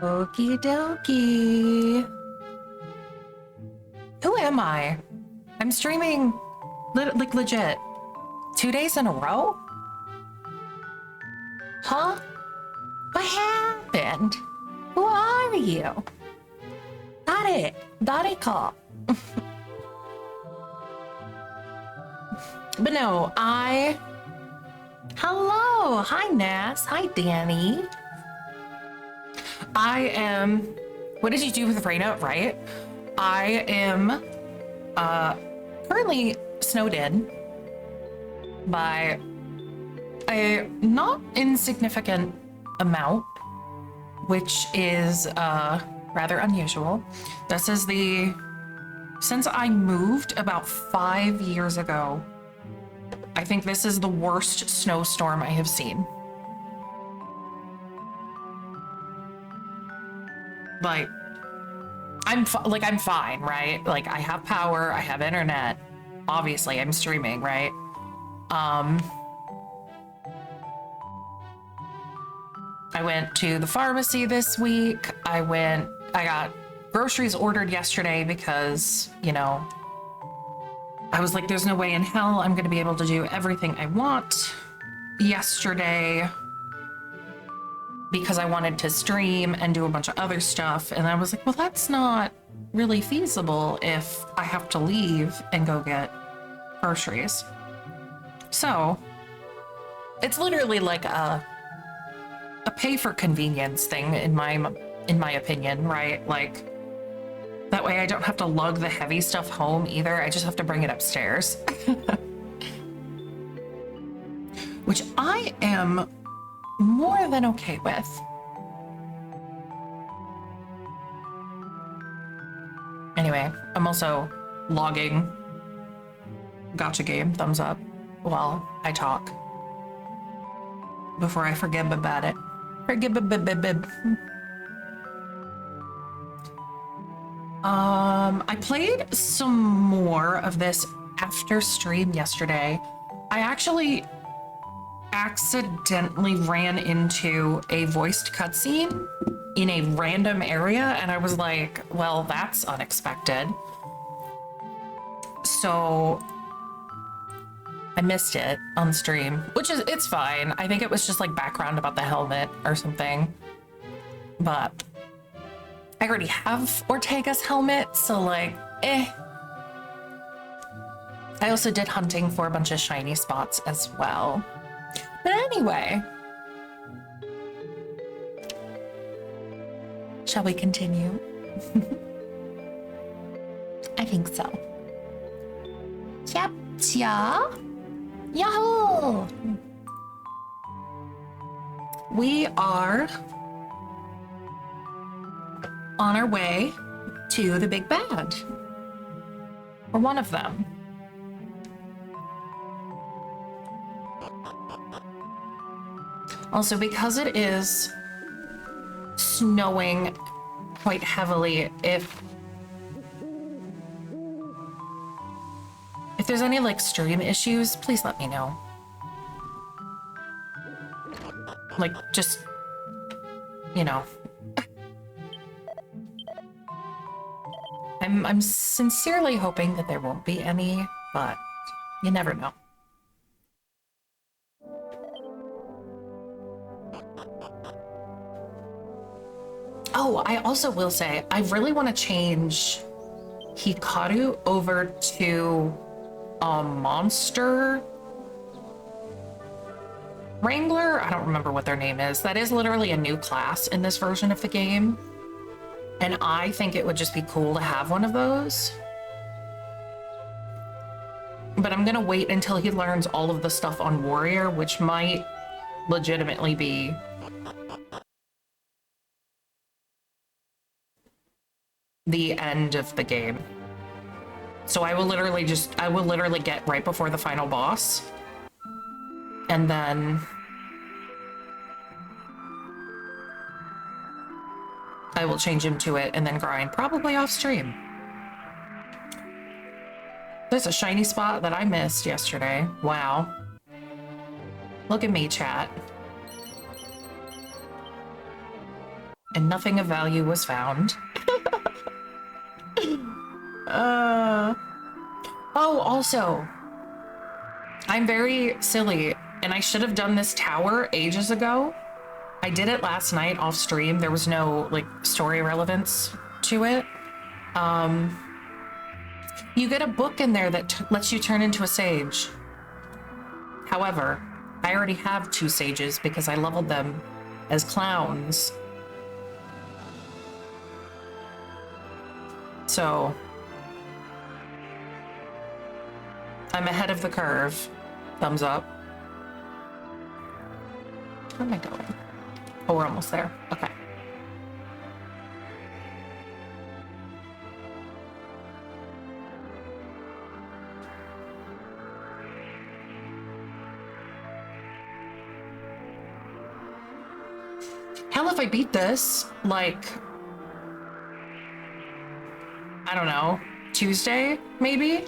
Okie dokie. Who am I? I'm streaming like legit 2 days in a row? Huh? What happened? Who are you? Dariko. But no, hello, hi Nas, hi Danny. I am, what did you do with Reina, right? I am currently snowed in by a not insignificant amount, which is rather unusual. This is since I moved about 5 years ago, I think this is the worst snowstorm I have seen. Like, I'm fine, right? Like, I have power, I have internet. Obviously, I'm streaming, right? I went to the pharmacy this week. I got groceries ordered yesterday because, you know, I was like, there's no way in hell I'm going to be able to do everything I want yesterday because I wanted to stream and do a bunch of other stuff. And I was like, well, that's not really feasible if I have to leave and go get groceries. So it's literally like a pay for convenience thing in my opinion, right? Like, that way I don't have to lug the heavy stuff home either. I just have to bring it upstairs. Which I am more than okay with. Anyway, I'm also logging Gotcha game, thumbs up, while I talk. Before I forget about it. I played some more of this after stream yesterday. I actually accidentally ran into a voiced cutscene in a random area, and I was like, well, that's unexpected. So I missed it on stream, which is, it's fine. I think it was just like background about the helmet or something. But I already have Ortega's helmet, so like, eh. I also did hunting for a bunch of shiny spots as well. But anyway, shall we continue? I think so. Chapcha. Yahoo! We are on our way to the big bad. Or one of them. Also, because it is snowing quite heavily, if there's any like stream issues, please let me know. Like, just, you know. I'm sincerely hoping that there won't be any, but you never know. Oh, I also will say, I really want to change Hikaru over to a monster wrangler. I don't remember what their name is. That is literally a new class in this version of the game. And I think it would just be cool to have one of those. But I'm gonna wait until he learns all of the stuff on Warrior, which might legitimately be the end of the game. So I will literally get right before the final boss. And then I will change him to it and then grind, probably off stream. There's a shiny spot that I missed yesterday. Wow. Look at me, chat. and nothing of value was found. Oh, also, I'm very silly, and I should have done this tower ages ago. I did it last night off stream. There was no, like, story relevance to it. You get a book in there that lets you turn into a sage. However, I already have 2 sages because I leveled them as clowns. So I'm ahead of the curve. Thumbs up. Where am I going? Oh, we're almost there. Okay. Hell, if I beat this, like, I don't know, Tuesday, maybe?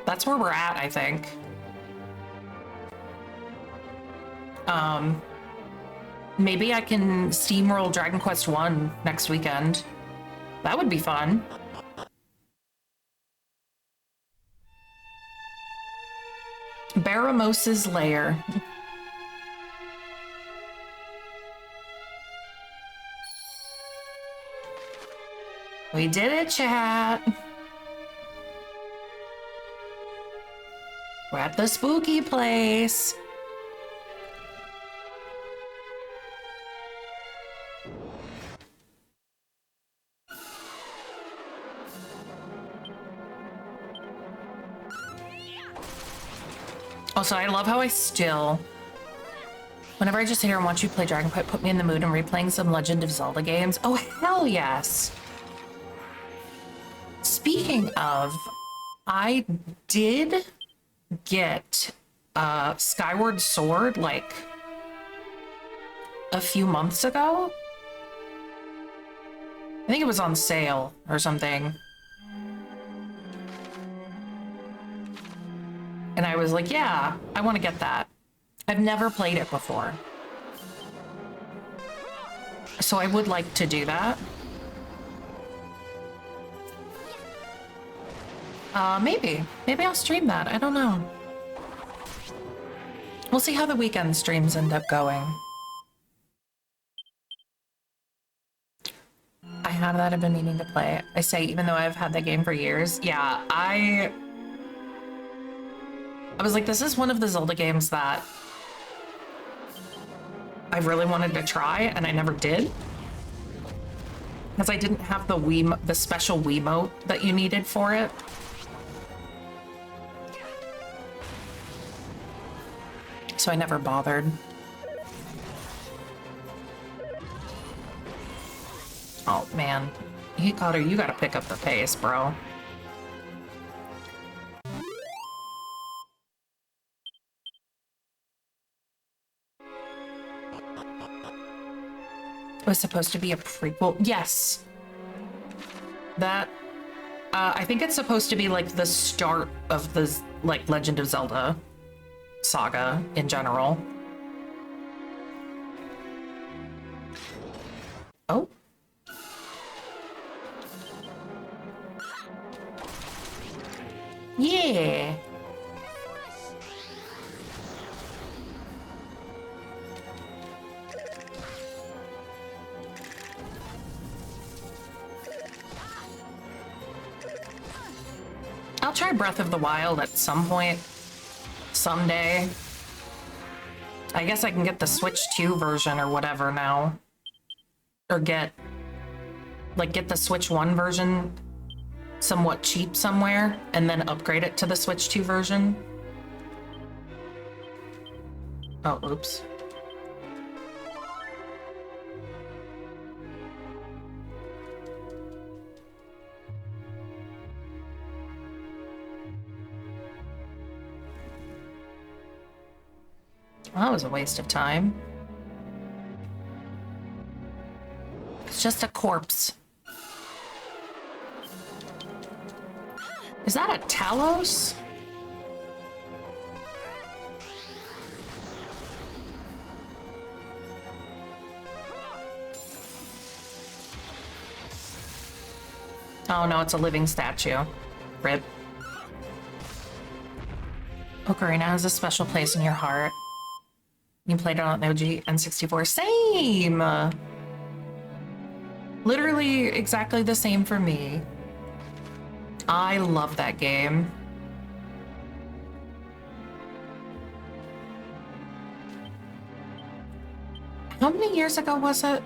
That's where we're at, I think. Maybe I can steamroll Dragon Quest 1 next weekend. That would be fun. Baramos's Lair. We did it, chat. We're at the spooky place. Also, I love how I still, whenever I just sit here and watch you play Dragon Quest, put me in the mood and replaying some Legend of Zelda games. Oh, hell yes. Speaking of, I did get Skyward Sword like a few months ago. I think it was on sale or something. And I was like, yeah, I want to get that. I've never played it before. So I would like to do that. Maybe. Maybe I'll stream that. I don't know. We'll see how the weekend streams end up going. I have that. I've been meaning to play. I say, even though I've had the game for years. Yeah, I was like, this is one of the Zelda games that I really wanted to try, and I never did. Because I didn't have the special Wiimote that you needed for it. So I never bothered. Oh, man. Hikaru, you gotta pick up the pace, bro. It was supposed to be a prequel. Yes. That, I think it's supposed to be like the start of the, like, Legend of Zelda saga in general. Oh. Yeah. I'll try Breath of the Wild at some point, someday. I guess I can get the Switch 2 version or whatever now. Or get the Switch 1 version somewhat cheap somewhere, and then upgrade it to the Switch 2 version. Oh, oops. Well, that was a waste of time. It's just a corpse. Is that a Talos? Oh no, it's a living statue. Rip. Ocarina has a special place in your heart. You played it on the OG N64. Same! Literally exactly the same for me. I love that game. How many years ago was it?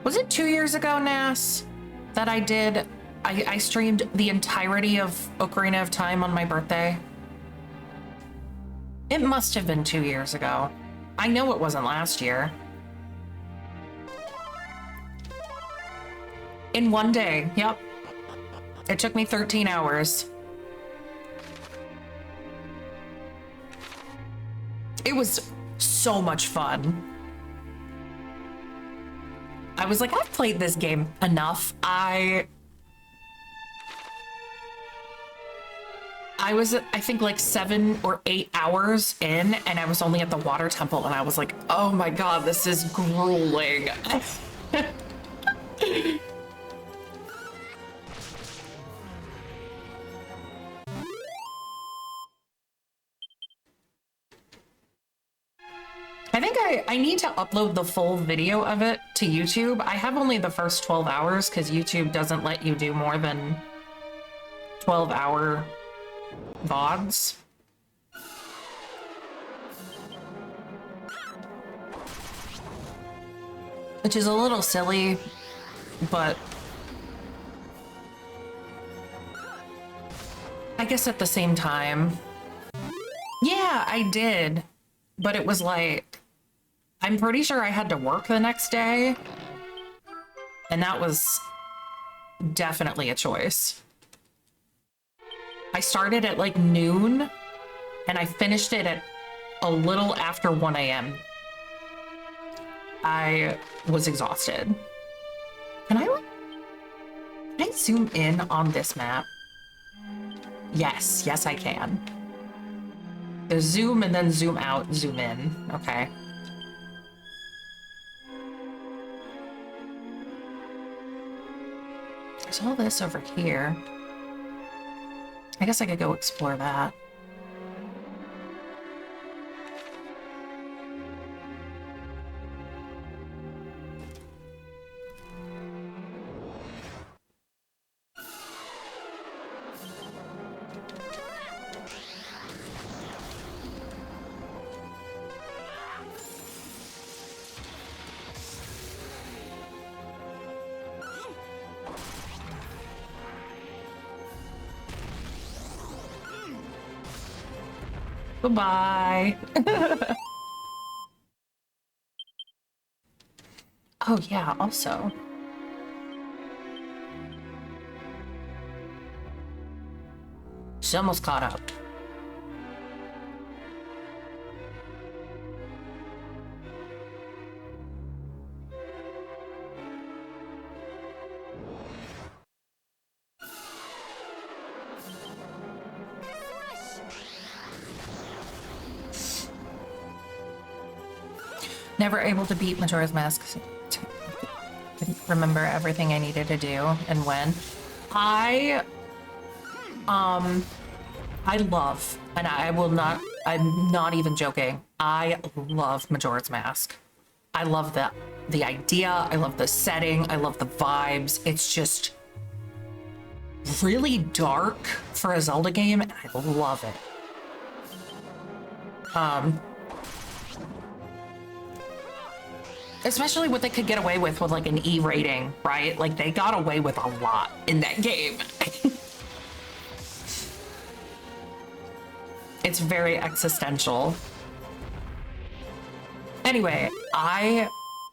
Was it 2 years ago, Nas, that I streamed the entirety of Ocarina of Time on my birthday? It must have been 2 years ago. I know it wasn't last year. In one day, yep. It took me 13 hours. It was so much fun. I was like, I've played this game enough. I was, I think, like 7 or 8 hours in, and I was only at the water temple, and I was like, oh my god, this is grueling. I think I need to upload the full video of it to YouTube. I have only the first 12 hours because YouTube doesn't let you do more than 12-hour VODs. Which is a little silly, but I guess at the same time. Yeah, I did. But it was like, I'm pretty sure I had to work the next day. And that was definitely a choice. I started at like noon and I finished it at a little after 1 a.m. I was exhausted. Can I zoom in on this map? Yes, yes I can. There's zoom and then zoom out, zoom in. Okay. There's all this over here. I guess I could go explore that. Goodbye. Oh yeah, also. She's almost caught up. Never able to beat Majora's Mask. Couldn't remember everything I needed to do and when. I love, and I will not, I'm not even joking. I love Majora's Mask. I love the idea. I love the setting. I love the vibes. It's just really dark for a Zelda game, and I love it. Especially what they could get away with like an E rating, right? Like they got away with a lot in that game. It's very existential. Anyway, I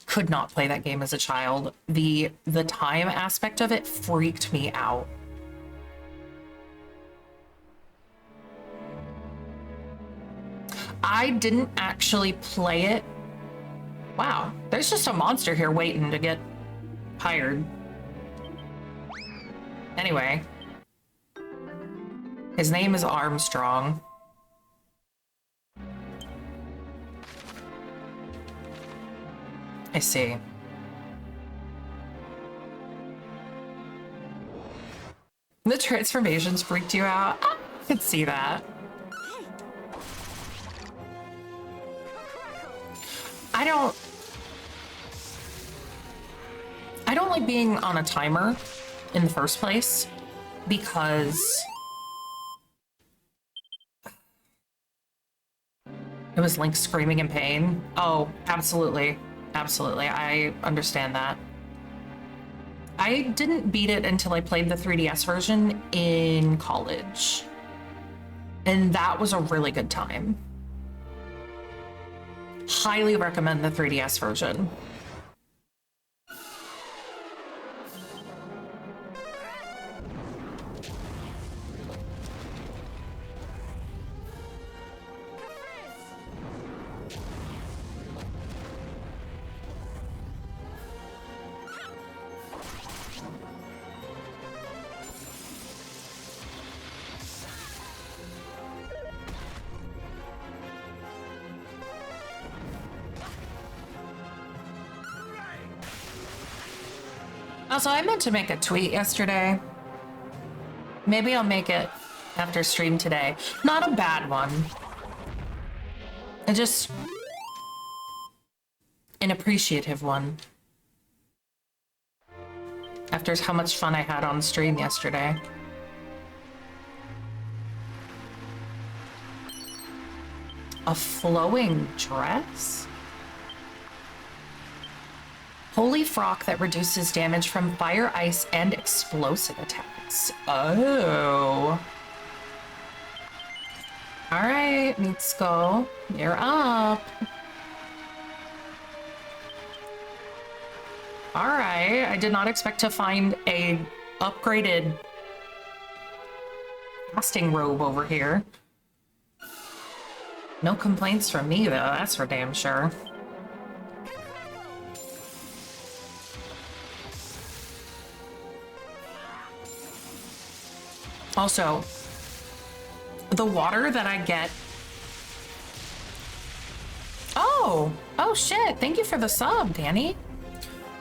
could not play that game as a child. The time aspect of it freaked me out. I didn't actually play it. Wow, there's just a monster here waiting to get hired. Anyway, his name is Armstrong. I see. The transformations freaked you out? I could see that. I don't like being on a timer in the first place because it was Link screaming in pain. Oh, absolutely. Absolutely. I understand that. I didn't beat it until I played the 3DS version in college. And that was a really good time. Highly recommend the 3DS version. Also, I meant to make a tweet yesterday. Maybe I'll make it after stream today. Not a bad one. Just an appreciative one. After how much fun I had on stream yesterday. A flowing dress? Holy frock that reduces damage from fire, ice, and explosive attacks. Oh. All right, Mitsuko, you're up. All right, I did not expect to find a upgraded casting robe over here. No complaints from me, though, that's for damn sure. Also, the water that I get... Oh shit, thank you for the sub, Danny.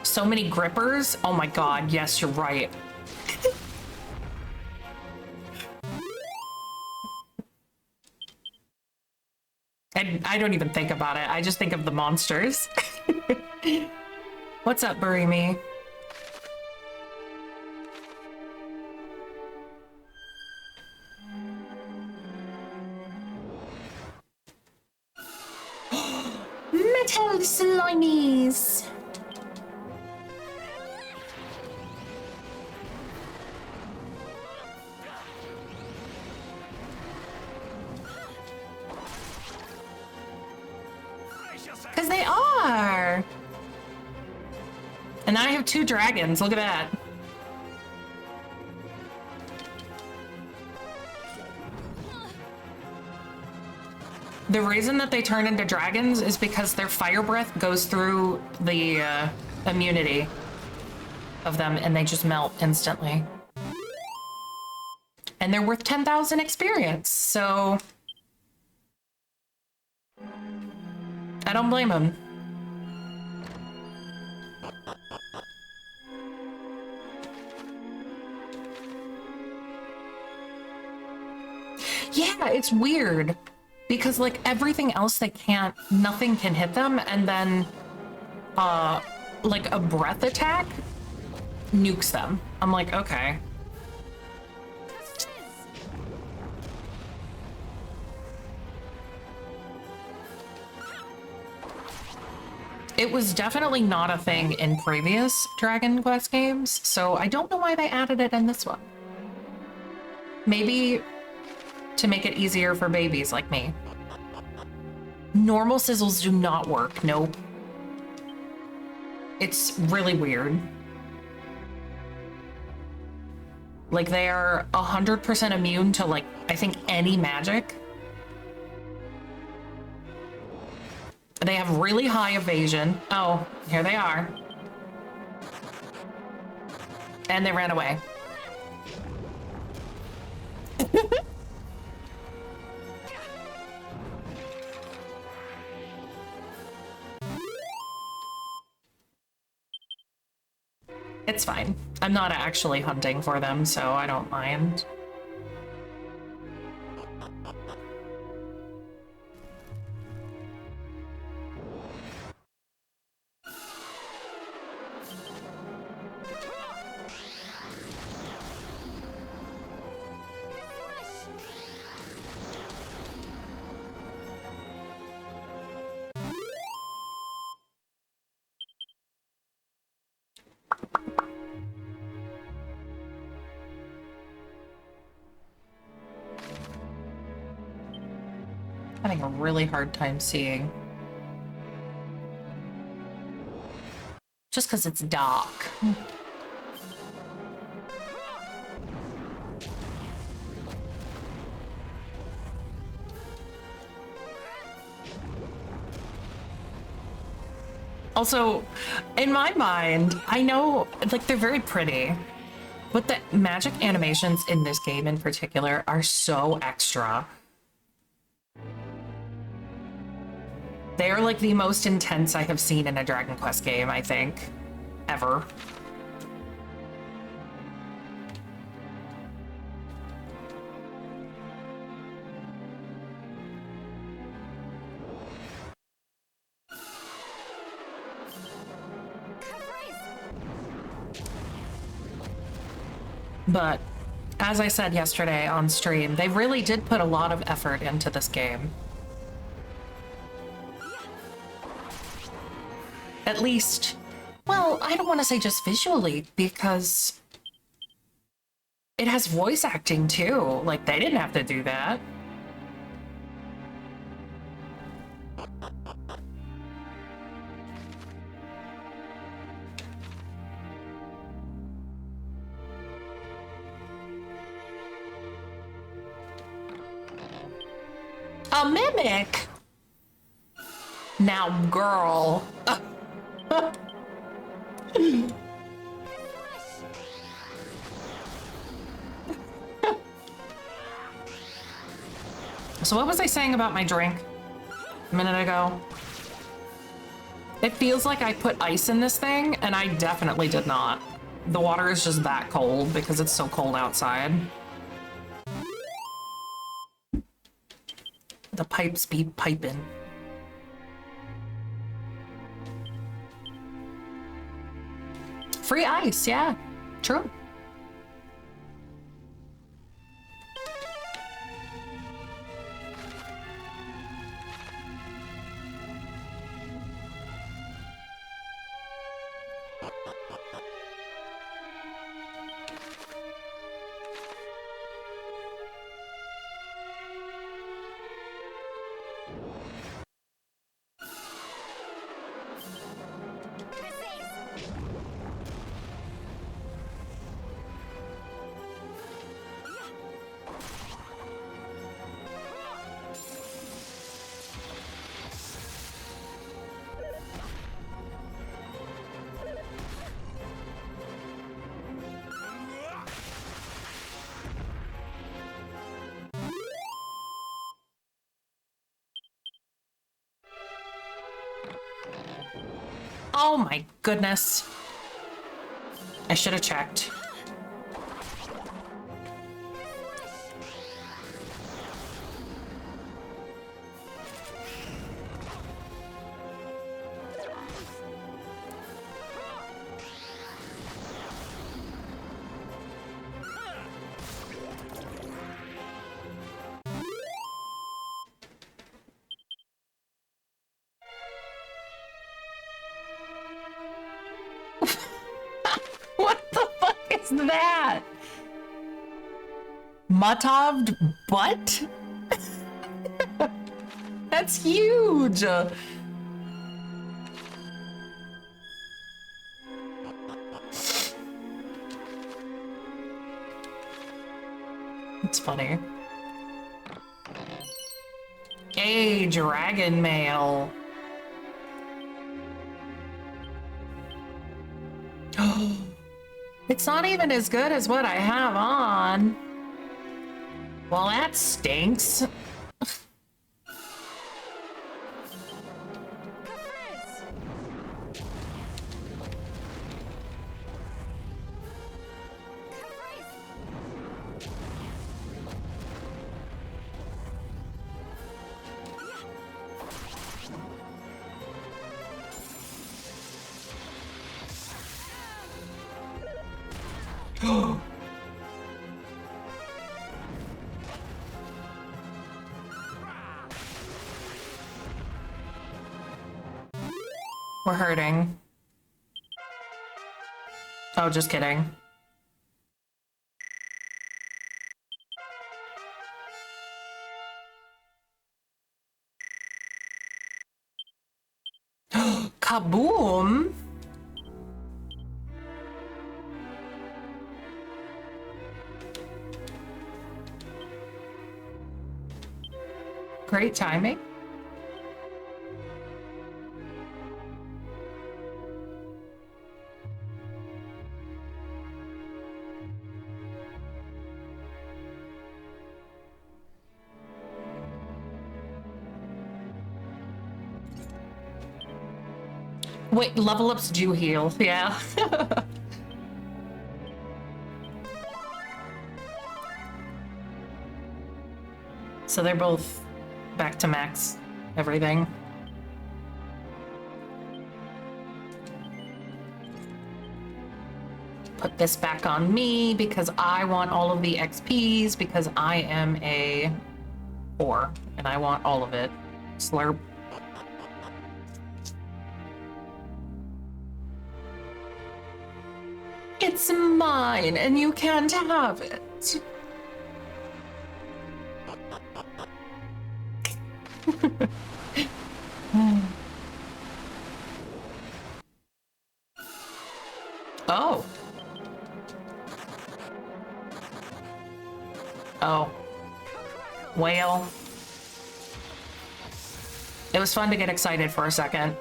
So many grippers. Oh my god, yes, you're right. And I don't even think about it. I just think of the monsters. What's up, Burimi? Metal slimies! Because they are! And now I have 2 dragons, look at that. The reason that they turn into dragons is because their fire breath goes through the immunity of them and they just melt instantly. And they're worth 10,000 experience, so... I don't blame them. Yeah, it's weird. Because, like, everything else they can't, nothing can hit them, and then, like, a breath attack nukes them. I'm like, okay. It was definitely not a thing in previous Dragon Quest games, so I don't know why they added it in this one. Maybe to make it easier for babies like me. Normal sizzles do not work, nope. It's really weird. Like, they are 100% immune to, like, I think any magic. They have really high evasion. Oh, here they are. And they ran away. It's fine. I'm not actually hunting for them, so I don't mind. Having a really hard time seeing. Just because it's dark. Also, in my mind, I know, like, they're very pretty, but the magic animations in this game in particular are so extra. They are like the most intense I have seen in a Dragon Quest game, I think, ever. But as I said yesterday on stream, they really did put a lot of effort into this game. At least, well, I don't want to say just visually, because it has voice acting too. Like, they didn't have to do that. A mimic? Now, girl. So what was I saying about my drink a minute ago? It feels like I put ice in this thing, and I definitely did not. The water is just that cold because it's so cold outside. The pipes be piping. Free ice, yeah, true. Oh my goodness. I should have checked. What the fuck is that? Matoved butt? That's huge. It's funny. Hey, dragon mail. It's not even as good as what I have on. Well, that stinks. We're hurting. Oh, just kidding. Kaboom! Great timing. Wait, level ups do heal, yeah. So they're both back to max everything. Put this back on me because I want all of the XPs because I am a whore and I want all of it. Slurp. It's mine and you can't have it. Oh. Oh. Well. It was fun to get excited for a second.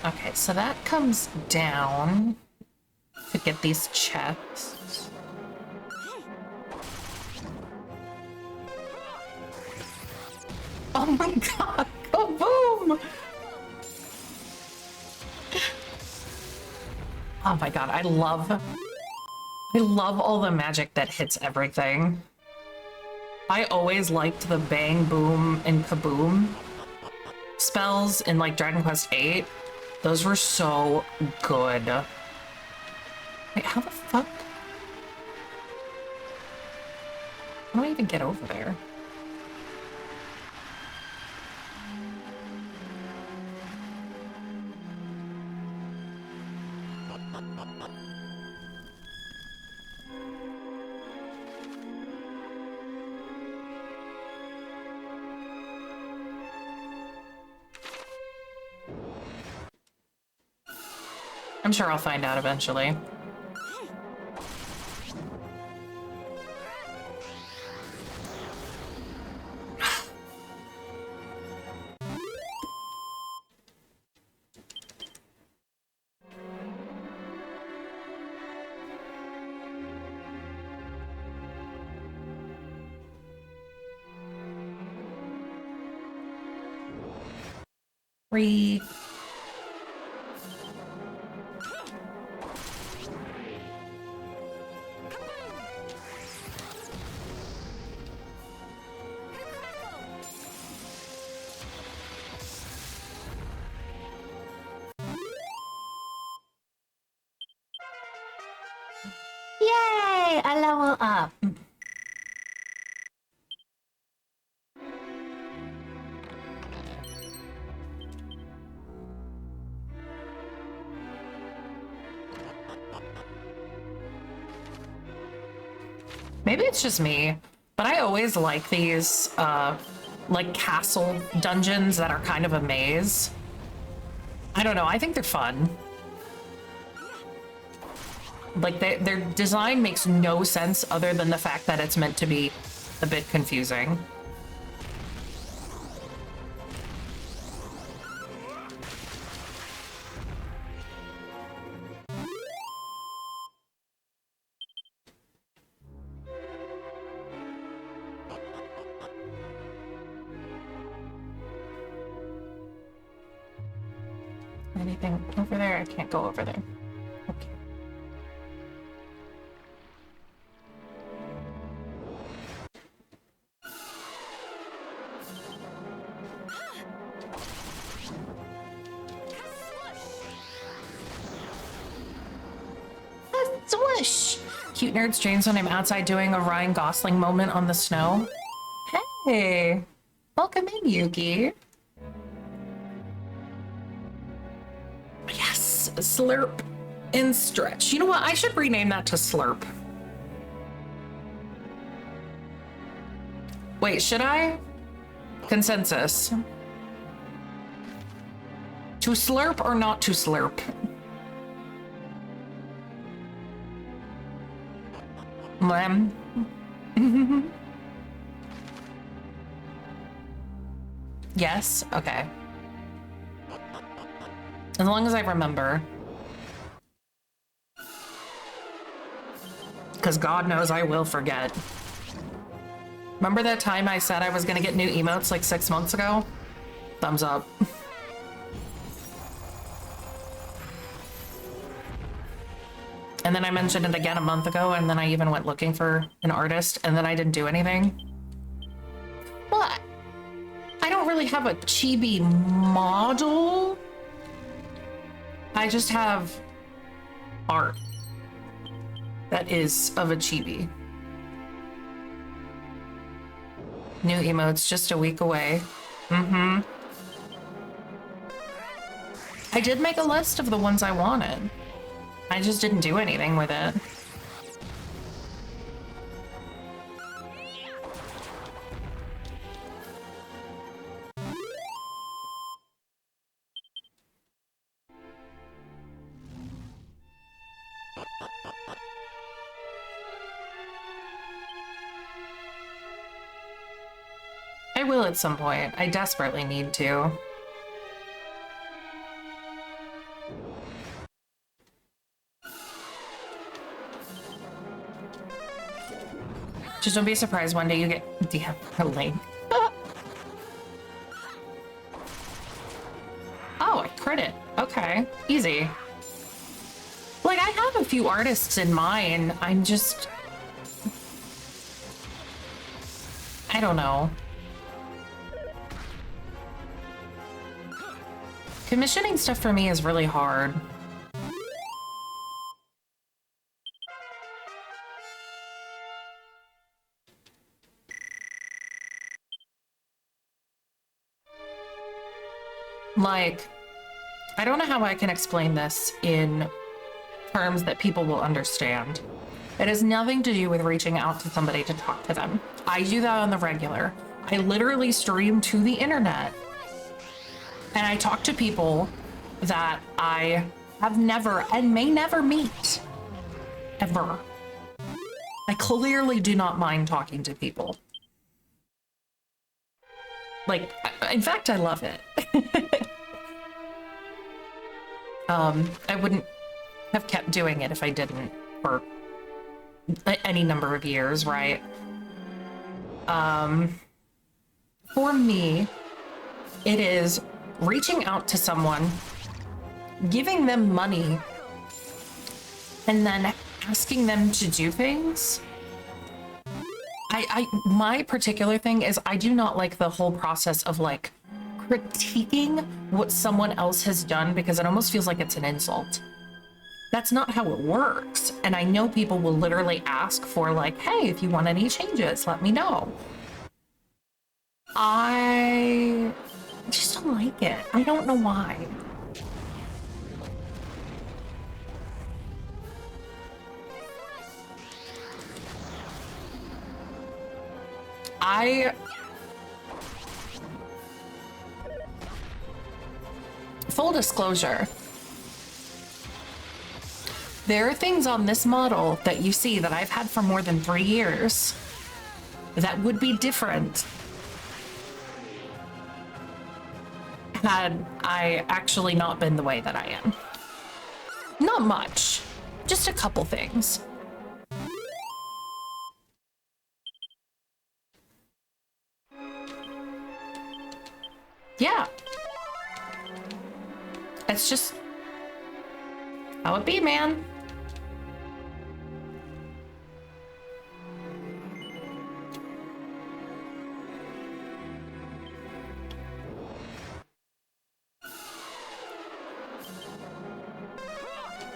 Okay, so that comes down to get these chests. Oh my god, kaboom! Oh my god, I love all the magic that hits everything. I always liked the bang, boom, and kaboom spells in like Dragon Quest VIII. Those were so good. Wait, how the fuck? How do I even get over there? I'm sure I'll find out eventually. Free. Yay! I level up. Maybe it's just me, but I always like these, like castle dungeons that are kind of a maze. I don't know, I think they're fun. Like, their design makes no sense other than the fact that it's meant to be a bit confusing. Anything over there? I can't go over there. Okay. Whoosh! Cute nerd streams when I'm outside doing a Ryan Gosling moment on the snow. Hey! Welcome in, Yuki. Yes! Slurp and stretch. You know what? I should rename that to Slurp. Wait, should I? Consensus. To slurp or not to slurp? Lamb. Yes? Okay. As long as I remember. Because God knows I will forget. Remember that time I said I was gonna get new emotes like 6 months ago? Thumbs up. And then I mentioned it again a month ago, and then I even went looking for an artist, and then I didn't do anything. What? I don't really have a chibi model. I just have art that is of a chibi. New emotes just a week away. Mm-hmm. I did make a list of the ones I wanted. I just didn't do anything with it. I will at some point. I desperately need to. Just don't be surprised one day you get DM a link. Oh, I crit it. Okay, easy. Like, I have a few artists in mind. I'm just... I don't know. Commissioning stuff for me is really hard. Like, I don't know how I can explain this in terms that people will understand. It has nothing to do with reaching out to somebody to talk to them. I do that on the regular. I literally stream to the internet. And I talk to people that I have never and may never meet. Ever. I clearly do not mind talking to people. Like, in fact, I love it. I wouldn't have kept doing it if I didn't for any number of years, right? For me, it is reaching out to someone, giving them money, and then asking them to do things. My particular thing is I do not like the whole process of like critiquing what someone else has done because it almost feels like it's an insult. That's not how it works. And I know people will literally ask for like, hey, if you want any changes, let me know. I just don't like it. I don't know why. Full disclosure, there are things on this model that you see that I've had for more than 3 years that would be different had I actually not been the way that I am. Not much, just a couple things. Yeah. It's just how it be, man.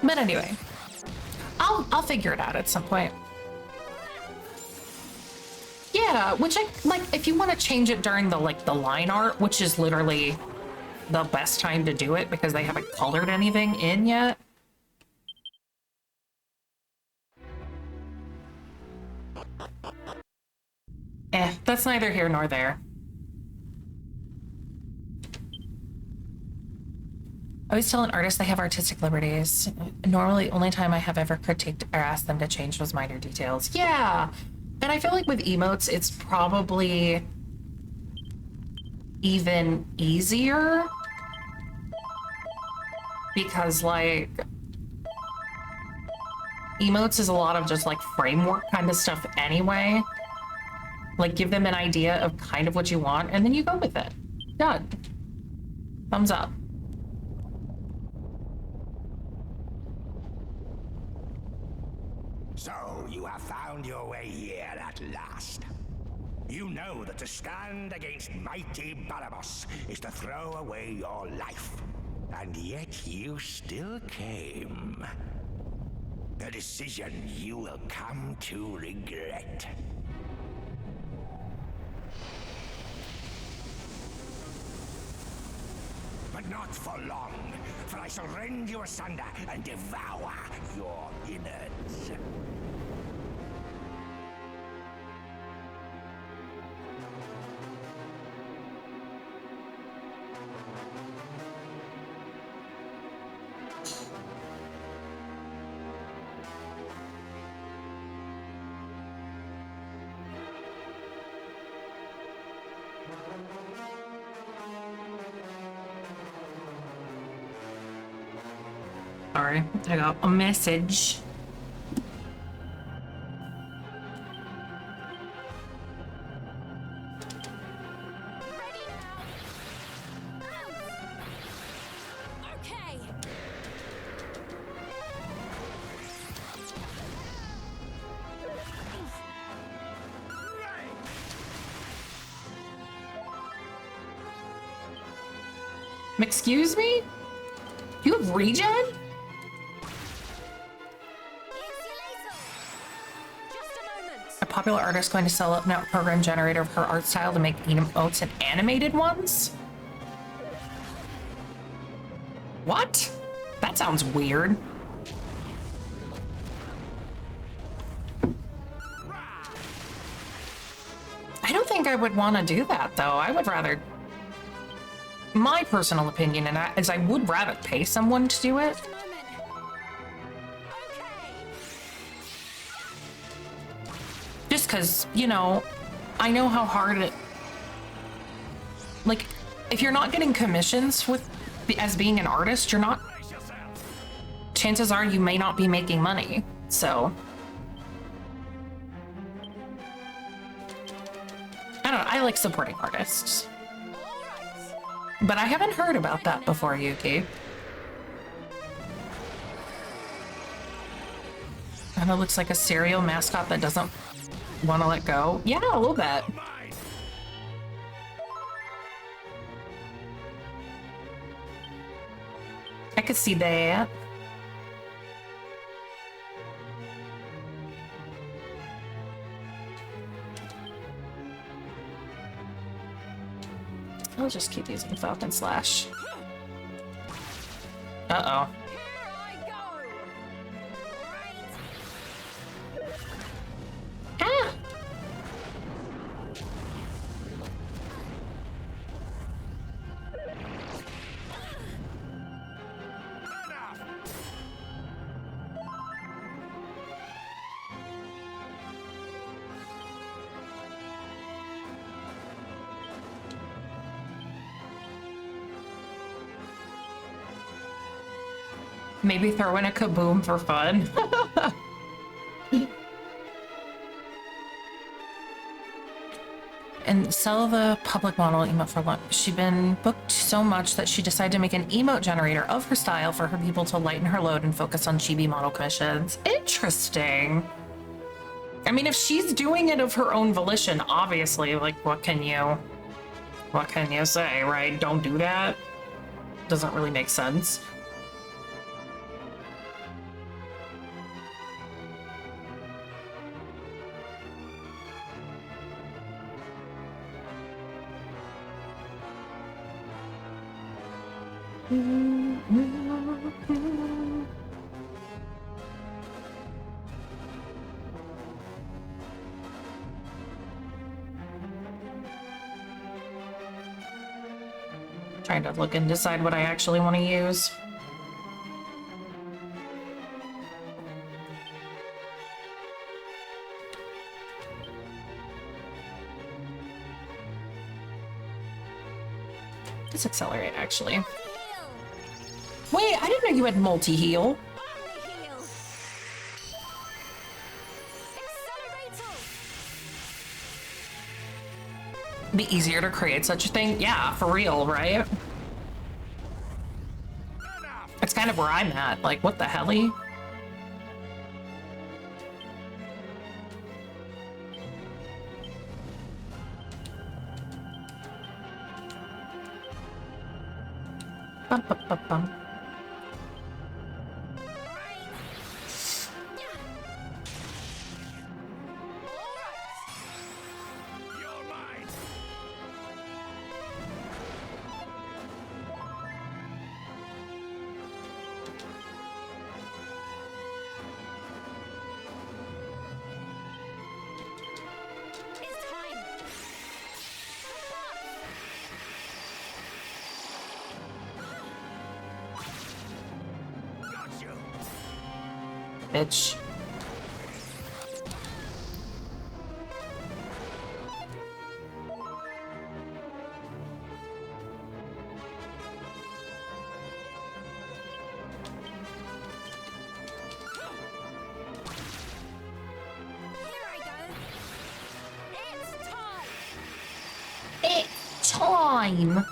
But anyway, I'll I'll figure it out at some point. Yeah, which I like if you want to change it during the line art, which is literally the best time to do it because they haven't colored anything in yet. That's neither here nor there. I always tell an artist they have artistic liberties. Normally, only time I have ever critiqued or asked them to change was minor details. Yeah, and I feel like with emotes, it's probably even easier because like emotes is a lot of just like framework kind of stuff anyway. Like give them an idea of kind of what you want and then you go with it. Done. Thumbs up. So you have found your way here at last. You know that to stand against mighty Barabas is to throw away your life. And yet you still came. A decision you will come to regret. But not for long, for I shall rend you asunder and devour your innards. Sorry, I got a message. Excuse me? You have regen? A popular artist going to sell up now a program generator of her art style to make emotes and animated ones? What? That sounds weird. I don't think I would want to do that though. I would rather, my personal opinion is I would rather pay someone to do it. Just because, you know, I know how hard it, like, if you're not getting commissions with as being an artist, you're not, chances are you may not be making money. So I don't know, I like supporting artists. But I haven't heard about that before, Yuki. And it looks like a cereal mascot that doesn't want to let go. Yeah, a little bit. I could see that. I'll just keep using Falcon Slash. Uh-oh. Ah! Maybe throw in a kaboom for fun. And sell the public model emote for lunch. She'd been booked so much that she decided to make an emote generator of her style for her people to lighten her load and focus on chibi model commissions. Interesting. I mean, if she's doing it of her own volition, obviously, like, what can you say, right? Don't do that. Doesn't really make sense. Trying to look and decide what I actually want to use. Let's accelerate, actually. Wait, I didn't know you had multi-heal. Be easier to create such a thing? Yeah, for real, right? It's kind of where I'm at. Like, what the helly? Bum, bum, bum, bum. Bitch. It's time.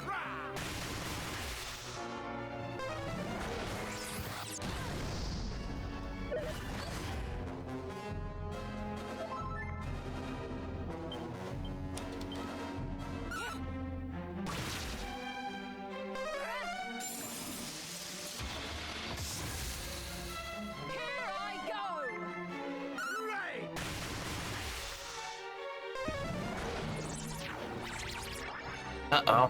Uh-oh.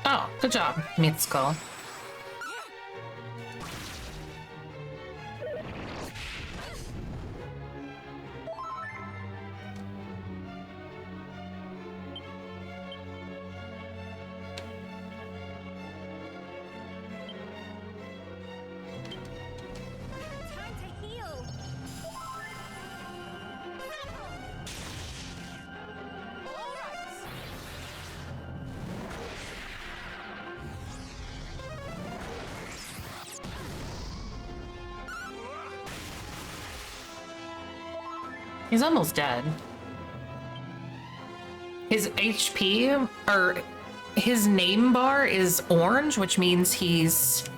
Oh, good job, Mitsuko. He's almost dead. His HP, or his name bar is orange, which means he's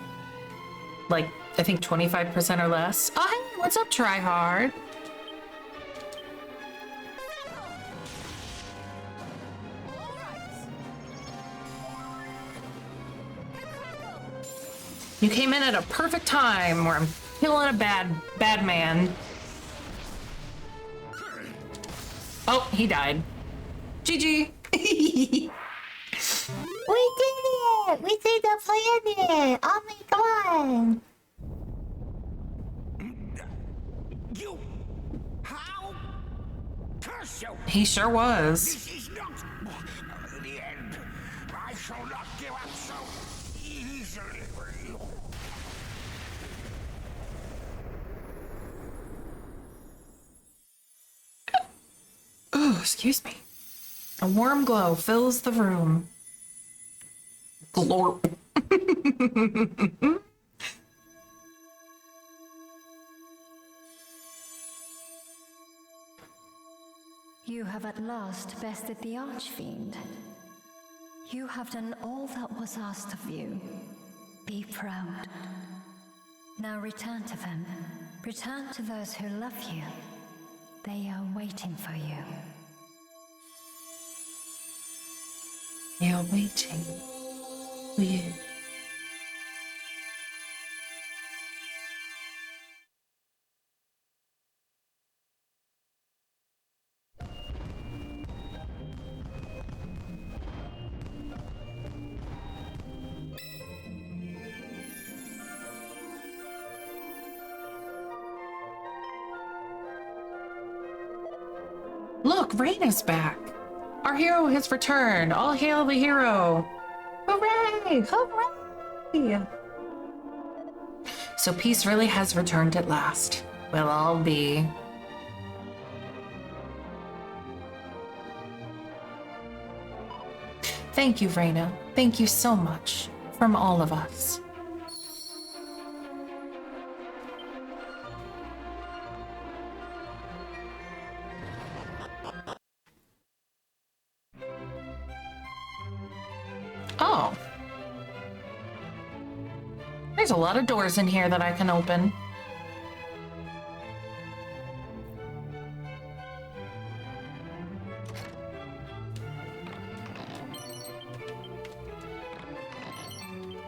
like, I think 25% or less. Oh, hey, what's up, try hard? You came in at a perfect time where I'm killing a bad man. Oh, he died. GG. We did it! We saved the planet! Oh my god! You... How? Curse you! He sure was. This is not the end. I shall not give up so easily. Oh, excuse me. A warm glow fills the room. Glorp. You have at last bested the Archfiend. You have done all that was asked of you. Be proud. Now return to them. Return to those who love you. They are waiting for you. They are waiting for you. Look, Reina's back. Our hero has returned. All hail the hero. Hooray! Hooray! So peace really has returned at last. We'll all be... Thank you, Reina. Thank you so much. From all of us. Oh. There's a lot of doors in here that I can open.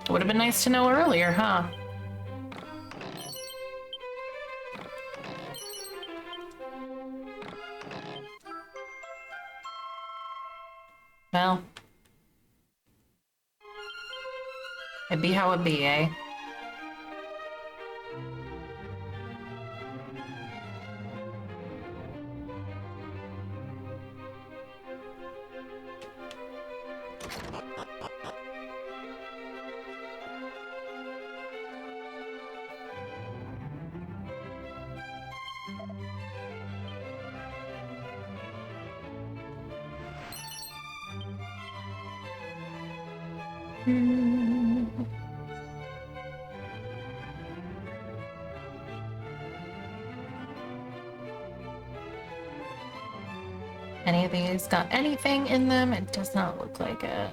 It would have been nice to know earlier, huh? Well. It be how it be, eh? Any of these got anything in them? It does not look like it.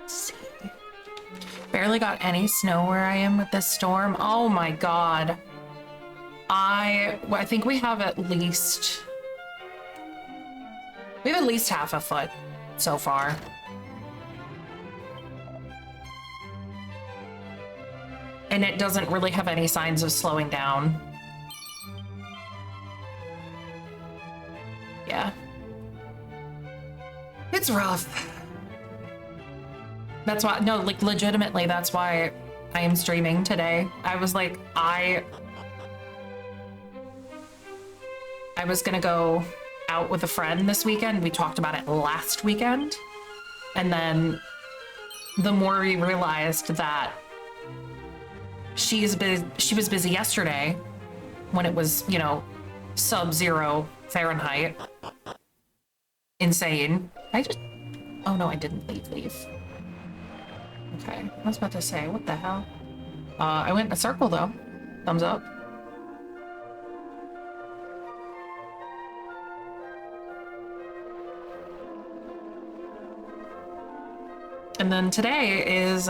Let's see. Barely got any snow where I am with this storm. Oh my god. I think we have at least half a foot so far. And it doesn't really have any signs of slowing down. Yeah. It's rough. That's why, no, like legitimately, that's why I am streaming today. I was like, I was gonna go out with a friend this weekend. We talked about it last weekend. And then the more we realized that she was busy yesterday when it was, you know, sub-zero Fahrenheit. Insane. Oh no, I didn't leave. Okay, I was about to say, what the hell? I went in a circle though. Thumbs up. And then today is,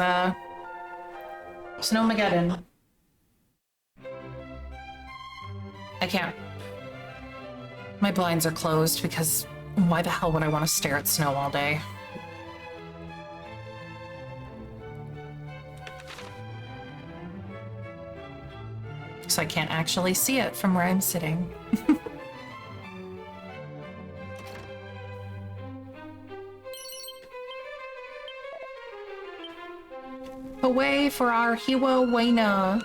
Snowmageddon. I can't. My blinds are closed because why the hell would I want to stare at snow all day? So I can't actually see it from where I'm sitting. Away for our hero Reina.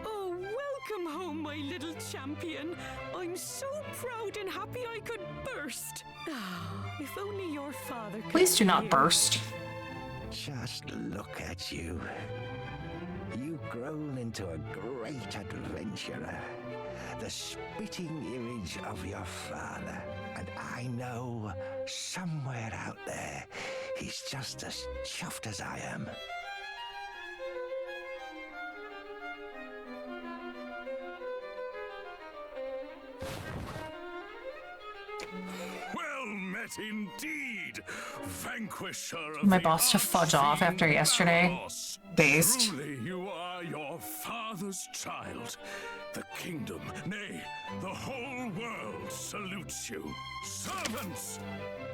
Oh, welcome home, my little champion. I'm so proud and happy I could burst. If only your father could. Please do not hear. burst. Just look at you. You've grown into a great adventurer. The spitting image of your father. And I know somewhere out there he's just as chuffed as I am. Well met indeed, vanquisher of My the boss to fudge off after archfiend yesterday. Barabbas. Based. Truly, you are your father's child. The kingdom, nay, the whole world salutes you. Servants!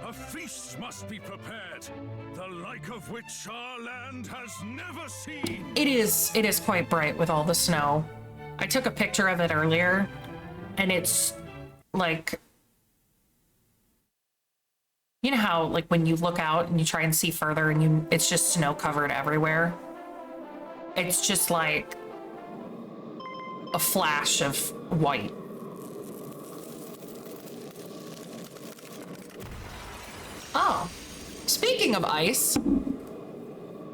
A feast must be prepared, the like of which our land has never seen. It is quite bright with all the snow. I took a picture of it earlier, and it's like, you know how like when you look out and you try and see further and it's just snow covered everywhere. It's just like a flash of white. Oh, speaking of ice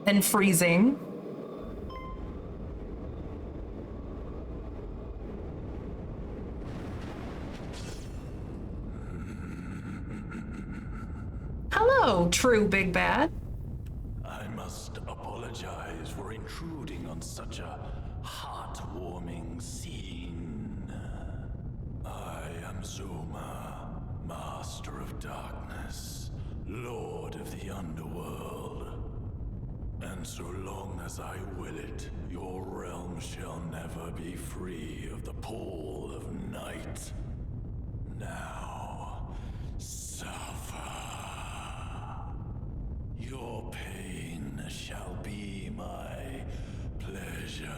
and freezing. Hello, true big bad. I must apologize for intruding on such a heartwarming scene. I am Zuma, Master of Darkness, Lord of the Underworld. And so long as I will it, your realm shall never be free of the pull of night. Now, suffer. Your pain shall be my pleasure.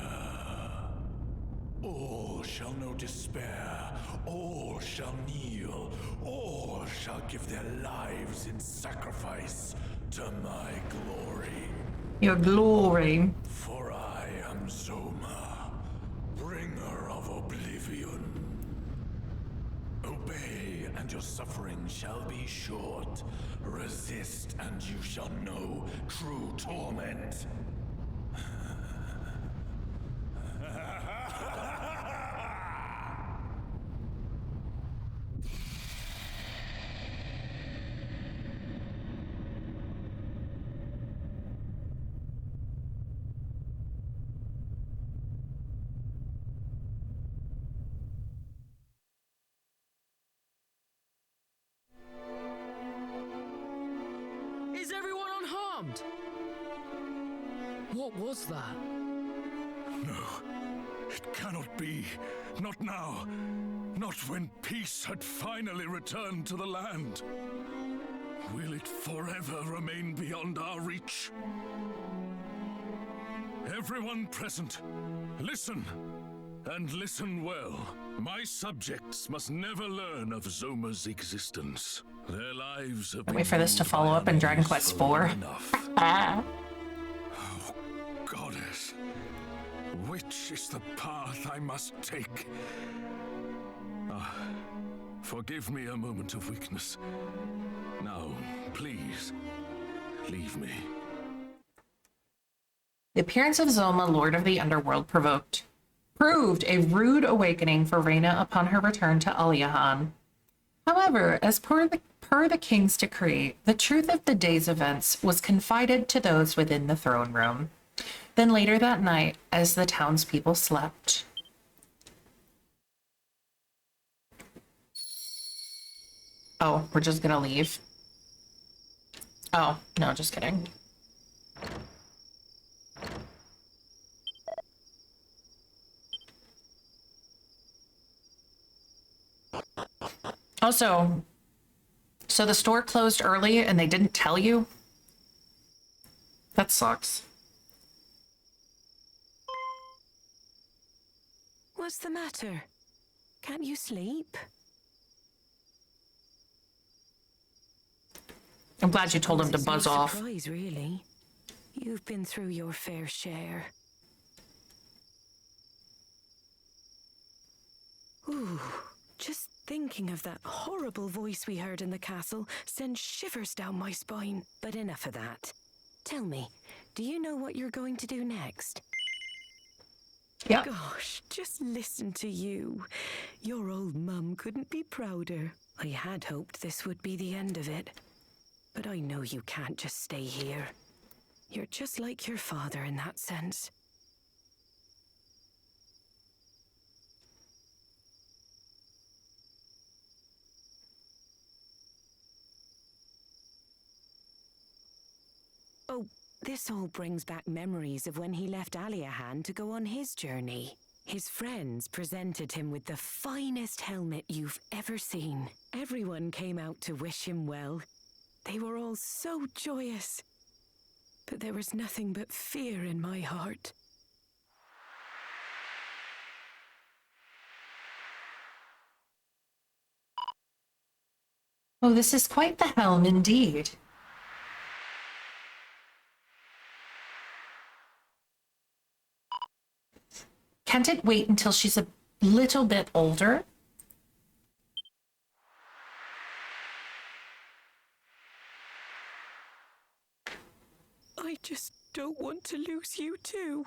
All shall know despair, all shall kneel, all shall give their lives in sacrifice to my glory. Your glory. For I am Zoma, bringer of oblivion. Obey, and your suffering shall be short. Resist, and you shall know true torment. Is everyone unharmed? What was that? No, it cannot be. Not now. Not when peace had finally returned to the land. Will it forever remain beyond our reach? Everyone present, listen. And listen well. My subjects must never learn of Zoma's existence. Their lives have been Wait for this to ruled follow by up in Dragon unease Quest for long IV. enough. Ah. Oh, goddess. Which is the path I must take? Forgive me a moment of weakness. Now, please, leave me. The appearance of Zoma, Lord of the Underworld, proved a rude awakening for Reina upon her return to Aliahan. However, as per the king's decree, the truth of the day's events was confided to those within the throne room. Then later that night, as the townspeople slept. Oh, we're just gonna leave. Oh, no, just kidding. Also, so the store closed early and they didn't tell you? That sucks. What's the matter? Can't you sleep? I'm glad you told him to It's no buzz off. surprise, really. You've been through your fair share. Ooh, just thinking of that horrible voice we heard in the castle sends shivers down my spine. But enough of that. Tell me, do you know what you're going to do next? Yeah. Gosh, just listen to you. Your old mum couldn't be prouder. I had hoped this would be the end of it. But I know you can't just stay here. You're just like your father in that sense. Oh, this all brings back memories of when he left Aliahan to go on his journey. His friends presented him with the finest helmet you've ever seen. Everyone came out to wish him well. They were all so joyous. But there was nothing but fear in my heart. Oh, this is quite the helm indeed. Can't it wait until she's a little bit older? I just don't want to lose you too.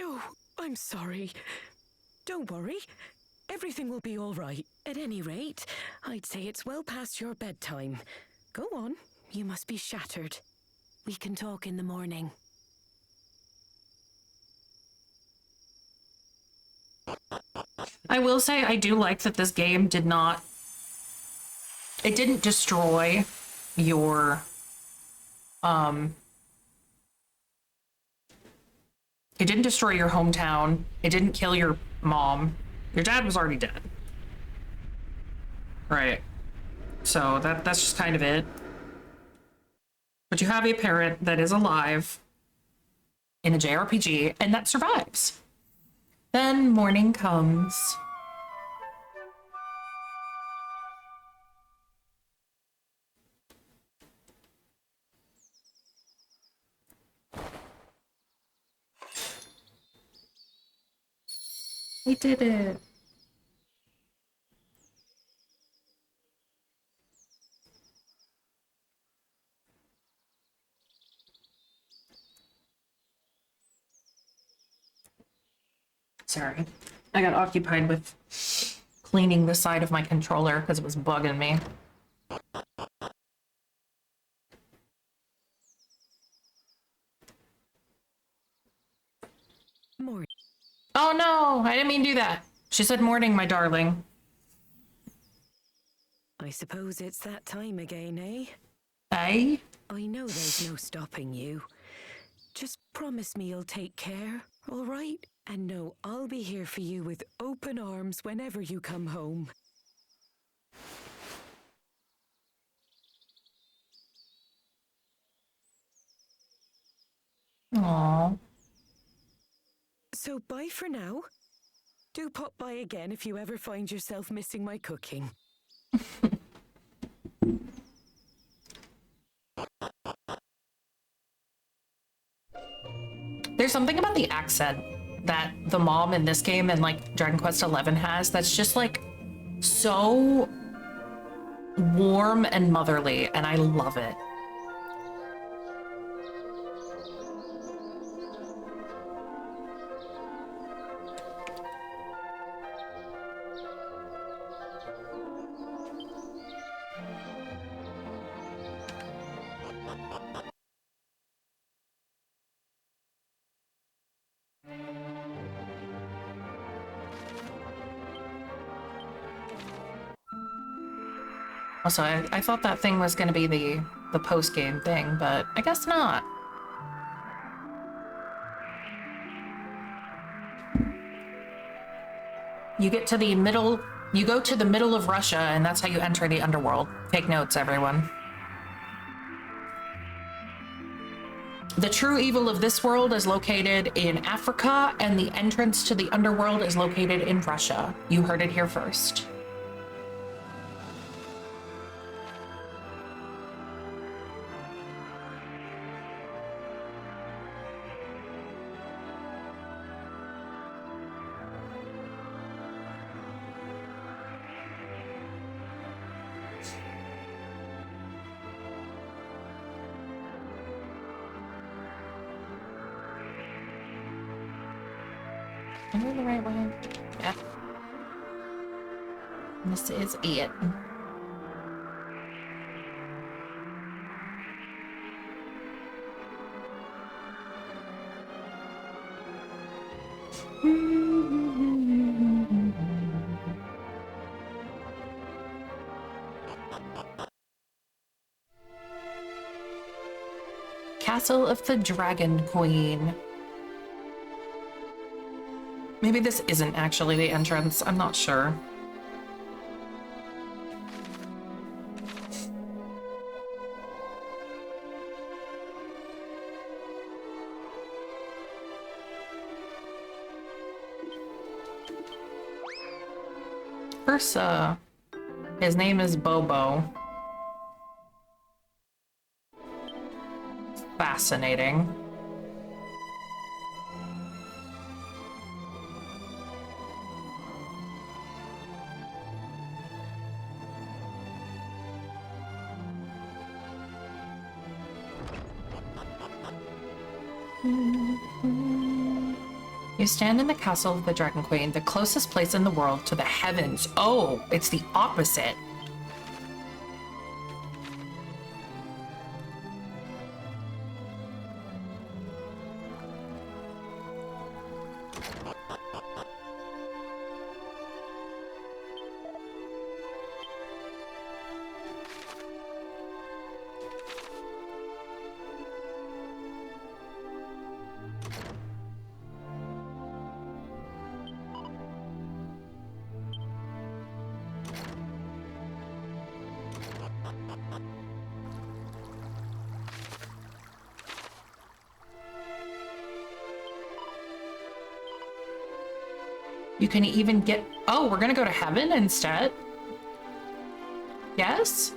Oh, I'm sorry. Don't worry. Everything will be all right. At any rate, I'd say it's well past your bedtime. Go on. You must be shattered. We can talk in the morning. I will say I do like that this game did not... It didn't destroy your... It didn't destroy your hometown. It didn't kill your mom. Your dad was already dead. Right. So that's just kind of it. But you have a parent that is alive in a JRPG and that survives. Then morning comes. We did it. Sorry. I got occupied with cleaning the side of my controller because it was bugging me. Morning. Oh no, I didn't mean to do that. She said morning, my darling. I suppose it's that time again, eh? Eh? I know there's no stopping you. Just promise me you'll take care, all right? And know I'll be here for you with open arms whenever you come home. Aww. So bye for now. Do pop by again if you ever find yourself missing my cooking. There's something about the accent that the mom in this game and like Dragon Quest XI has that's just like so warm and motherly, and I love it. Also, I thought that thing was going to be the post-game thing, but I guess not. You get to the middle, you go to the middle of Russia, and that's how you enter the underworld. Take notes, everyone. The true evil of this world is located in Africa, and the entrance to the underworld is located in Russia. You heard it here first. Am I the right way? Yeah. This is it. Castle of the Dragon Queen. Maybe this isn't actually the entrance. I'm not sure. Ursa. His name is Bobo. Fascinating. You stand in the castle of the Dragon Queen, the closest place in the world to the heavens. Oh, it's the opposite. You can even get... Oh, we're gonna go to heaven instead? Yes?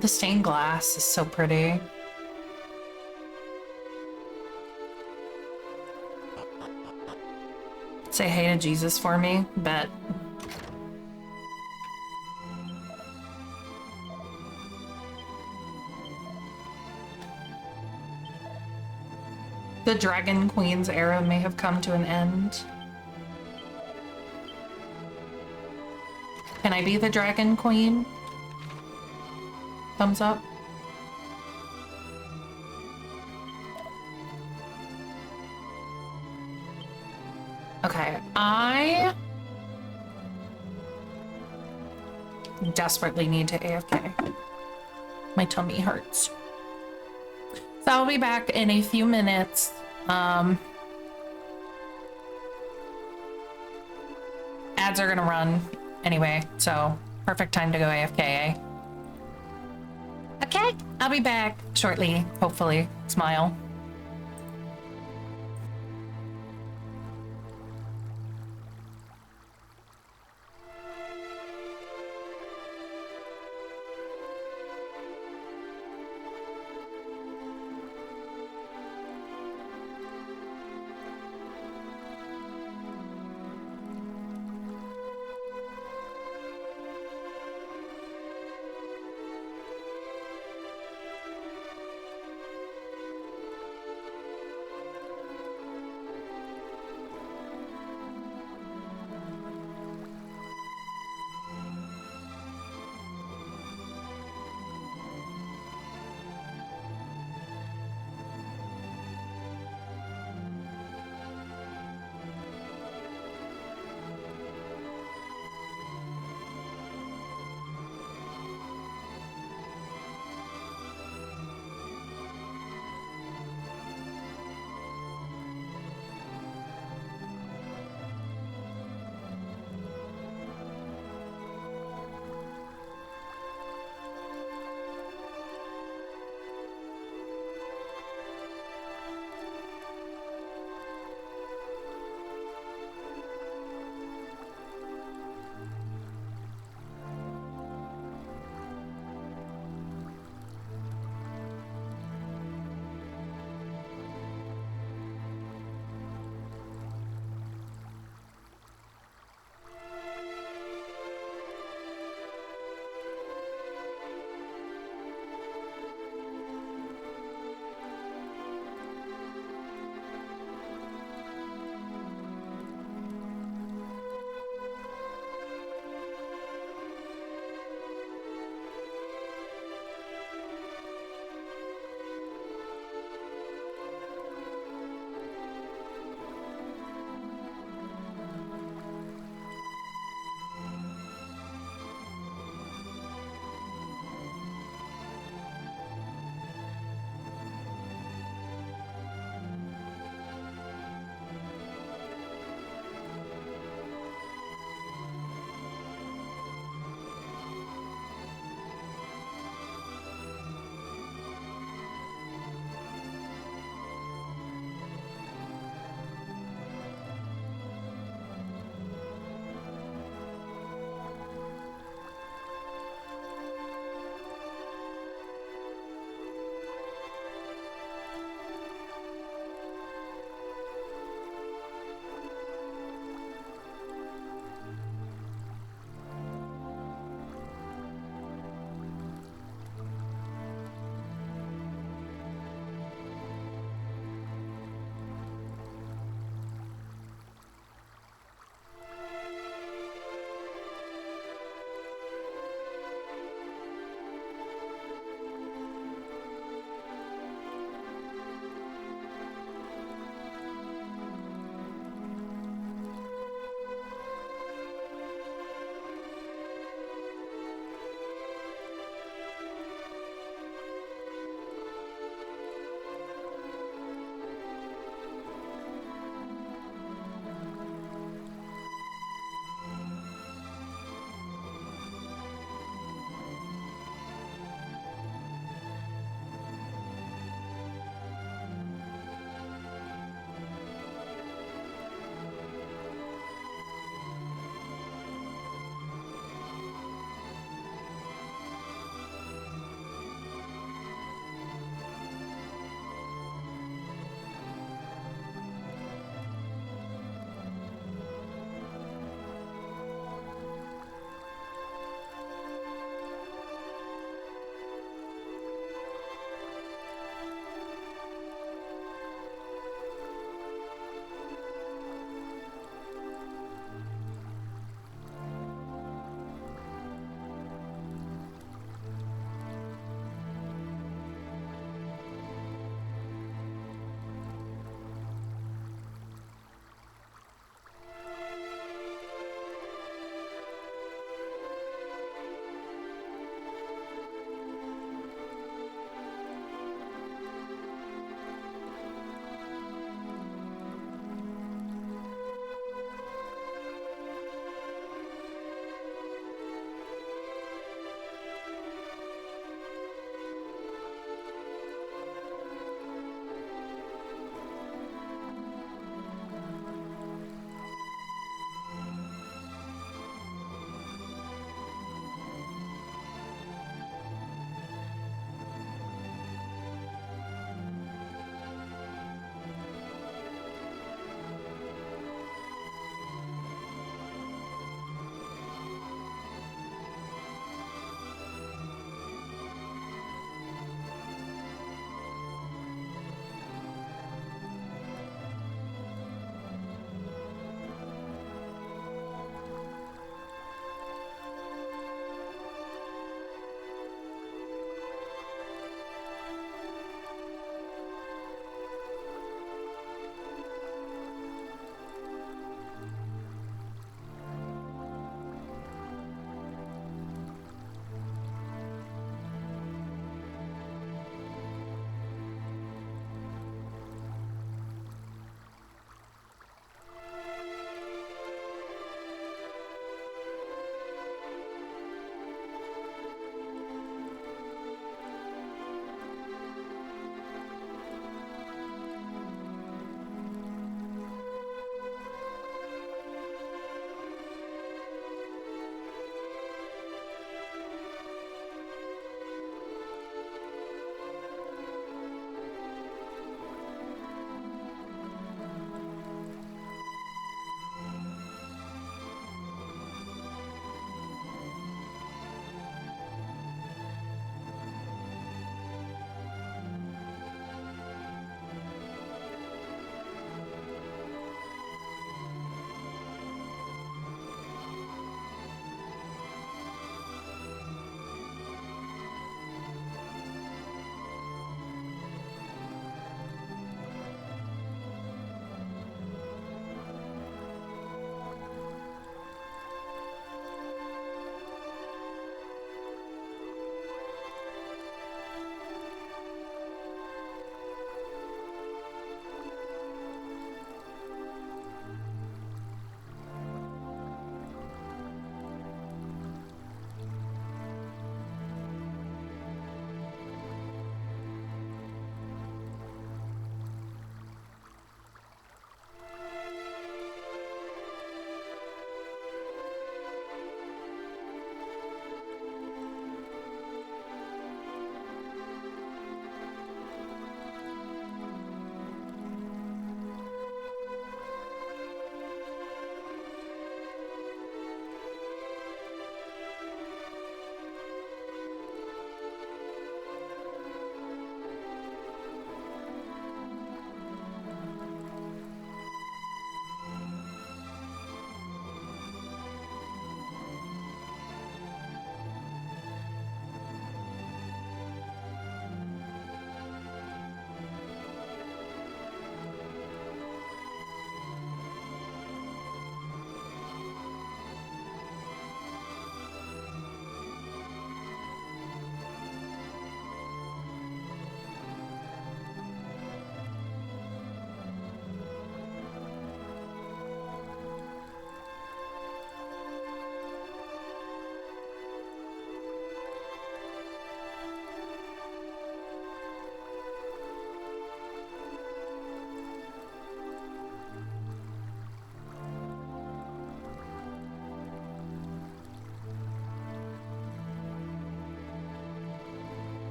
The stained glass is so pretty. Say hey to Jesus for me, bet. The Dragon Queen's era may have come to an end. Can I be the Dragon Queen? Thumbs up. Okay, I desperately need to AFK. My tummy hurts. So I'll be back in a few minutes. Ads are gonna run anyway, so perfect time to go AFK, eh? Okay, I'll be back shortly, hopefully. Smile.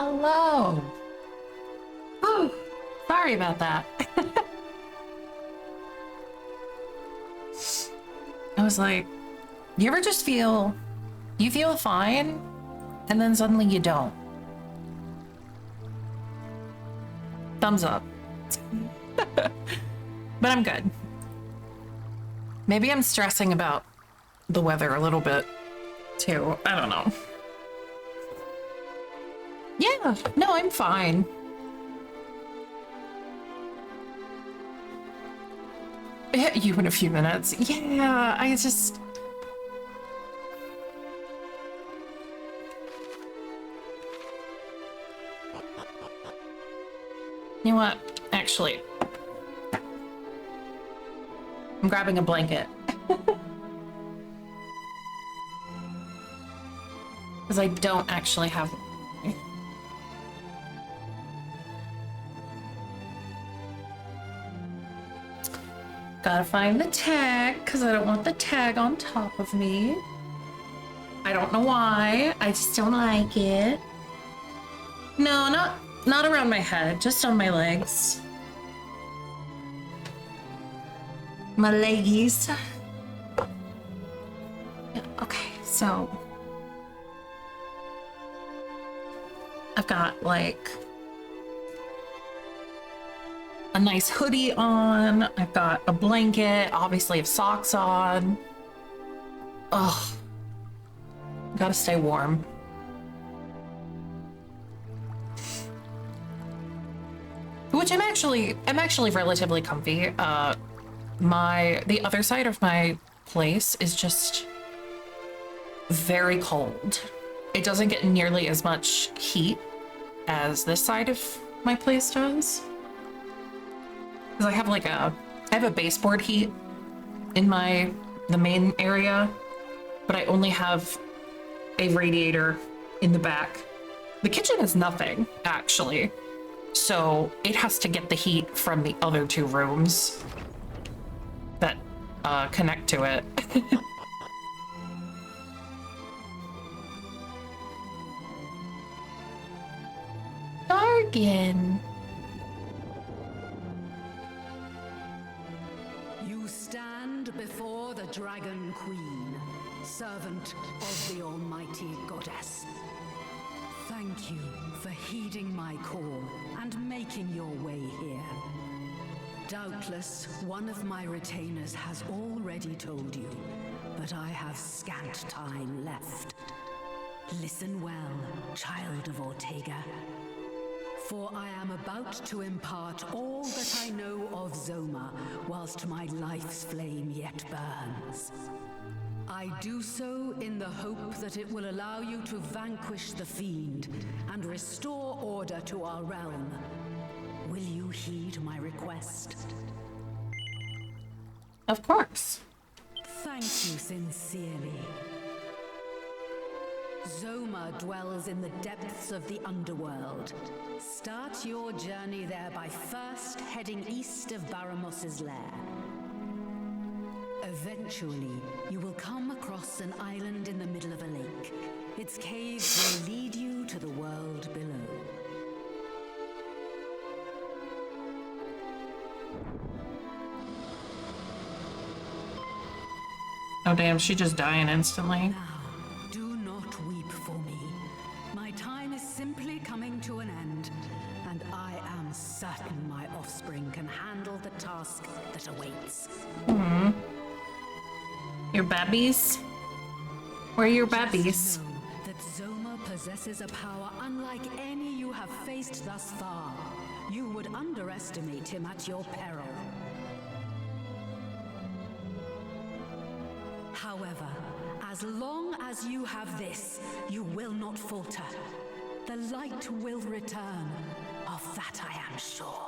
Hello. Oh, sorry about that. I was like, you ever just you feel fine, and then suddenly you don't? Thumbs up. But I'm good. Maybe I'm stressing about the weather a little bit, too. I don't know. Yeah, no, I'm fine. Hit you in a few minutes. Yeah, I just... You know what? Actually, I'm grabbing a blanket. Because I don't actually have... Gotta find the tag, because I don't want the tag on top of me. I don't know why. I just don't like it. No, not around my head, just on my legs. My leggies. Yeah, okay, so... I've got, like... a nice hoodie on. I've got a blanket. Obviously, I have socks on. Ugh. Gotta stay warm. Which I'm actually relatively comfy. The other side of my place is just very cold. It doesn't get nearly as much heat as this side of my place does. Because I have a baseboard heat in the main area, but I only have a radiator in the back. The kitchen is nothing, actually. So it has to get the heat from the other two rooms that connect to it. Dargan. You stand before the Dragon Queen, servant of the Almighty Goddess. Thank you for heeding my call and making your way here. Doubtless, one of my retainers has already told you, but I have scant time left. Listen well, child of Ortega, for I am about to impart all that I know of Zoma whilst my life's flame yet burns. I do so in the hope that it will allow you to vanquish the fiend and restore order to our realm. Will you heed my request? Of course. Thank you sincerely. Zoma dwells in the depths of the underworld. Start your journey there by first heading east of Baramos's lair. Eventually, you will come across an island in the middle of a lake. Its caves will lead you to the world below. Oh damn, she just dying instantly. Now, do not weep for me. My time is simply coming to an end, and I am certain my offspring can handle the task that awaits. Your babbies? Where are your babbies? Just know that Zoma possesses a power unlike any you have faced thus far. You would underestimate him at your peril. However, as long as you have this, you will not falter. The light will return. Of that I am sure.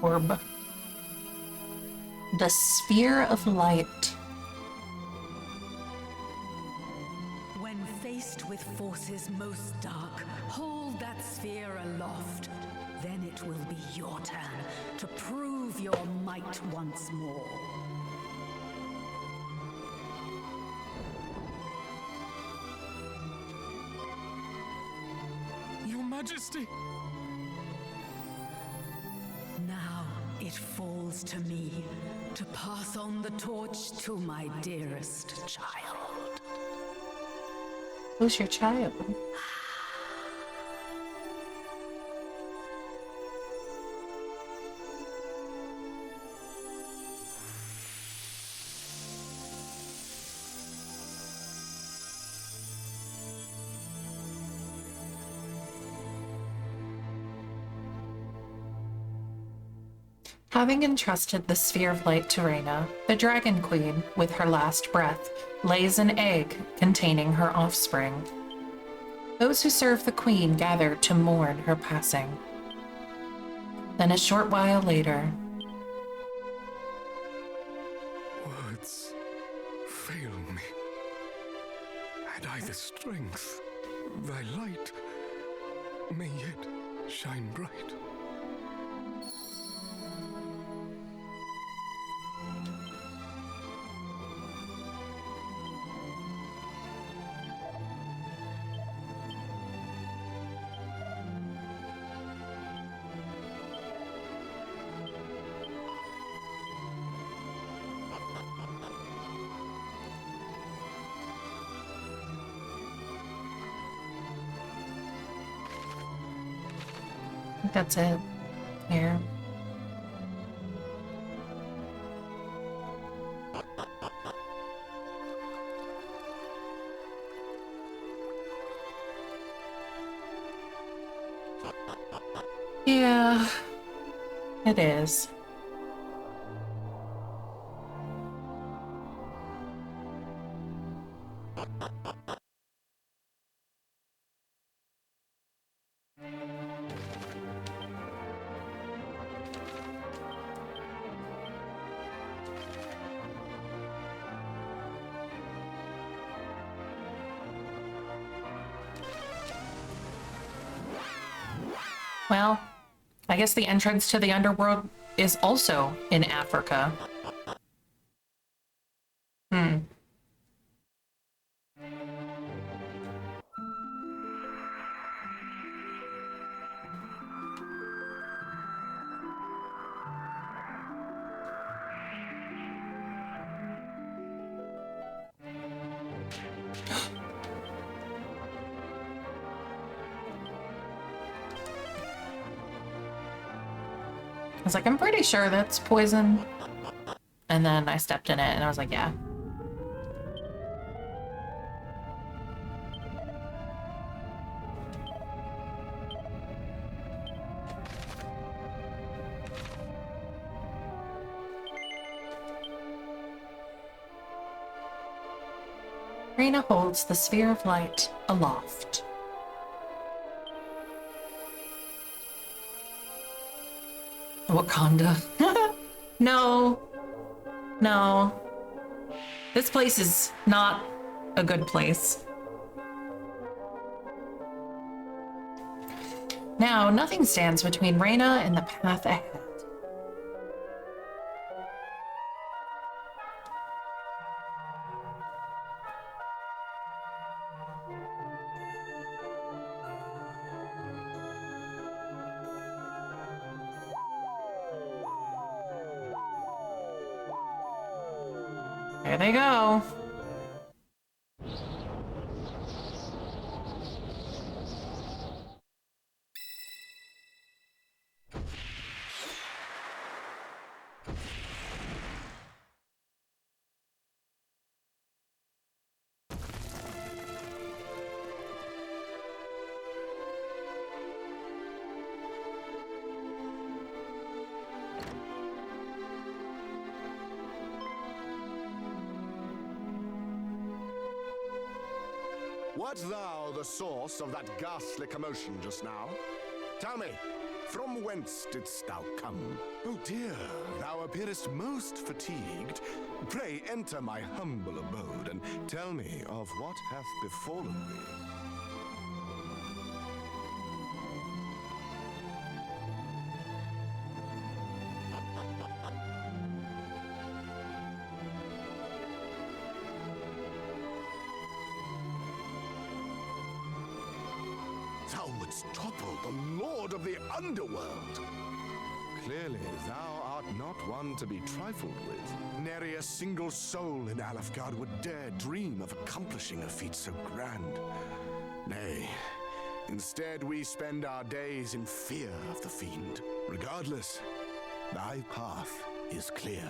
orb. The Sphere of Light. When faced with forces most dark, hold that sphere aloft. Then it will be your turn to prove your might once more. Your Majesty! Now it falls to me to pass on the torch to my dearest child. Who's your child? Having entrusted the Sphere of Light to Reina, the Dragon Queen, with her last breath, lays an egg containing her offspring. Those who serve the Queen gather to mourn her passing. Then a short while later... Words fail me. Had I the strength, thy light may yet shine bright. I think that's it. Here. Yeah, it is. Well, I guess the entrance to the underworld is also in Africa. I was like, I'm pretty sure that's poison. And then I stepped in it and I was like, yeah. Reina holds the Sphere of Light aloft. Wakanda. No. No. This place is not a good place. Now, nothing stands between Reina and the path ahead. There they go. Wert thou the source of that ghastly commotion just now? Tell me, from whence didst thou come? Oh dear, thou appearest most fatigued. Pray enter my humble abode and tell me of what hath befallen thee. Thou wouldst topple the Lord of the Underworld. Clearly, thou art not one to be trifled with. Nary a single soul in Alefgard would dare dream of accomplishing a feat so grand. Nay, instead we spend our days in fear of the fiend. Regardless, thy path is clear.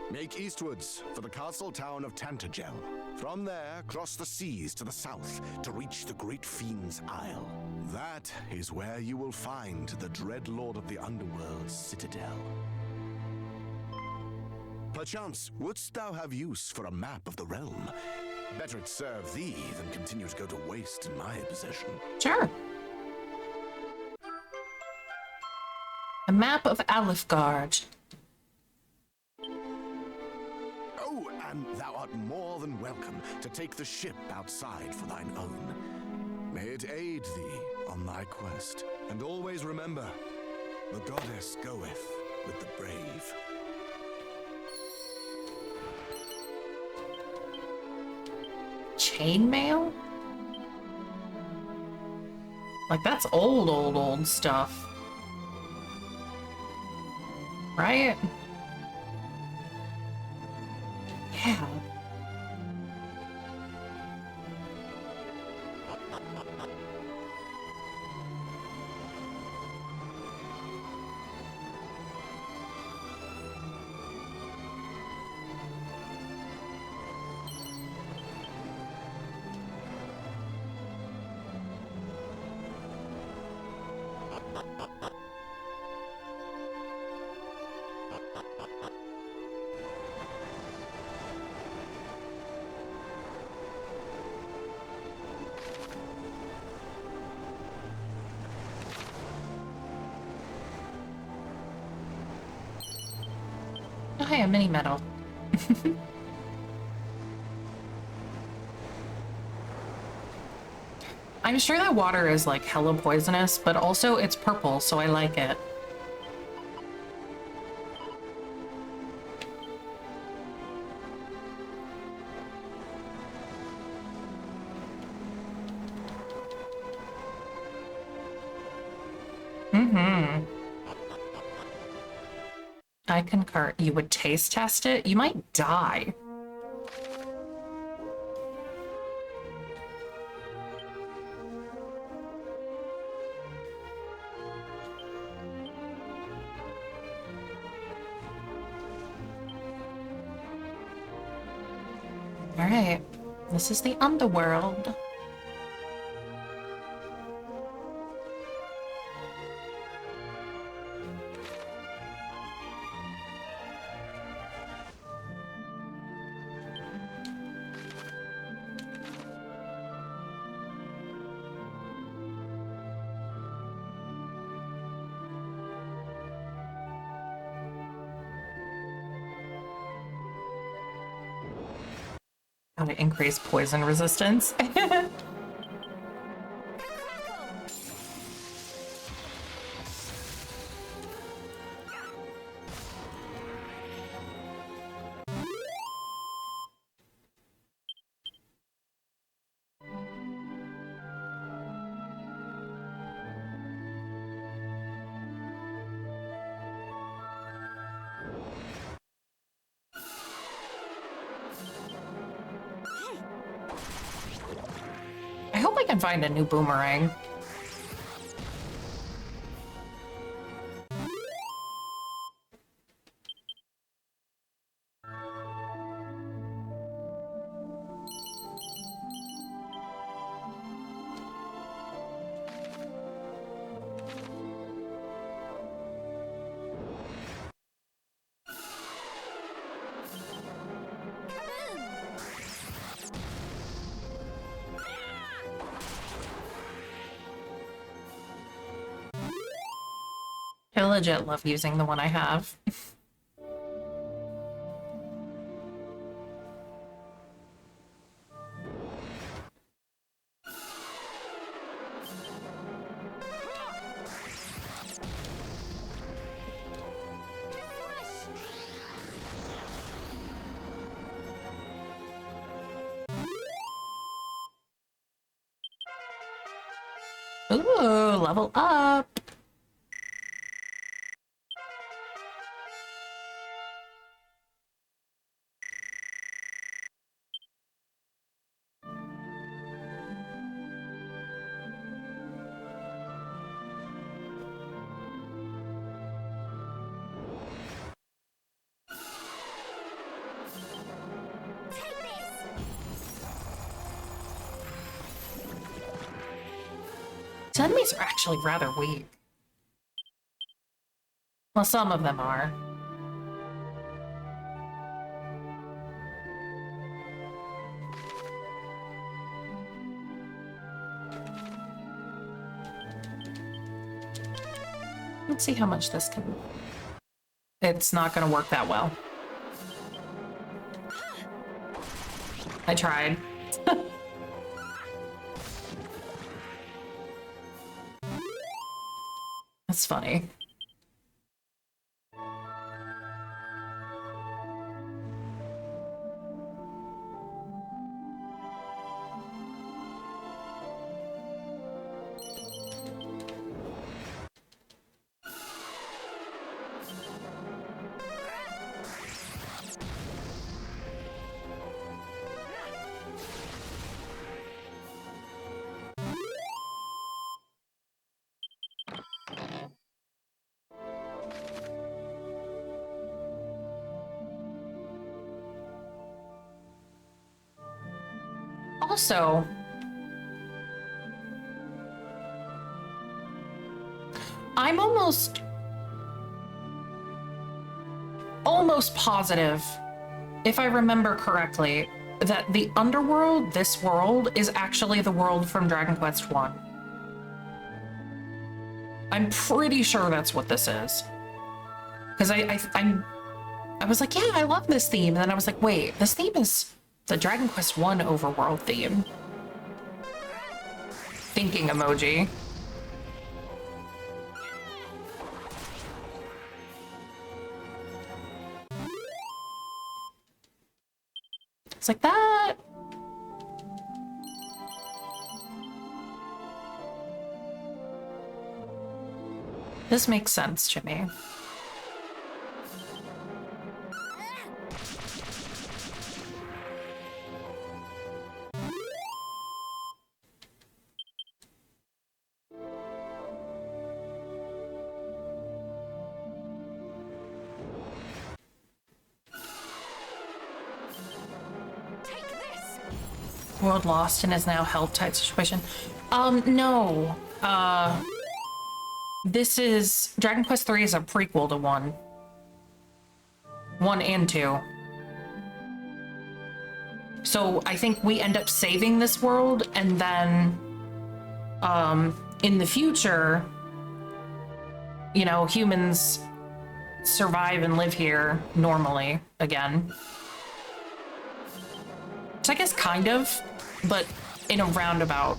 Make eastwards for the castle town of Tantagel. From there, cross the seas to the south to reach the great fiend's isle. That is where you will find the dread lord of the underworld's citadel. Perchance, wouldst thou have use for a map of the realm? Better it serve thee than continue to go to waste in my possession. Sure. A map of Alefgard. Oh, and thou art more than welcome to take the ship outside for thine own. May it aid thee on thy quest. And always remember, the goddess goeth with the brave. Chainmail? Like, that's old stuff. Right? Yeah. Oh, hey, a mini medal. I'm sure that water is like hella poisonous, but also it's purple, so I like it. Mm-hmm. I concur. You would taste test it? You might die. All right, this is the underworld. Gotta increase poison resistance. I hope I can find a new boomerang. legit love using the one I have. Ooh, level up. These enemies are actually rather weak. Well, some of them are. Let's see how much this can... It's not gonna work that well. I tried. That's funny. Also, I'm almost positive, if I remember correctly, that the underworld, this world, is actually the world from Dragon Quest 1. I'm pretty sure that's what this is. Because I was like, yeah, I love this theme. And then I was like, wait, this theme is the Dragon Quest 1 overworld theme. Thinking emoji. It's like that. This makes sense, Jimmy. World lost and is now held tight situation. No. This is Dragon Quest 3 is a prequel to 1. 1 and 2. So I think we end up saving this world, and then in the future, you know, humans survive and live here normally again. So I guess kind of, but in a roundabout,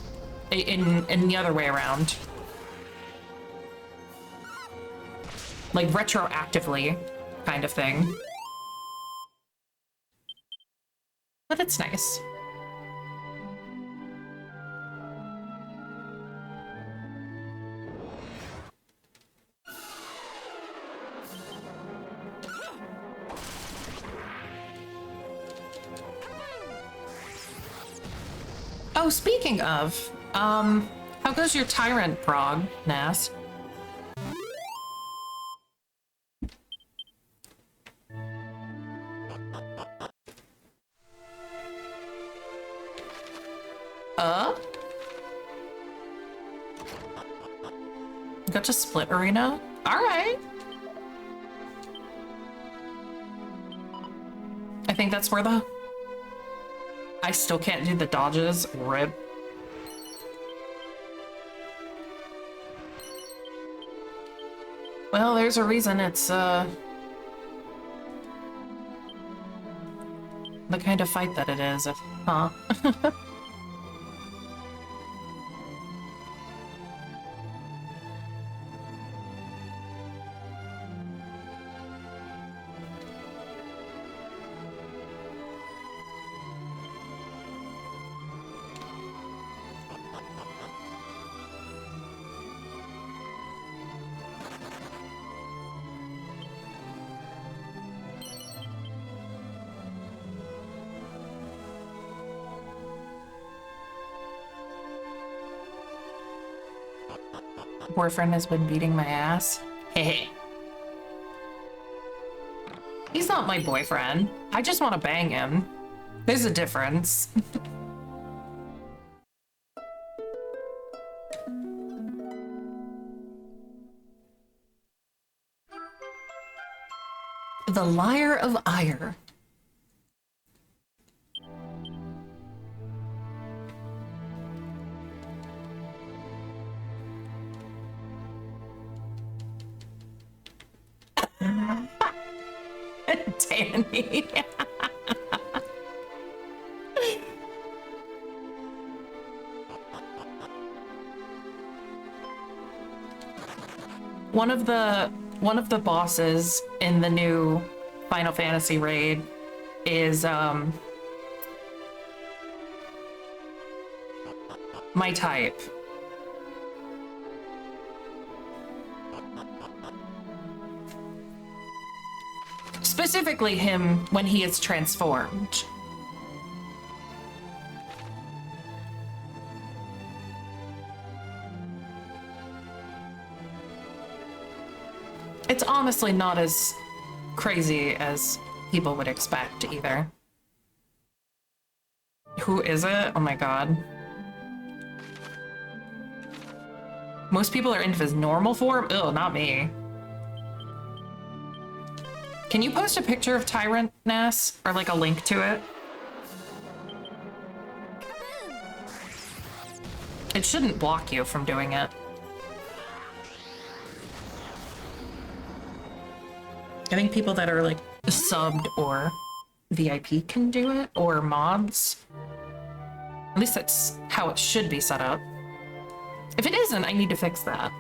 in the other way around. Like retroactively kind of thing. But it's nice. Oh, speaking of, how goes your Tyrant prog, Nas? Got to split arena? Alright. I think that's where the... I still can't do the dodges. RIP. Well, there's a reason it's, the kind of fight that it is, huh? Boyfriend has been beating my ass. Hey. He's not my boyfriend. I just want to bang him. There's a difference. The Liar of Ire. Danny. One of the bosses in the new Final Fantasy raid is my type. Specifically him when he is transformed. It's honestly not as crazy as people would expect either. Who is it? Oh my god. Most people are into his normal form? Ugh, not me. Can you post a picture of Tyrant Ness or like a link to it? It shouldn't block you from doing it. I think people that are like subbed or VIP can do it, or mods. At least that's how it should be set up. If it isn't, I need to fix that.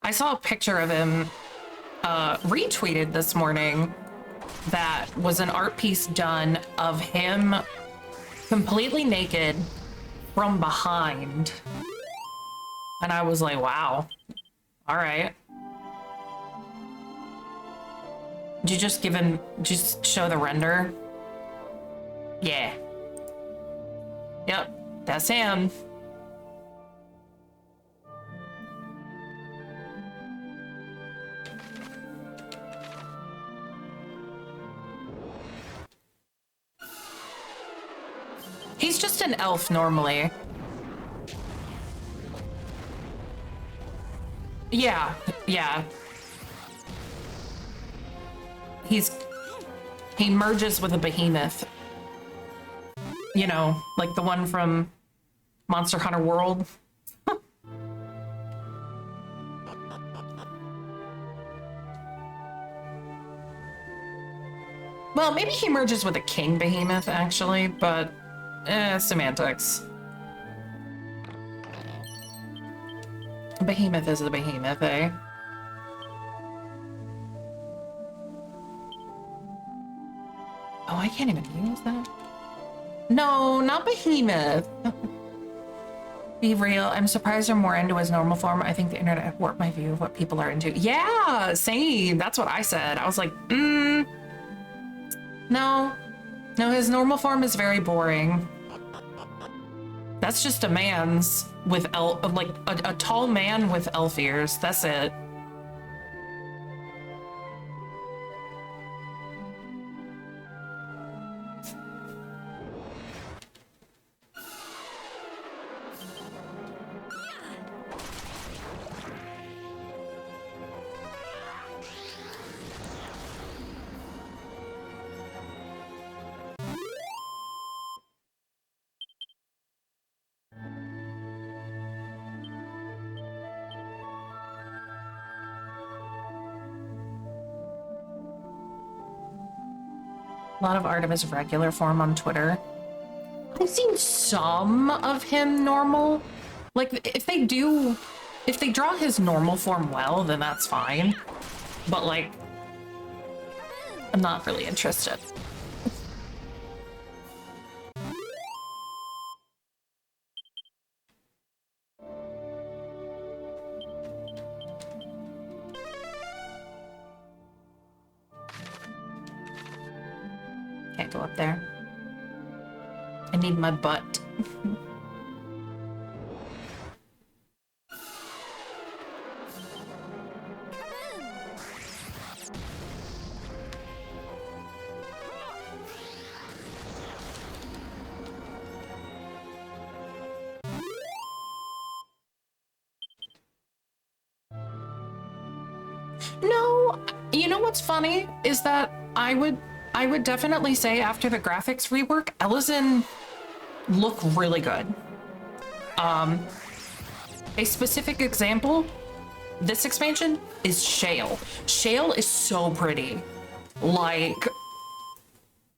I saw a picture of him retweeted this morning that was an art piece done of him completely naked from behind. And I was like, wow. All right. Did you just give him, just show the render? Yeah. Yep, that's him. He's just an elf normally. Yeah, yeah. He merges with a behemoth. You know, like the one from Monster Hunter World. Well, maybe he merges with a king behemoth actually, but semantics. A behemoth is a behemoth, eh? Oh, I can't even use that. No, not behemoth. Be real. I'm surprised I'm more into his normal form. I think the internet warped my view of what people are into. Yeah, same. That's what I said. I was like, no. No, his normal form is very boring. That's just a man's with like a tall man with elf ears. That's it. A lot of art of his regular form on Twitter. I've seen some of him normal. Like, if they draw his normal form well, then that's fine. But, like, I'm not really interested. Can't go up there. I need my butt. No, you know what's funny is that I would definitely say after the graphics rework, Ellison look really good. A specific example, this expansion is Shale. Shale is so pretty. Like,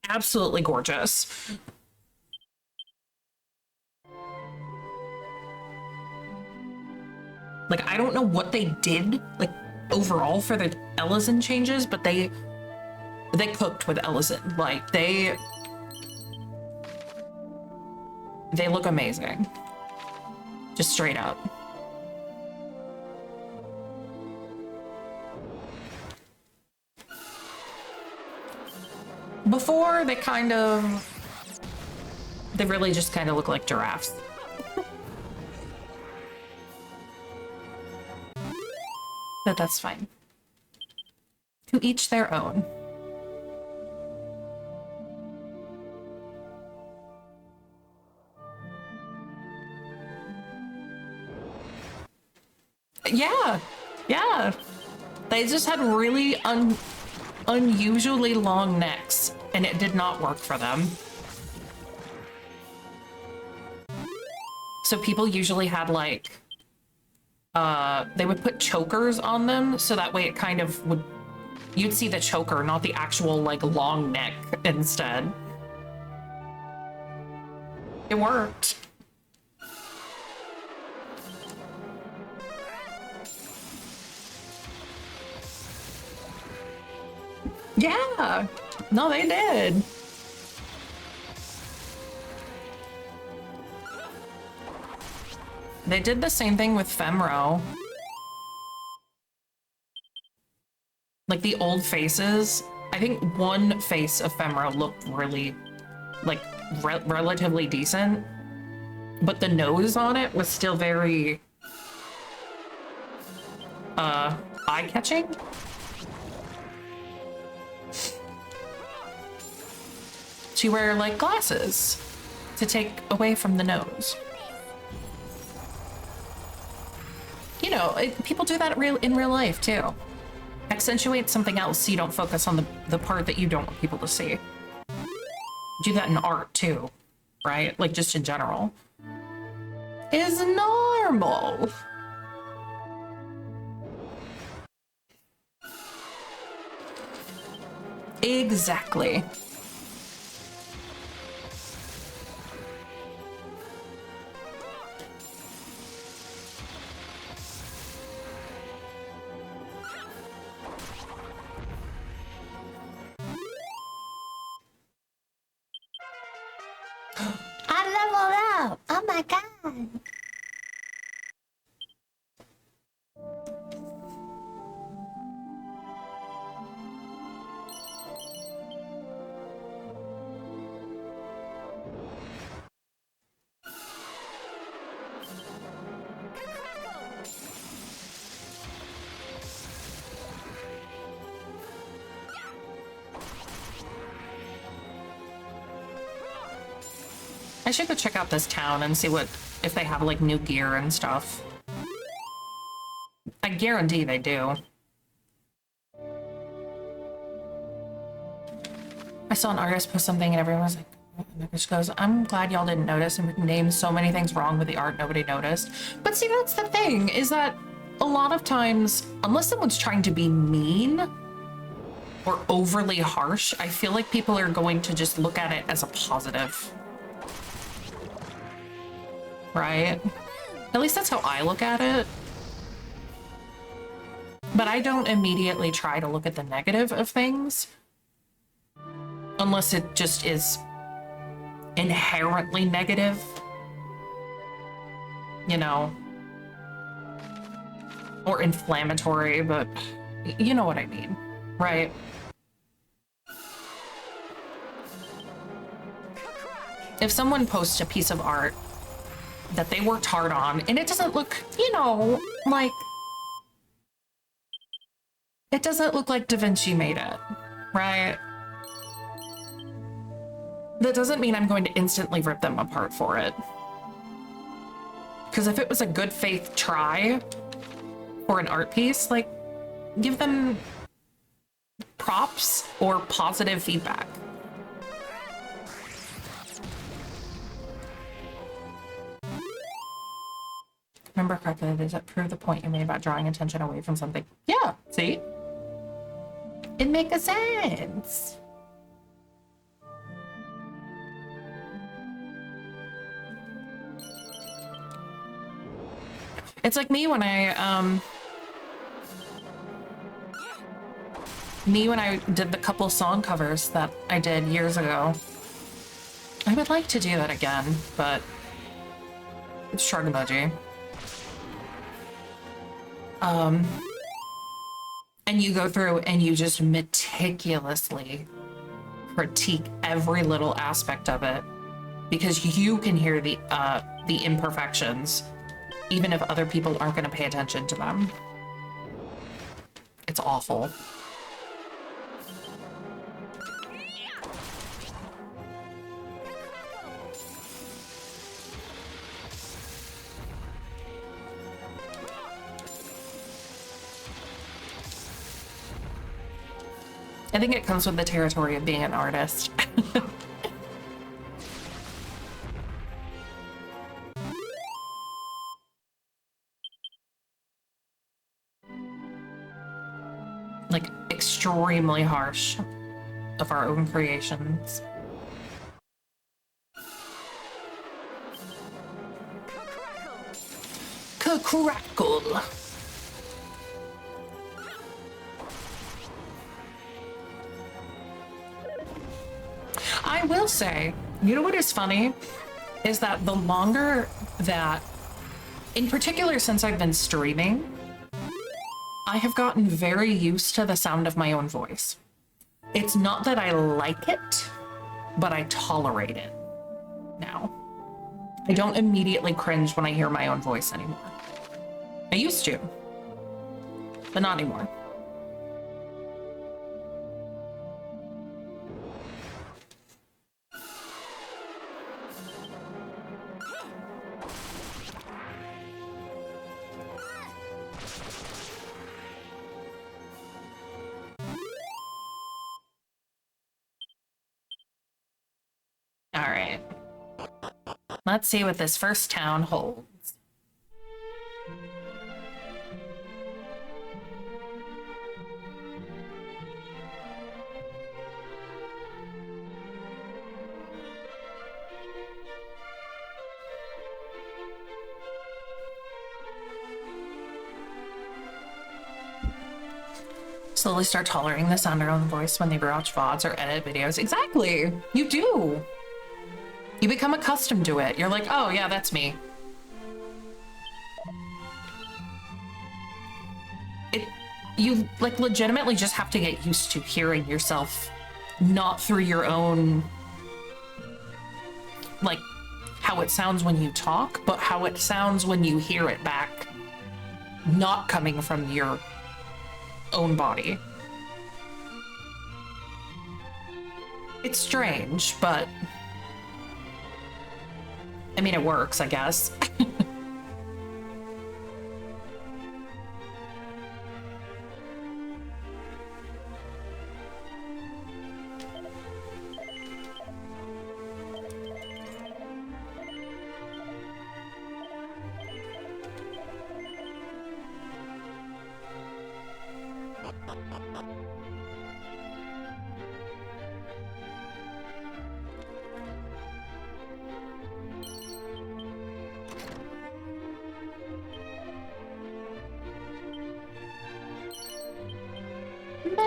absolutely gorgeous. Like, I don't know what they did, like, overall for the Ellison changes, but they cooked with Ellison. Like, they look amazing. Just straight up. Before, they really just kind of look like giraffes. But that's fine. To each their own. Yeah. They just had really unusually long necks, and it did not work for them. So people usually had like, they would put chokers on them, so that way it kind of would, you'd see the choker, not the actual like long neck instead. It worked. Yeah, no, they did. They did the same thing with Femro. Like the old faces, I think one face of Femro looked really, like, relatively decent, but the nose on it was still very, eye-catching. She wear like glasses to take away from the nose. You know, people do that in real life too. Accentuate something else so you don't focus on the part that you don't want people to see. Do that in art too, right? Like just in general. Is normal. Exactly. I leveled up! Oh my god! I should go check out this town and see if they have like new gear and stuff. I guarantee they do. I saw an artist post something and everyone was like, and just goes, I'm glad y'all didn't notice, and we named so many things wrong with the art nobody noticed. But see, that's the thing, is that a lot of times, unless someone's trying to be mean, or overly harsh, I feel like people are going to just look at it as a positive. Right? At least that's how I look at it. But I don't immediately try to look at the negative of things unless it just is inherently negative, you know, or inflammatory, but you know what I mean, right? If someone posts a piece of art that they worked hard on and it doesn't look, you know, like, it doesn't look like Da Vinci made it, right? That doesn't mean I'm going to instantly rip them apart for it. Because if it was a good faith try for an art piece, like, give them props or positive feedback. Remember correctly, does that prove the point you made about drawing attention away from something? Yeah, see? It makes sense. It's like me when I did the couple song covers that I did years ago. I would like to do that again, but it's shrug emoji. And you go through and you just meticulously critique every little aspect of it because you can hear the imperfections, even if other people aren't going to pay attention to them. It's awful. I think it comes with the territory of being an artist. Like, extremely harsh of our own creations. Crackle. I will say, you know what is funny? Is that the longer that, in particular since I've been streaming, I have gotten very used to the sound of my own voice. It's not that I like it, but I tolerate it now. I don't immediately cringe when I hear my own voice anymore. I used to, but not anymore. All right. Let's see what this first town holds. Slowly start tolerating the sound of your own voice when they watch VODs or edit videos. Exactly. You do. You become accustomed to it. You're like, oh yeah, that's me. You like legitimately just have to get used to hearing yourself, not through your own, like how it sounds when you talk, but how it sounds when you hear it back, not coming from your own body. It's strange, but I mean, it works, I guess.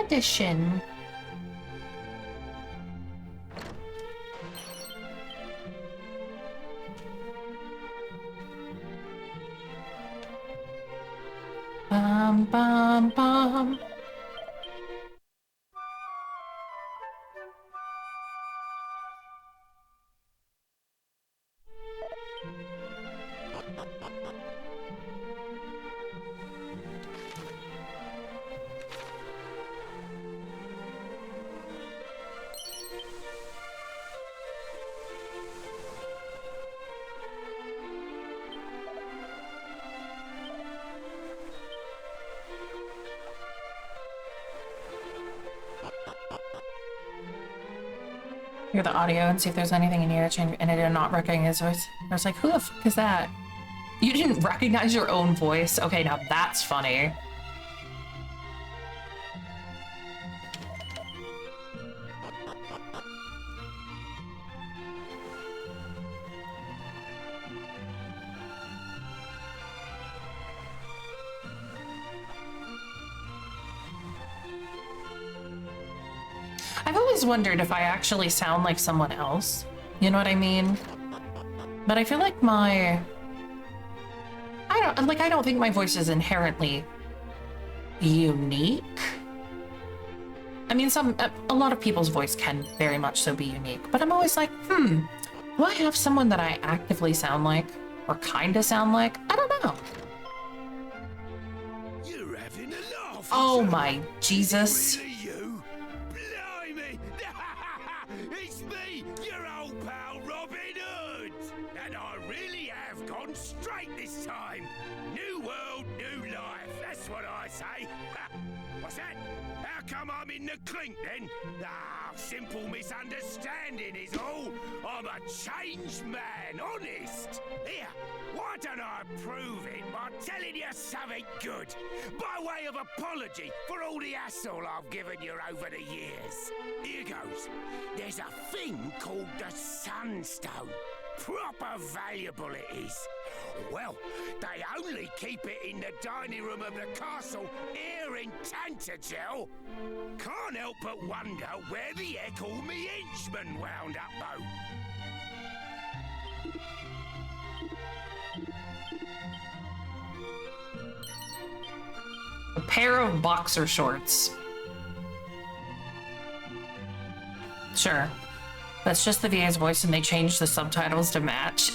edition. Bum, bum, bum. Hear the audio and see if there's anything in here change, and I did not recognize his voice. I was like, who the fuck is that? You didn't recognize your own voice? Okay, now that's funny. I've always wondered if I actually sound like someone else. You know what I mean? But I feel like I don't think my voice is inherently unique. I mean, a lot of people's voice can very much so be unique, but I'm always like, do I have someone that I actively sound like or kind of sound like? I don't know. You're having a laugh. Oh my Jesus. Really you? Blimey! It's me, your old pal Robin Hood! And I really have gone straight this time. New world, new life. That's what I say. What's that? How come I'm in the clink then? Ah, simple misunderstanding is all. I'm a changed man, honest. Here, why don't I prove it by telling you something good? By way of apology for all the hassle I've given you over the years. Here goes. There's a thing called the Sunstone. Proper valuable it is. Well, they only keep it in the dining room of the castle here in Tantagel. Can't help but wonder where the heck all me henchmen wound up though. A pair of boxer shorts. Sure. That's just the VA's voice and they changed the subtitles to match.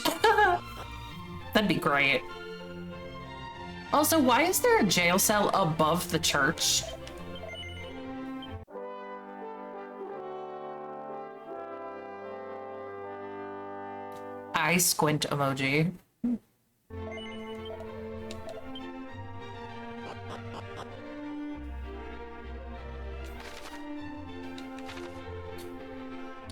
That'd be great. Also, why is there a jail cell above the church? Eye squint emoji.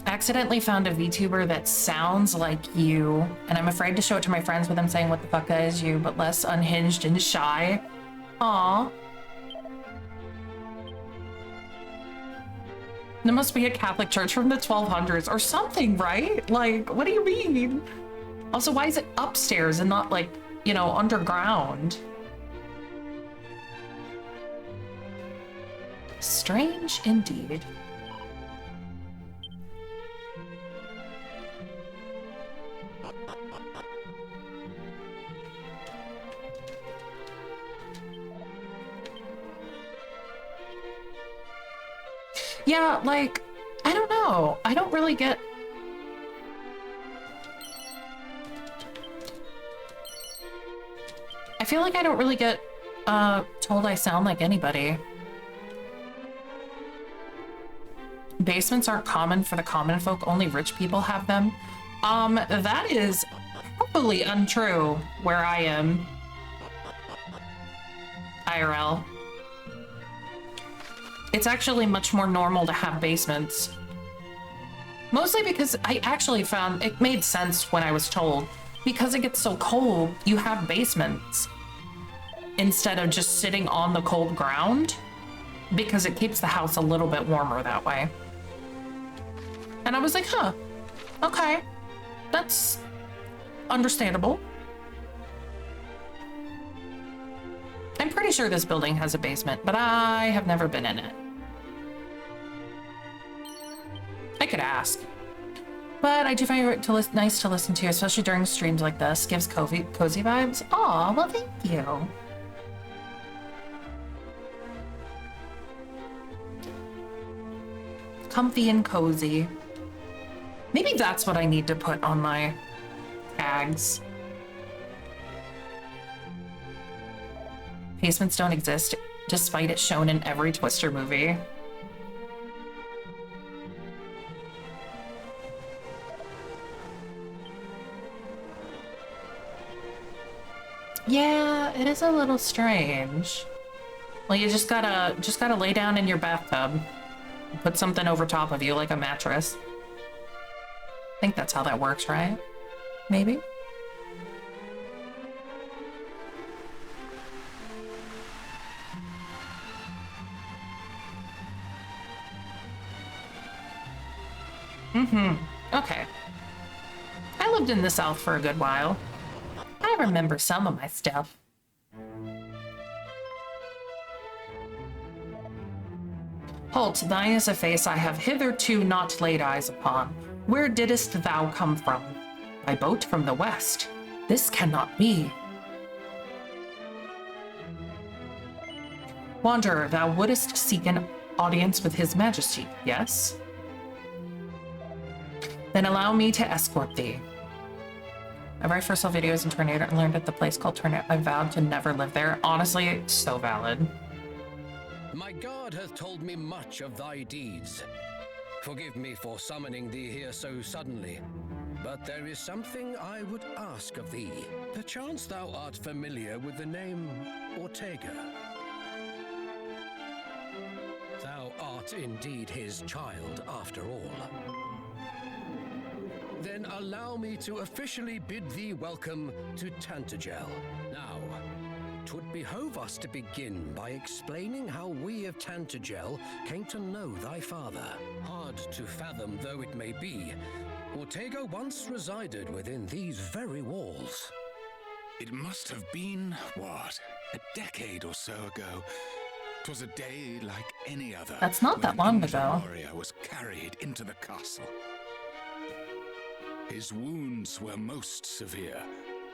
Accidentally found a VTuber that sounds like you, and I'm afraid to show it to my friends with them saying, what the fuck, that is you, but less unhinged and shy. Aww. There must be a Catholic church from the 1200s or something, right? Like, what do you mean? Also, why is it upstairs and not, like, you know, underground? Strange indeed. Yeah, like, I don't know. I don't really get... I feel like I don't really get told I sound like anybody. Basements aren't common for the common folk, only rich people have them. That is probably untrue where I am. IRL. It's actually much more normal to have basements. Mostly because I actually found it made sense when I was told. Because it gets so cold, you have basements instead of just sitting on the cold ground, because it keeps the house a little bit warmer that way. And I was like, huh, okay, that's understandable. I'm pretty sure this building has a basement, but I have never been in it. could ask. But I do find it nice to listen to, especially during streams like this. Gives cozy vibes. Aw, well, thank you. Comfy and cozy. Maybe that's what I need to put on my tags. Basements don't exist, despite it shown in every Twister movie. Yeah, it is a little strange. Well, you just gotta lay down in your bathtub. Put something over top of you, like a mattress. I think that's how that works, right? Maybe? Okay. I lived in the South for a good while. I remember some of my stuff. Halt, thine is a face I have hitherto not laid eyes upon. Where didst thou come from? By boat from the west. This cannot be. Wanderer, thou wouldst seek an audience with his majesty, yes? Then allow me to escort thee. I very first saw videos in Tornado and learned at the place called Tornado. I vowed to never live there. Honestly, so valid. My God hath told me much of thy deeds. Forgive me for summoning thee here so suddenly, but there is something I would ask of thee. Perchance thou art familiar with the name Ortega. Thou art indeed his child, after all. Then allow me to officially bid thee welcome to Tantagel. Now, 'twould behove us to begin by explaining how we of Tantagel came to know thy father. Hard to fathom though it may be, Ortega once resided within these very walls. It must have been, what, a decade or so ago. 'Twas a day like any other. That's not that long ago. Warrior was carried into the castle. His wounds were most severe,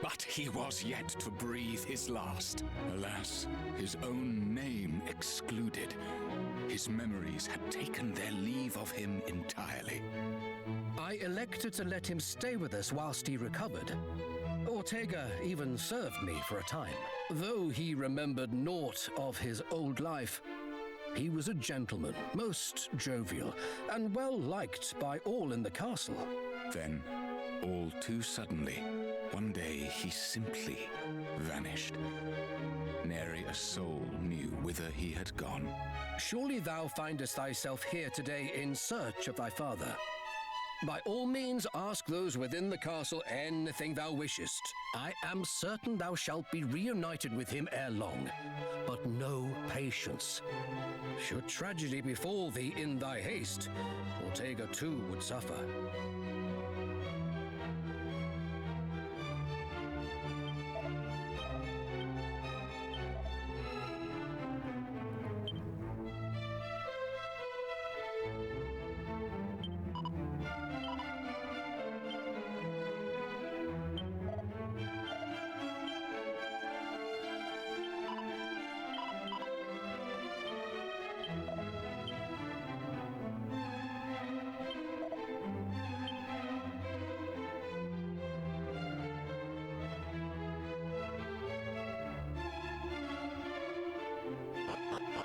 but he was yet to breathe his last. Alas, his own name excluded. His memories had taken their leave of him entirely. I elected to let him stay with us whilst he recovered. Ortega even served me for a time. Though he remembered naught of his old life, he was a gentleman, most jovial, and well liked by all in the castle. Then, all too suddenly, one day he simply vanished. Nary a soul knew whither he had gone. Surely thou findest thyself here today in search of thy father. By all means ask those within the castle anything thou wishest. I am certain thou shalt be reunited with him ere long. But know patience. Should tragedy befall thee in thy haste, Ortega too would suffer.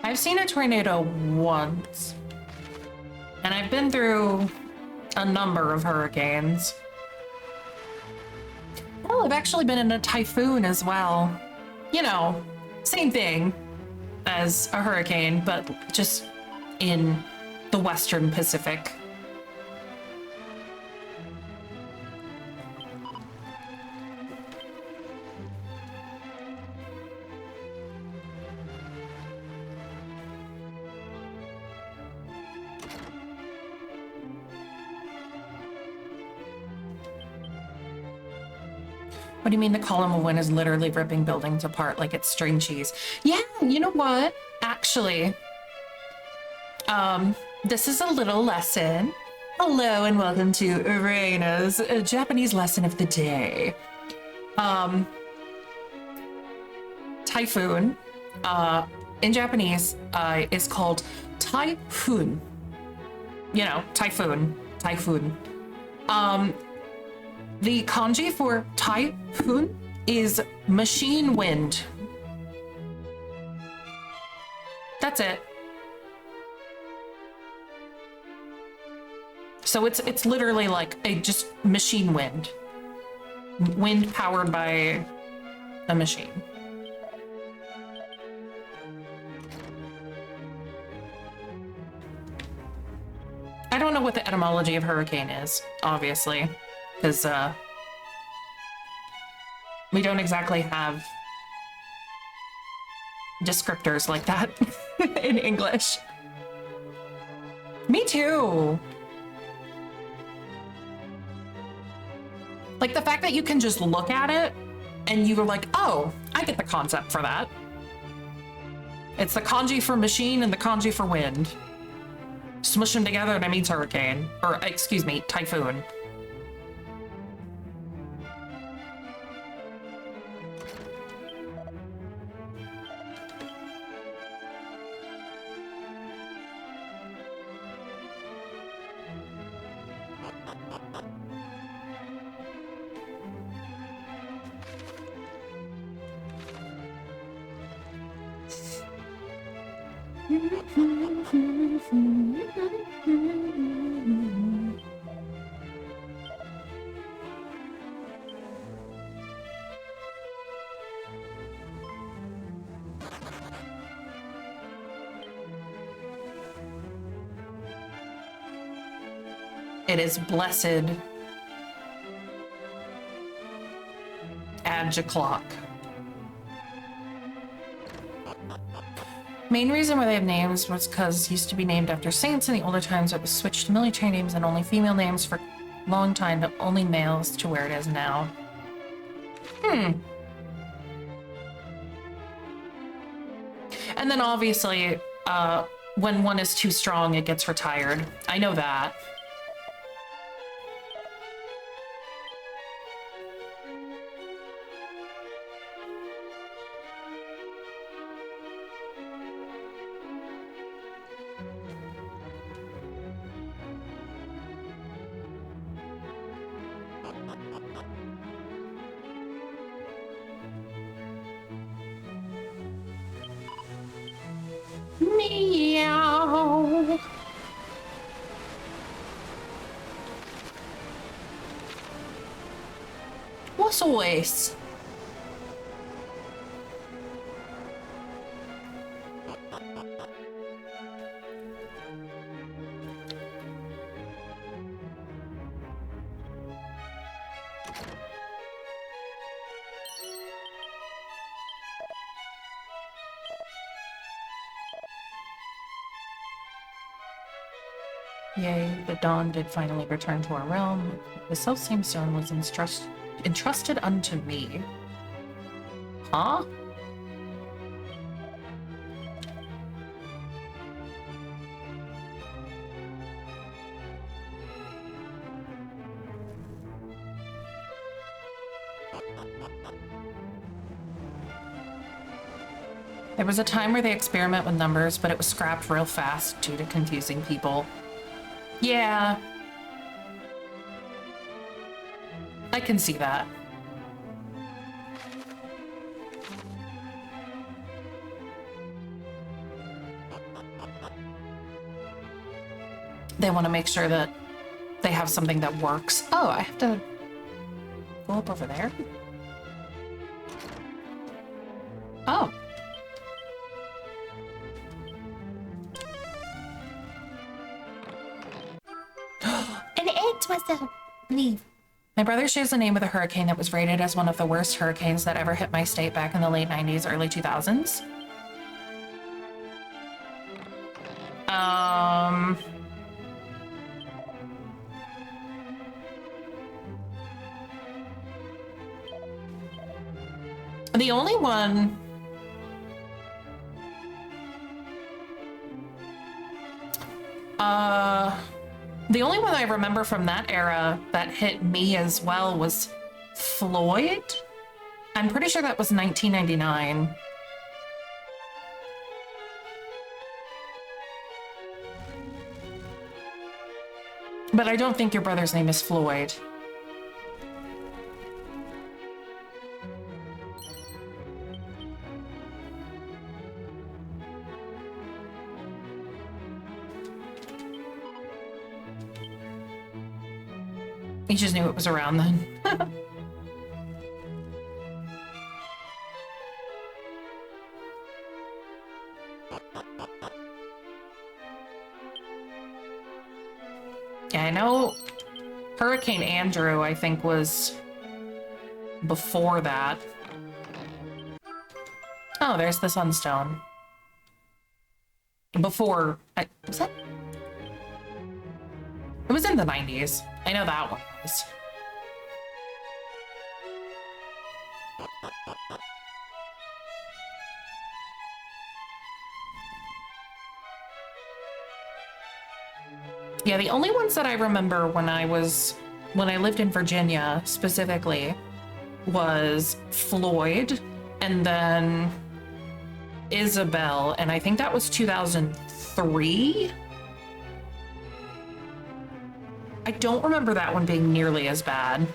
I've seen a tornado once, and I've been through a number of hurricanes. Well, I've actually been in a typhoon as well. You know, same thing as a hurricane, but just in the Western Pacific. What do you mean the column of wind is literally ripping buildings apart like it's string cheese? Yeah, you know what? Actually, this is a little lesson Hello and welcome to Reina's Japanese lesson of the day. Typhoon, in Japanese, is called typhoon. You know, typhoon. The kanji for typhoon is machine wind. That's it. So it's literally like a just machine wind. Wind powered by a machine. I don't know what the etymology of hurricane is, obviously, because we don't exactly have descriptors like that in English. Me too. Like the fact that you can just look at it and you're like, oh, I get the concept for that. It's the kanji for machine and the kanji for wind. Smush them together and it means hurricane. Or, excuse me, typhoon. It is blessed Adjeclock. Main reason why they have names was because it used to be named after saints in the older times. It was switched to military names and only female names for a long time, but only males to where it is now. And then obviously, when one is too strong, it gets retired. I know that. Meow. What's always? Yea, the dawn did finally return to our realm. The selfsame stone was entrusted unto me. Huh? There was a time where they experiment with numbers, but it was scrapped real fast due to confusing people. Yeah. I can see that. They want to make sure that they have something that works. Oh, I have to go up over there? Oh. And it was a leaf. My brother shares the name of the hurricane that was rated as one of the worst hurricanes that ever hit my state back in the late 90s, early 2000s. The only one... The only one I remember from that era that hit me as well was Floyd. I'm pretty sure that was 1999. But I don't think your brother's name is Floyd. You just knew it was around then. Yeah, I know Hurricane Andrew, I think, was before that. Oh, there's the Sunstone. Before, was that? It was in the 90s. I know that one was. Yeah, the only ones that I remember when I lived in Virginia specifically was Floyd and then Isabel, and I think that was 2003. I don't remember that one being nearly as bad.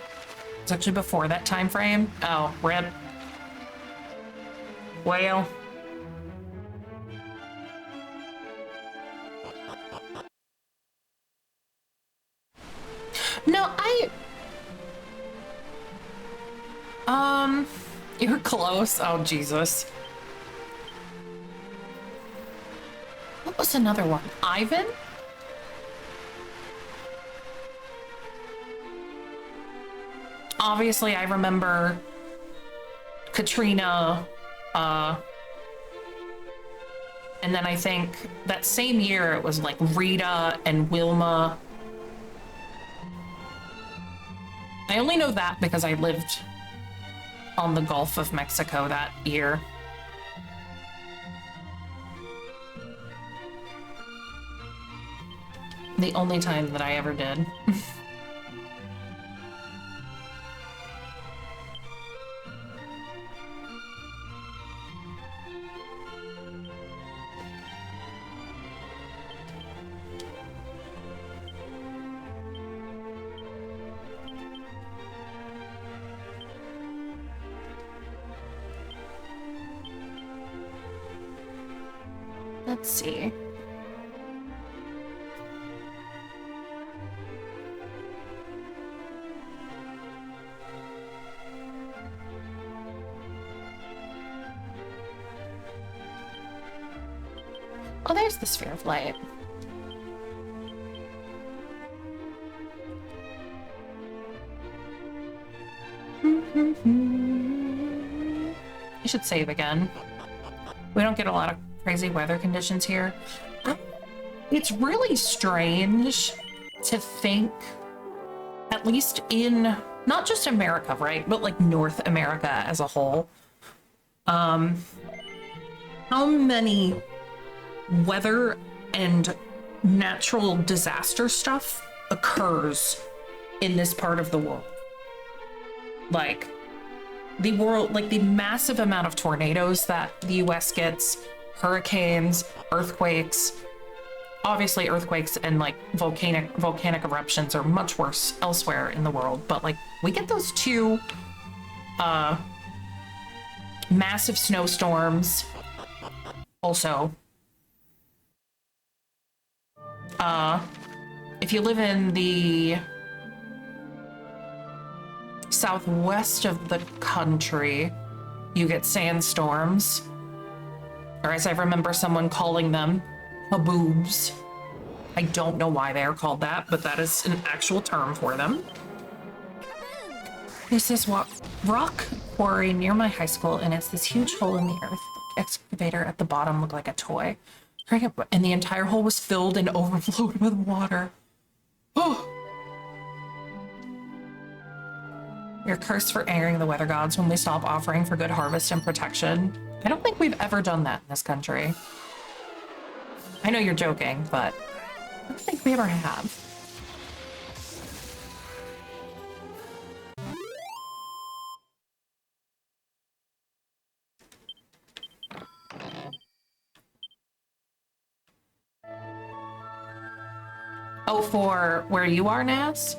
It's actually before that time frame. Oh, rip. Well. No, you're close. Oh, Jesus. What was another one? Ivan? Obviously, I remember Katrina, and then I think that same year it was like Rita and Wilma. I only know that because I lived on the Gulf of Mexico that year. The only time that I ever did. Let's see. Oh, there's the Sphere of Light. I should save again. We don't get a lot of crazy weather conditions here. It's really strange to think, at least in not just America, right, but like North America as a whole, how many weather and natural disaster stuff occurs in this part of the world. Like the massive amount of tornadoes that the US gets, hurricanes, earthquakes. Obviously earthquakes and like volcanic eruptions are much worse elsewhere in the world, but like we get those two massive snowstorms also. If you live in the southwest of the country, you get sandstorms. Or as I remember someone calling them, haboobs. I don't know why they are called that, but that is an actual term for them. This is what rock quarry near my high school, and it's this huge hole in the earth. The excavator at the bottom looked like a toy. And the entire hole was filled and overflowed with water. Oh! You're cursed for angering the weather gods when we stop offering for good harvest and protection. I don't think we've ever done that in this country. I know you're joking, but I don't think we ever have. Oh, for where you are, Naz?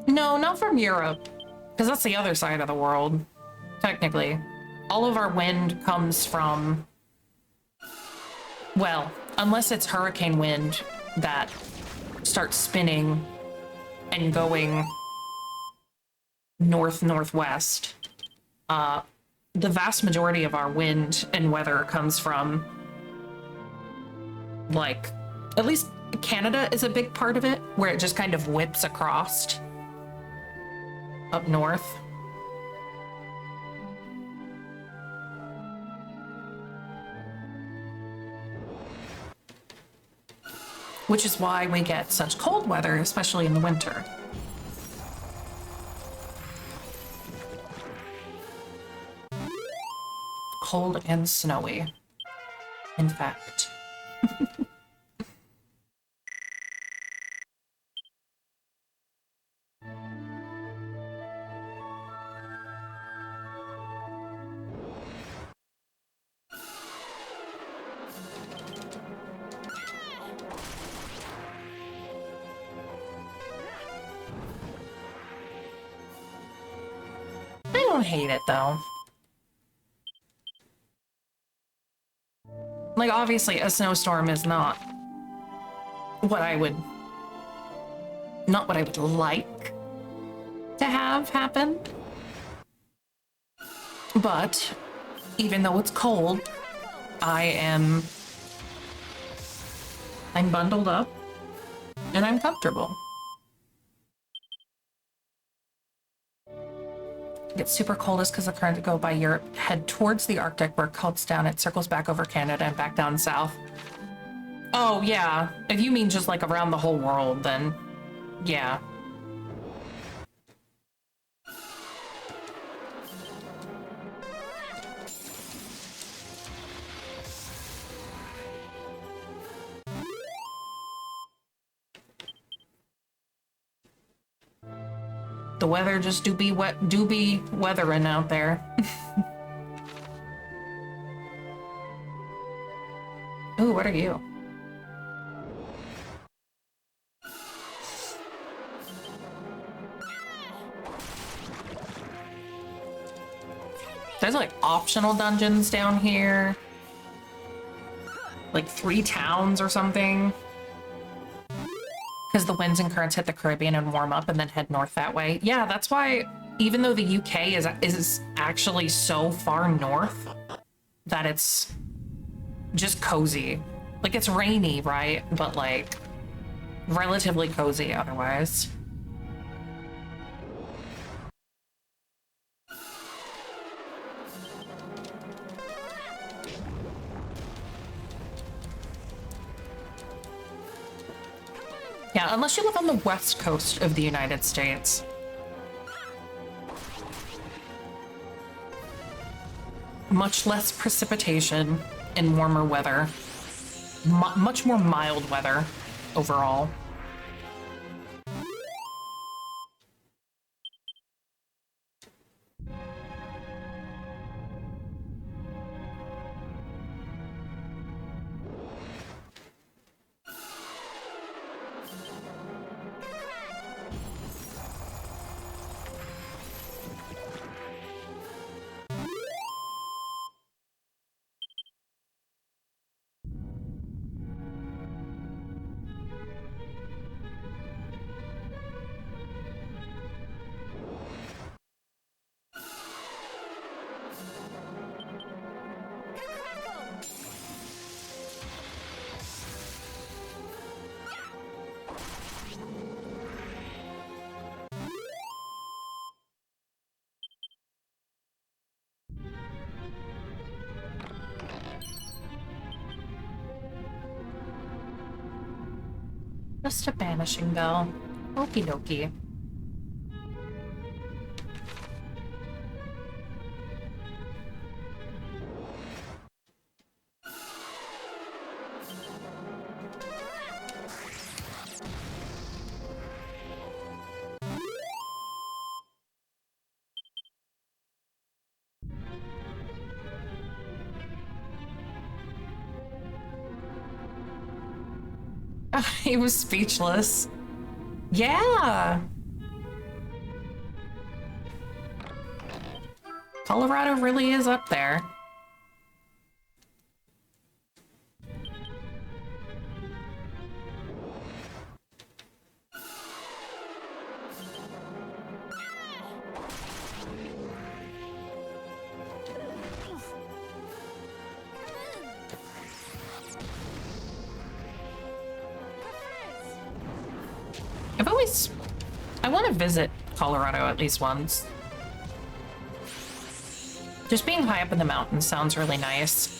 No, not from Europe, because that's the other side of the world, technically. All of our wind comes from, well, unless it's hurricane wind that starts spinning and going north-northwest. The vast majority of our wind and weather comes from, like, at least Canada is a big part of it, where it just kind of whips across up north. Which is why we get such cold weather, especially in the winter. Cold and snowy, in fact. I don't hate it, though. Like, obviously, a snowstorm is not what I would... not what I would like to have happen. But, even though it's cold, I'm bundled up, and I'm comfortable. It's super cold is because the currents go by Europe, head towards the Arctic, where it cuts down, it circles back over Canada and back down south. Oh, yeah. If you mean just like around the whole world, then yeah. The weather just do be weathering out there. Ooh, what are you? There's like optional dungeons down here. Like 3 towns or something. Because the winds and currents hit the Caribbean and warm up and then head north that way. Yeah, that's why, even though the UK is actually so far north, that it's just cozy. Like, it's rainy, right? But, like, relatively cozy otherwise. Yeah, unless you live on the west coast of the United States. Much less precipitation and warmer weather. Much more mild weather overall. Just a banishing bell. Okie dokie. He was speechless. Yeah. Colorado really is up there. I want to visit Colorado at least once. Just being high up in the mountains sounds really nice.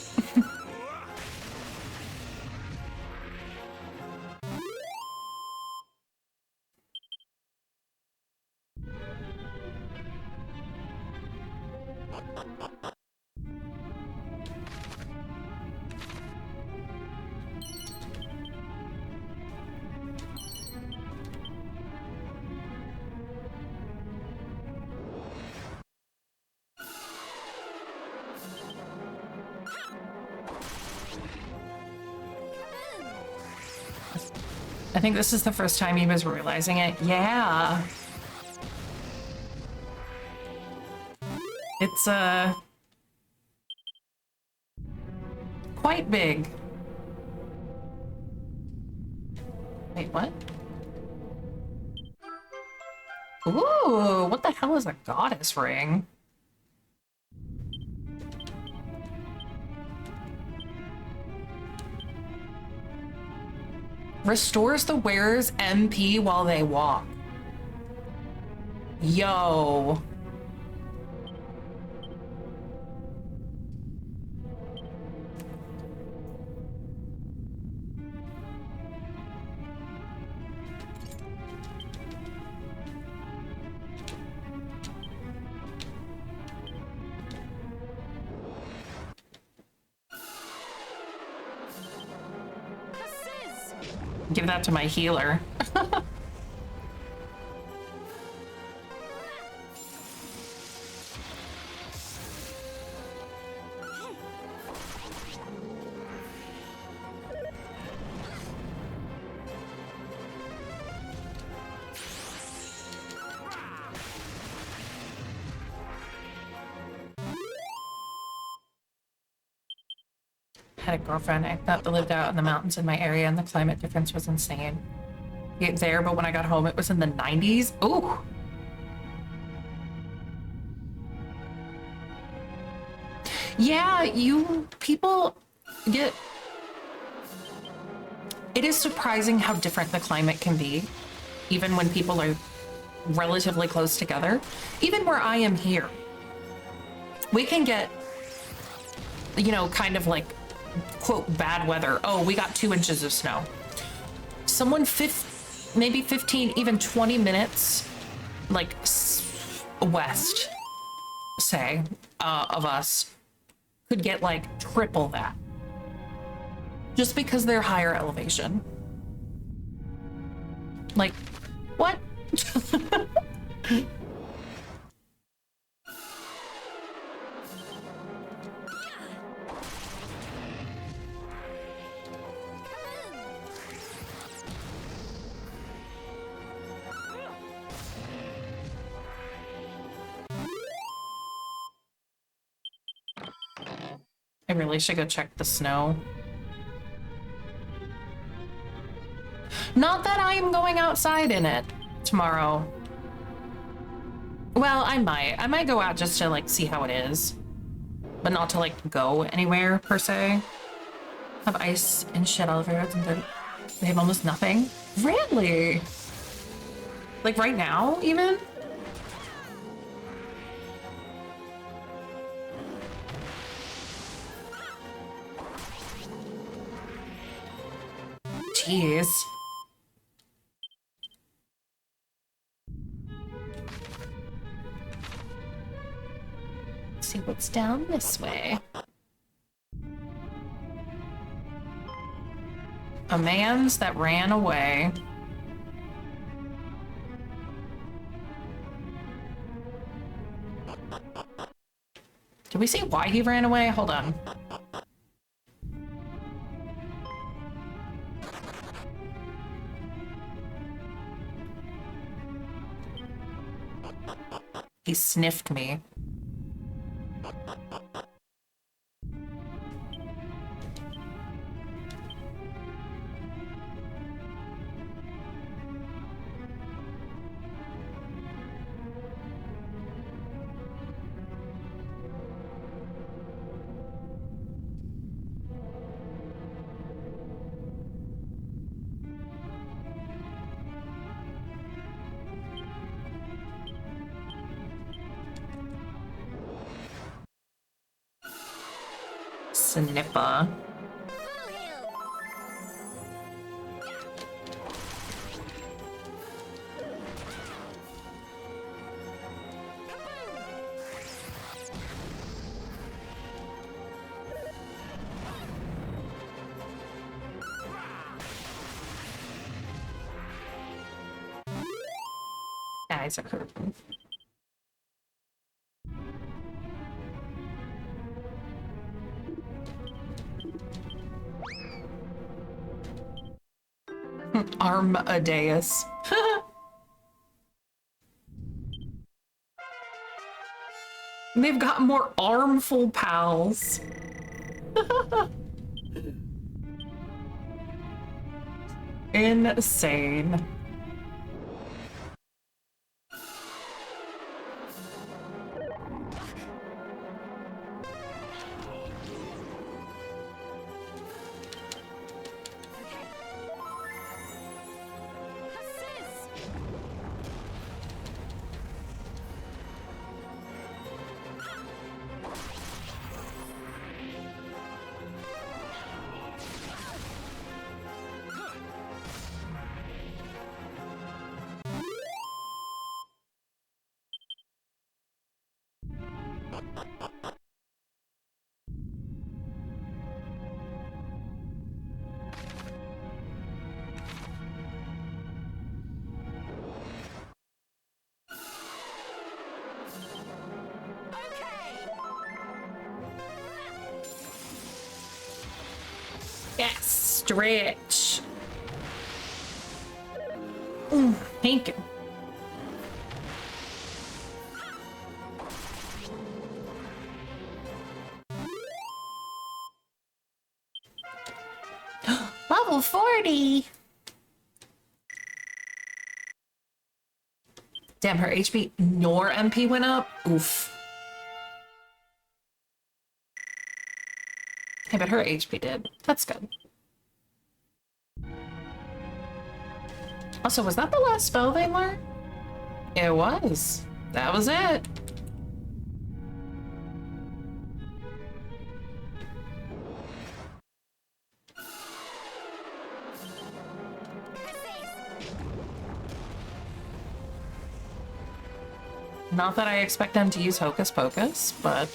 I think this is the first time he was realizing it. Yeah. It's, quite big. Wait, what? Ooh, what the hell is a goddess ring? Restores the wearer's MP while they walk. Yo. Give that to my healer. Had a girlfriend that lived out in the mountains in my area, and the climate difference was insane. Get there, but when I got home, it was in the 90s. Ooh. Yeah, people get... It is surprising how different the climate can be, even when people are relatively close together. Even where I am here, we can get, you know, kind of like, quote, bad weather. Oh, we got 2 inches of snow. Someone maybe 15, even 20 minutes, like, west, say, of us, could get, like, triple that. Just because they're higher elevation. Like, what? I really should go check the snow. Not that I am going outside in it tomorrow. Well, I might go out just to like see how it is, but not to like go anywhere per se. Have ice and shit all over it, and they have almost nothing. Really? Like right now, even? Jeez. see what's down this way. A man's that ran away. Did we see why he ran away? Hold on. He sniffed me. Snipper. Eyes are hurting. Armadeus. They've got more armful pals. Insane. Yes, stretch. Thank you. Level 40. Damn, her HP nor MP went up. Oof. Hey, but her HP did. That's good. Also, was that the last spell they learned? It was. That was it. Not that I expect them to use Hocus Pocus, but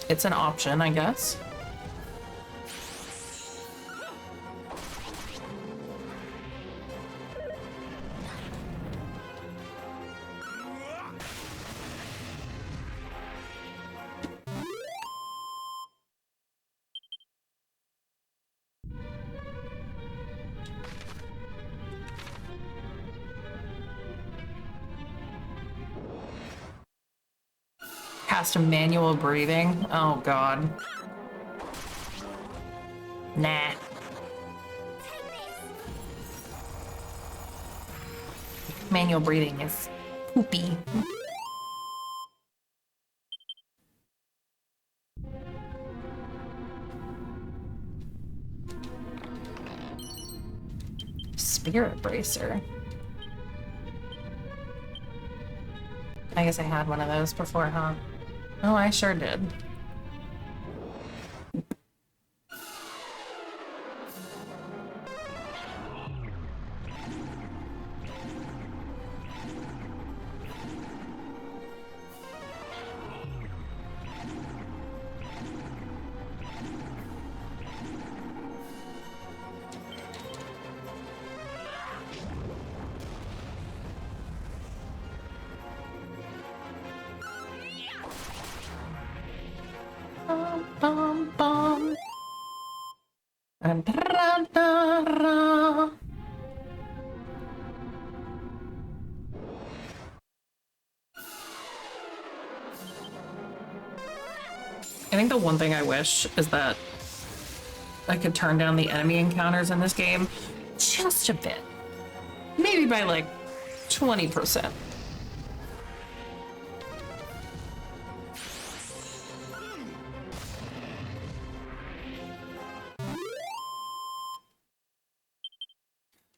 it's an option, I guess. Cast a manual breathing. Oh god. Nah. Manual breathing is poopy. Spirit bracer. I guess I had one of those before, huh? Oh, I sure did. Dun, dun, dun, dun. I think the one thing I wish is that I could turn down the enemy encounters in this game just a bit. Maybe by like 20%.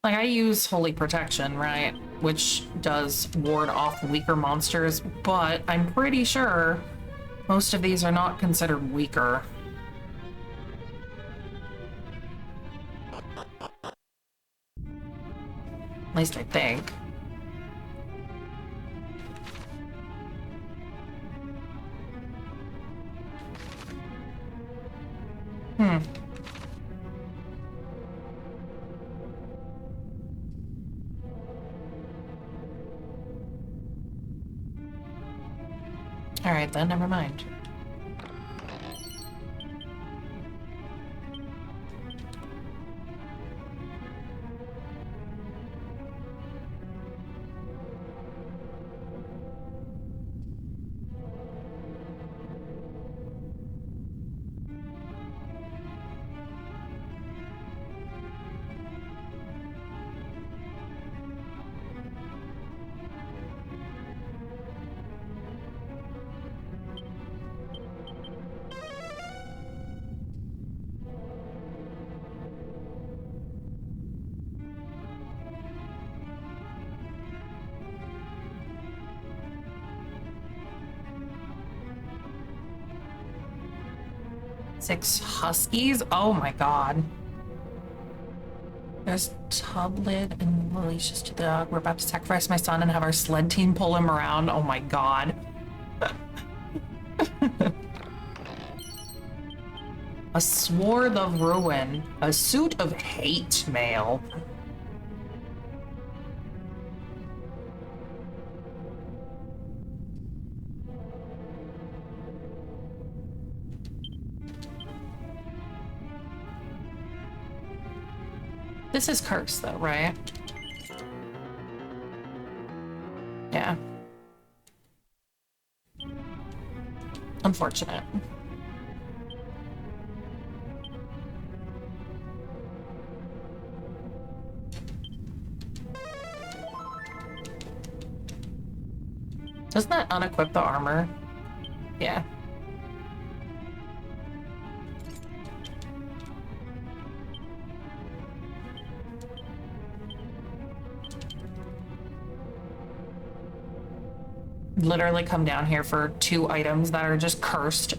Like, I use Holy Protection, right? Which does ward off weaker monsters, but I'm pretty sure most of these are not considered weaker. At least I think. Alright then, never mind. Six huskies? Oh my god. There's Tublid and Malicious to the dog. We're about to sacrifice my son and have our sled team pull him around. Oh my god. A Sword of Ruin. A Suit of Hate mail. This is cursed though, right? Yeah. Unfortunate. Doesn't that unequip the armor? Yeah. Literally come down here for 2 items that are just cursed.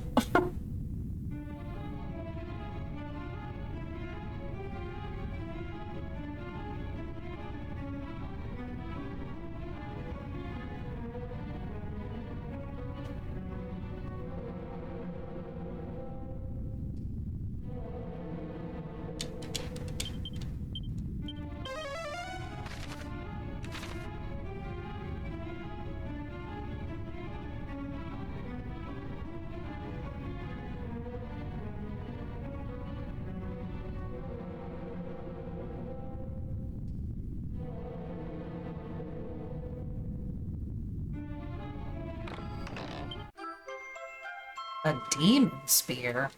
A demon spear.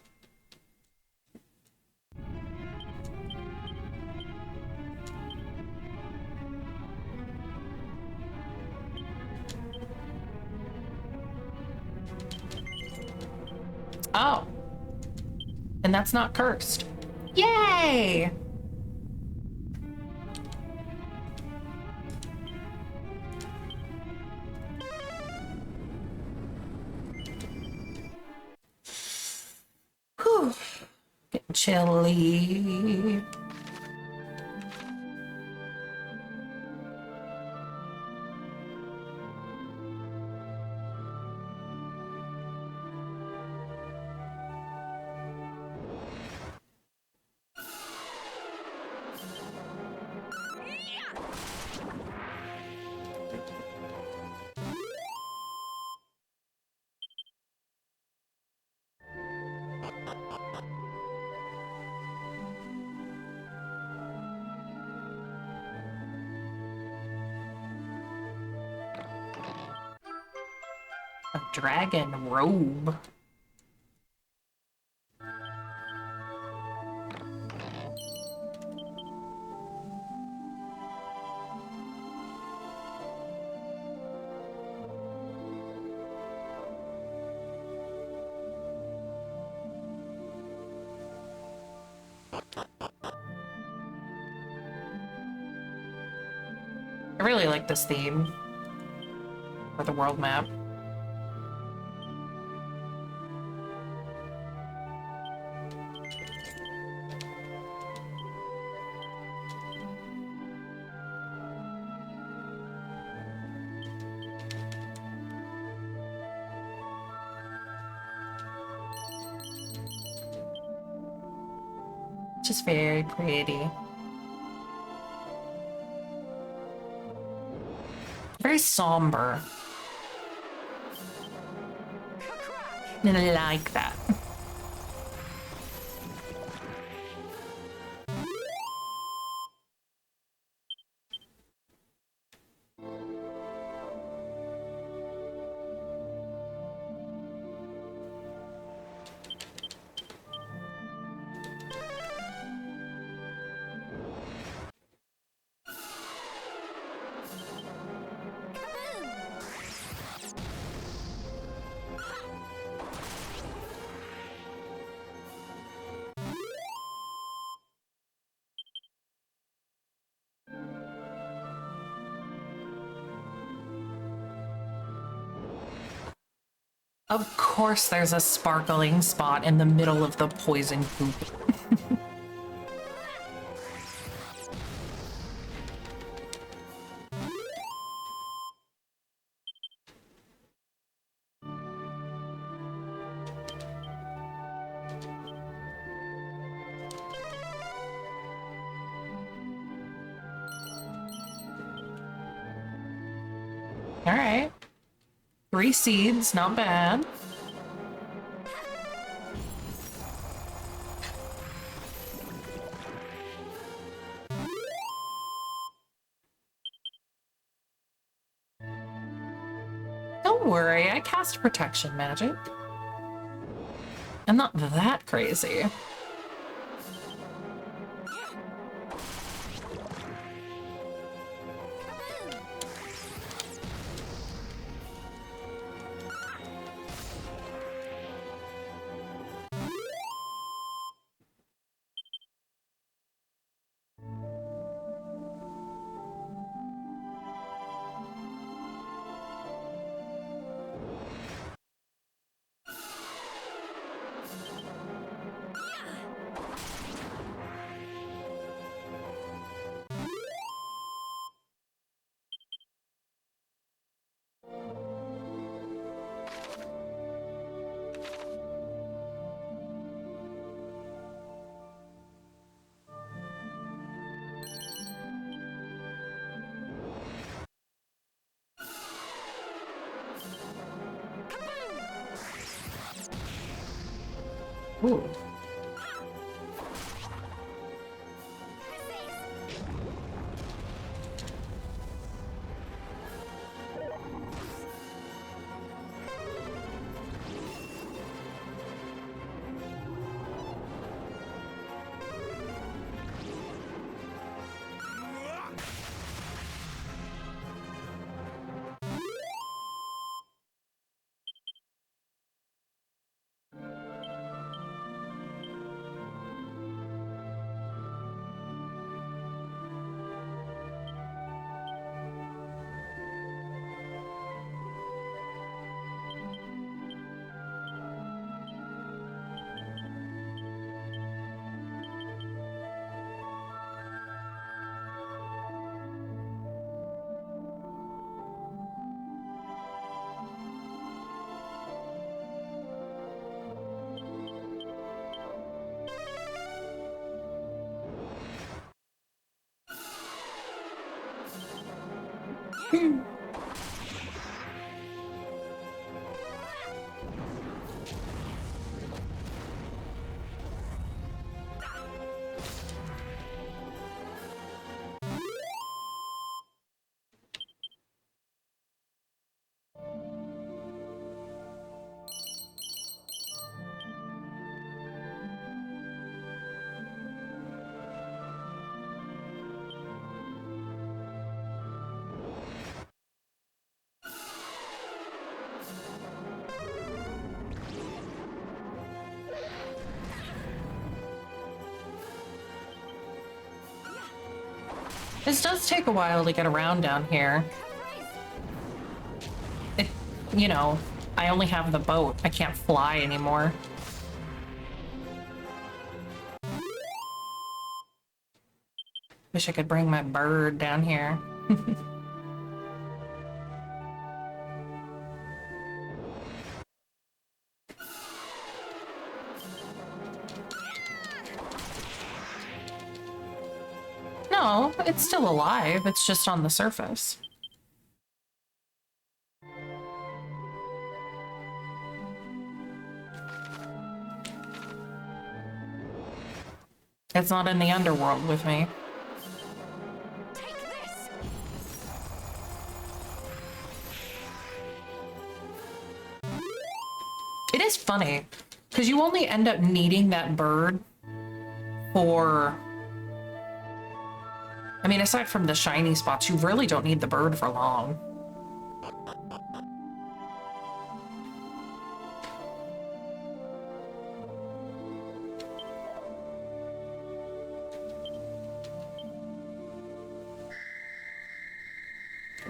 Oh. And that's not cursed. Yay! Whew. Getting chilly. Dragon robe. I really like this theme for the world map. Just very pretty. Very somber. And I like that. Of course there's a sparkling spot in the middle of the poison poop. Alright. 3 seeds, not bad. Don't worry, I cast protection magic. I'm not that crazy. Ooh. This does take a while to get around down here. It, you know, I only have the boat. I can't fly anymore. Wish I could bring my bird down here. No, it's still alive. It's just on the surface. It's not in the underworld with me. Take this. It is funny, because you only end up needing that bird for... I mean, aside from the shiny spots, you really don't need the bird for long.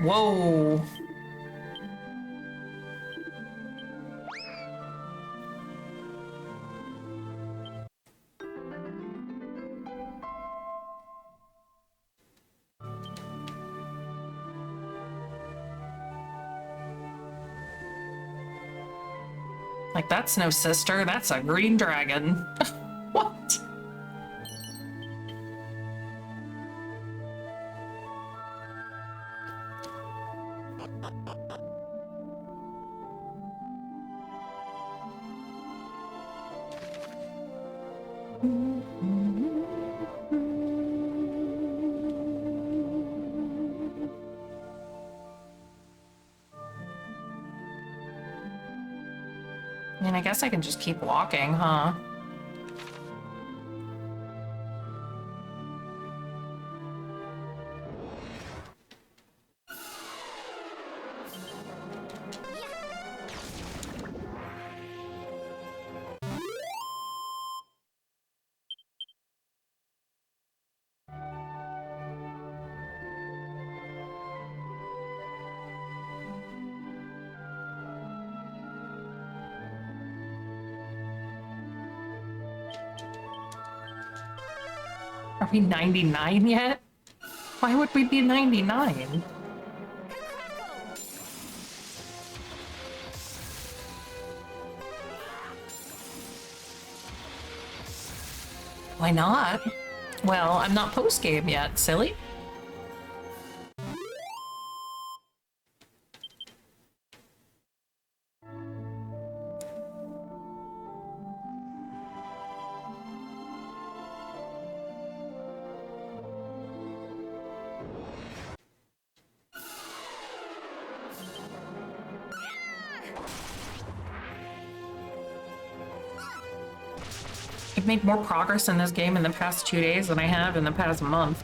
Whoa. Like, that's no sister, that's a green dragon. What? I mean, I guess I can just keep walking, huh? Are we 99 yet? Why would we be 99? Why not? Well, I'm not post-game yet, silly. I've made more progress in this game in the past 2 days than I have in the past month.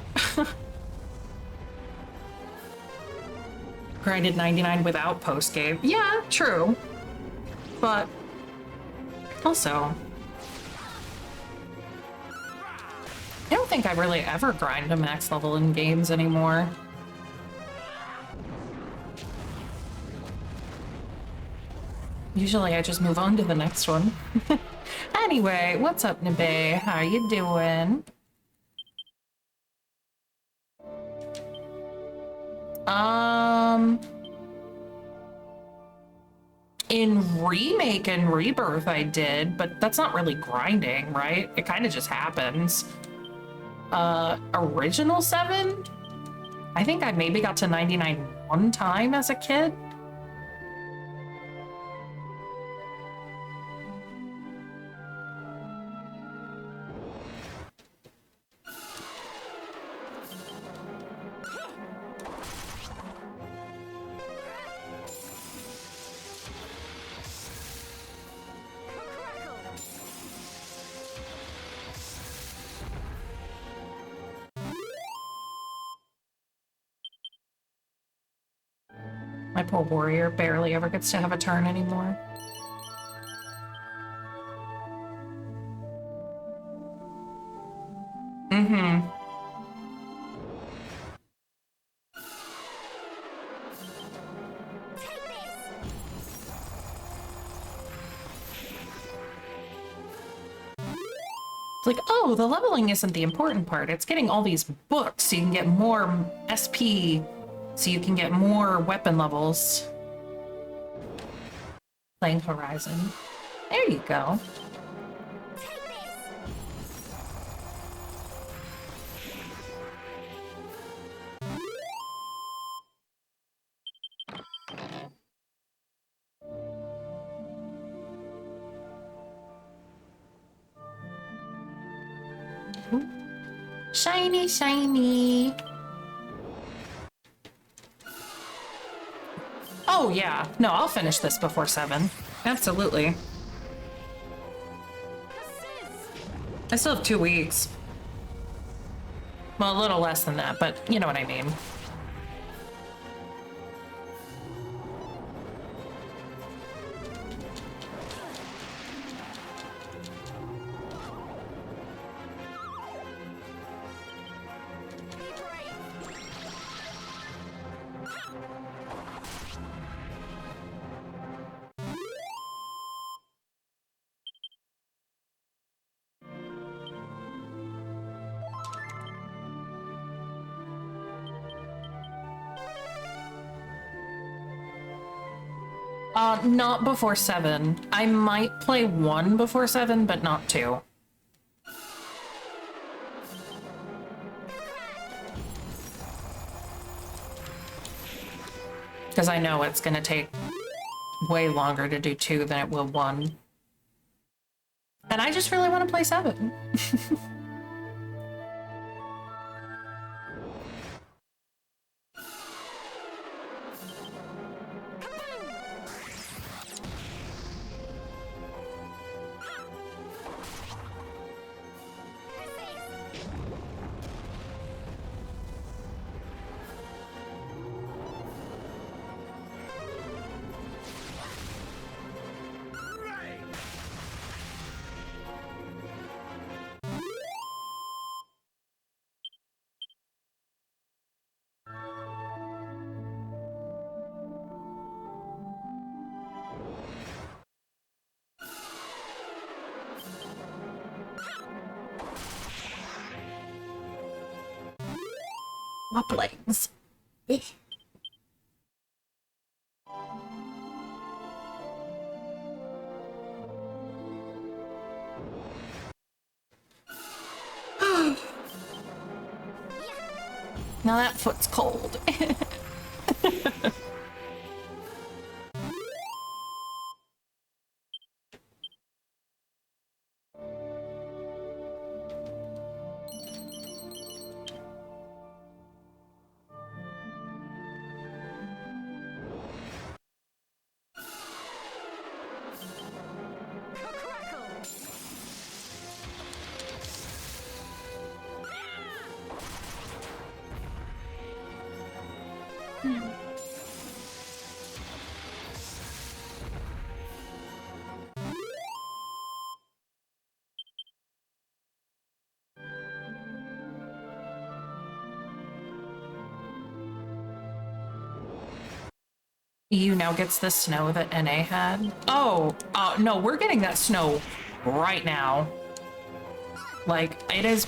Grinded 99 without post-game. Yeah, true. But also, I don't think I really ever grind a max level in games anymore. Usually I just move on to the next one. Anyway, what's up, Nabe? How you doing? In Remake and Rebirth I did, but that's not really grinding, right? It kind of just happens. Original 7? I think I maybe got to 99 one time as a kid. My poor warrior barely ever gets to have a turn anymore. It's like, oh, the leveling isn't the important part. It's getting all these books so you can get more SP, so you can get more weapon levels. Playing Horizon. There you go. Shiny, shiny. Oh, yeah. No, I'll finish this before 7. Absolutely. I still have 2 weeks. Well, a little less than that, but you know what I mean. Not before 7. I might play 1 before 7, but not 2. Because I know it's gonna take way longer to do 2 than it will 1. And I just really want to play 7. Wobblings. Now that foot's cold. EU now gets the snow that NA had. Oh, no, we're getting that snow right now. Like, it's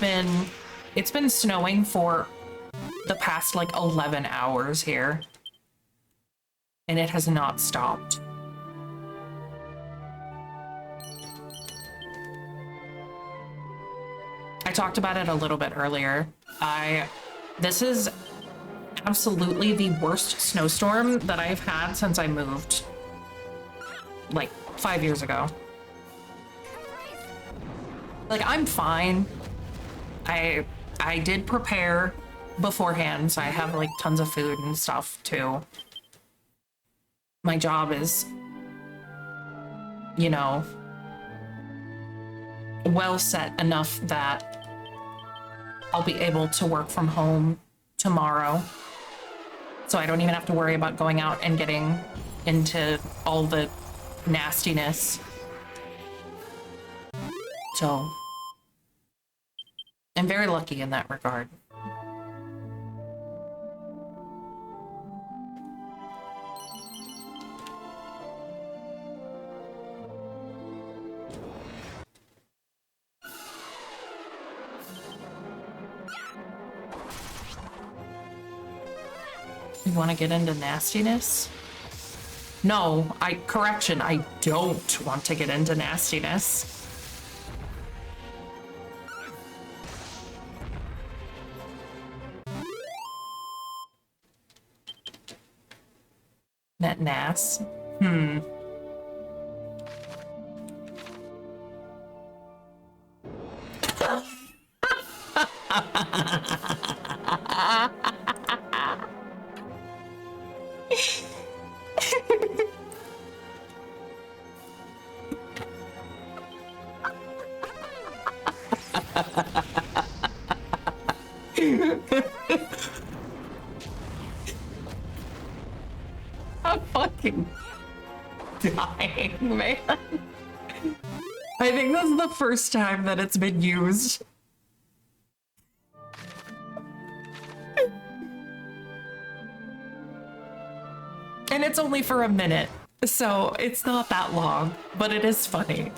been snowing for the past, like, 11 hours here. And it has not stopped. I talked about it a little bit earlier. This is absolutely the worst snowstorm that I've had since I moved, like, 5 years ago. Like, I'm fine. I did prepare beforehand, so I have, like, tons of food and stuff, too. My job is, you know, well set enough that I'll be able to work from home tomorrow. So I don't even have to worry about going out and getting into all the nastiness. So I'm very lucky in that regard. You want to get into nastiness? No, correction, I don't want to get into nastiness. Net nas? I'm fucking dying, man. I think this is the first time that it's been used. And it's only for a minute, so it's not that long, but it is funny.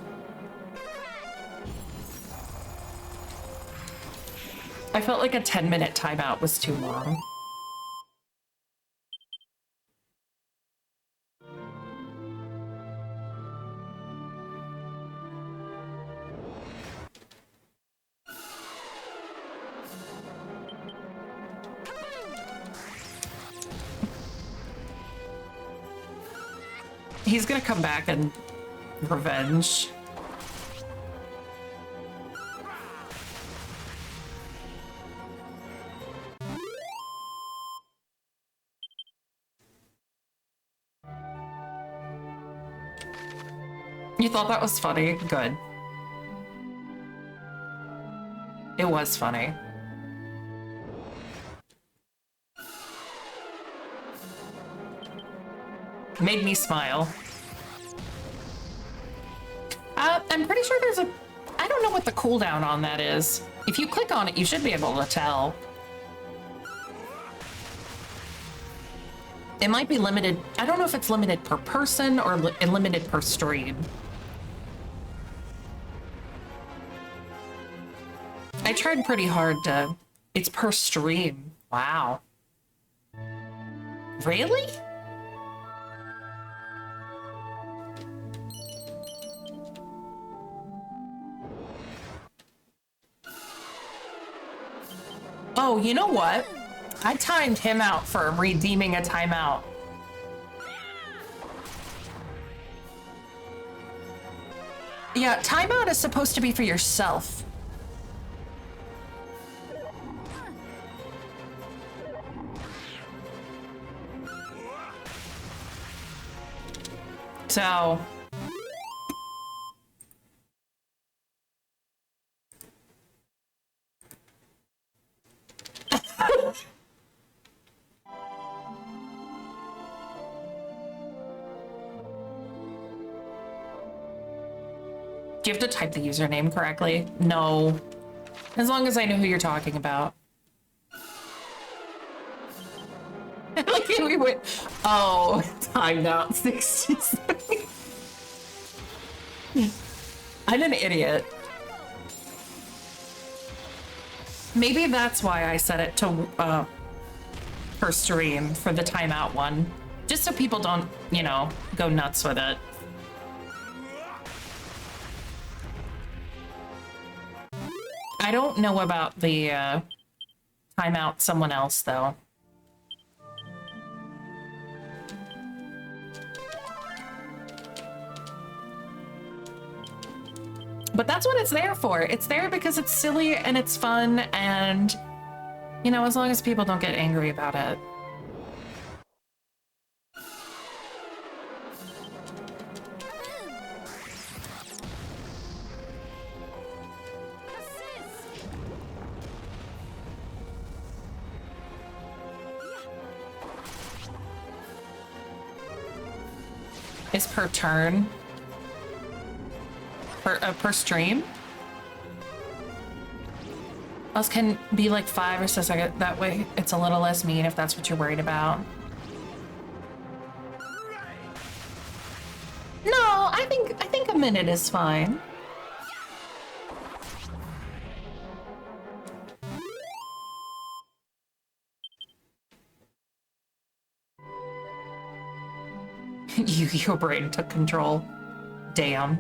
I felt like a 10-minute timeout was too long. He's gonna come back and revenge. You thought that was funny? Good. It was funny. Made me smile. I'm pretty sure there's a... I don't know what the cooldown on that is. If you click on it, you should be able to tell. It might be limited. I don't know if it's limited per person or limited per stream. I tried pretty hard to... It's per stream. Wow. Really? Oh, you know what? I timed him out for redeeming a timeout. Yeah, timeout is supposed to be for yourself. So... Do you have to type the username correctly? No. As long as I know who you're talking about. Like we went... Oh, timed out 67. I'm an idiot. Maybe that's why I set it to per stream for the timeout one. Just so people don't, you know, go nuts with it. I don't know about the timeout someone else, though. But that's what it's there for. It's there because it's silly and it's fun and, you know, as long as people don't get angry about it. Is per turn? Per stream? Else can be like 5 or 6 seconds. That way it's a little less mean if that's what you're worried about. No, I think a minute is fine. Your brain took control. Damn.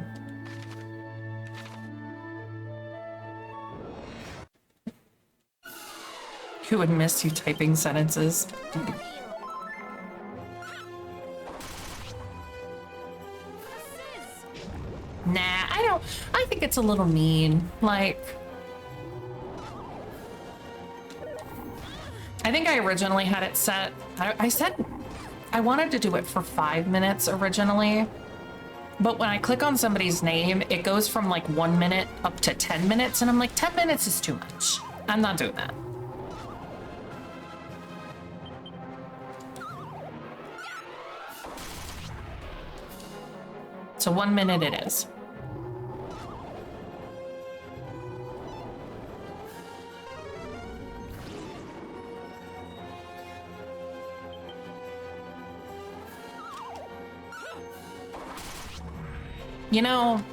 Who would miss you typing sentences? Nah, I think it's a little mean. Like, I think I originally had it set, I said I wanted to do it for 5 minutes originally, but when I click on somebody's name, it goes from like 1 minute up to 10 minutes, and I'm like, 10 minutes is too much. I'm not doing that. So 1 minute it is. You know,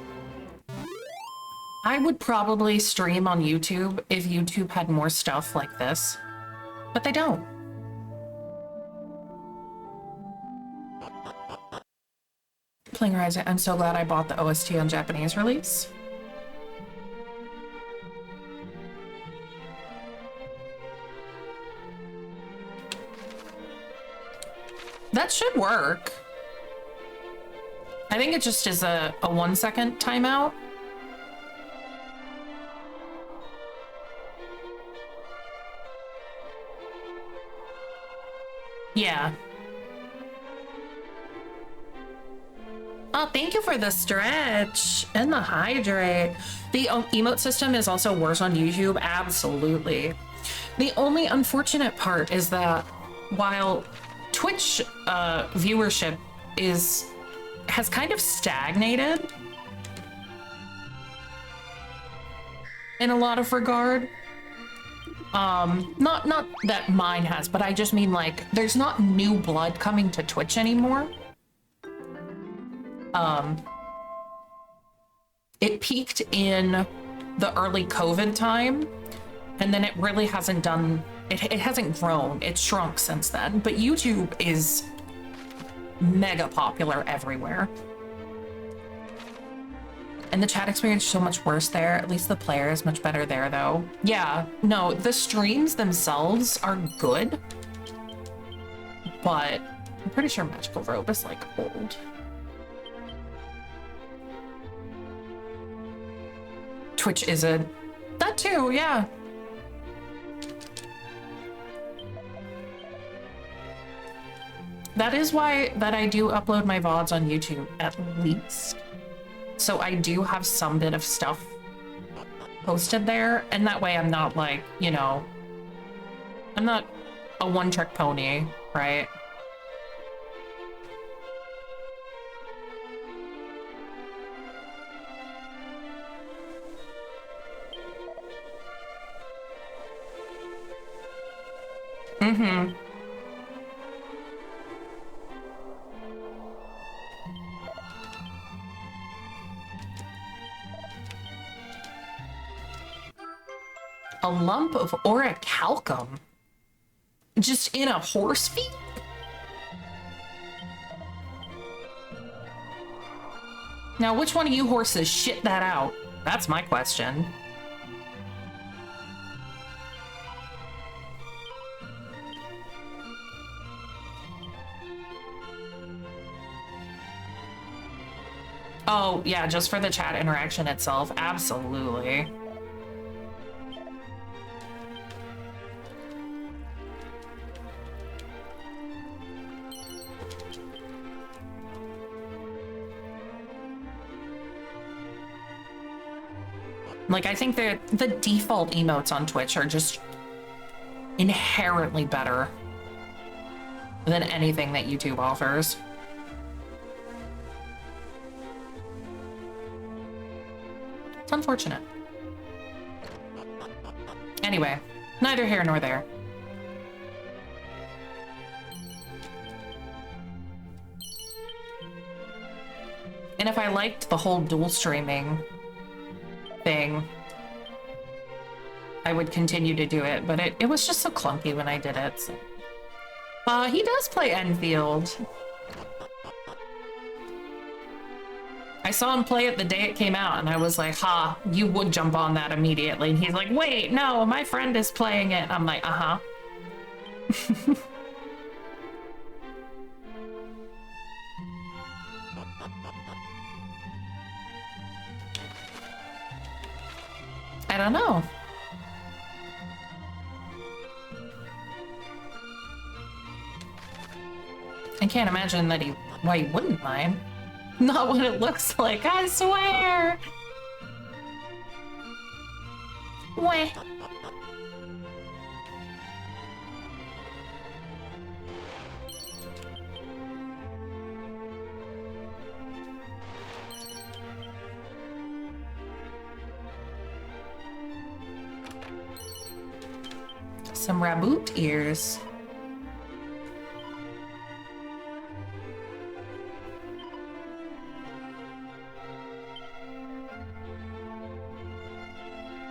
I would probably stream on YouTube if YouTube had more stuff like this, but they don't. Playing Rising, I'm so glad I bought the OST on Japanese release. That should work. I think it just is a 1 second timeout. Yeah. Oh, thank you for the stretch and the hydrate. The emote system is also worse on YouTube. Absolutely. The only unfortunate part is that while Twitch viewership has kind of stagnated in a lot of regard. Not that mine has, but I just mean like there's not new blood coming to Twitch anymore. It peaked in the early COVID time, and then it really hasn't done, it hasn't grown, it's shrunk since then, but YouTube is mega popular everywhere. And the chat experience is so much worse there. At least the player is much better there though. Yeah, no, the streams themselves are good, but I'm pretty sure Magical Robe is like old. Twitch isn't. That too, yeah. That is why that I do upload my VODs on YouTube, at least. So I do have some bit of stuff posted there, and that way I'm not like, you know, I'm not a one-trick pony, right? Mm-hmm. A lump of orichalcum? Just in a horse feed? Now, which one of you horses shit that out? That's my question. Oh, yeah, just for the chat interaction itself. Absolutely. Like, I think the default emotes on Twitch are just inherently better than anything that YouTube offers. It's unfortunate. Anyway, neither here nor there. And if I liked the whole dual streaming thing, I would continue to do it, but it was just so clunky when I did it. So. He does play Enfield. I saw him play it the day it came out, and I was like, ha, you would jump on that immediately. And he's like, wait, no, my friend is playing it. I'm like, uh-huh. I don't know. I can't imagine that why he wouldn't mind. Not what it looks like, I swear! Weh. Some raboot ears.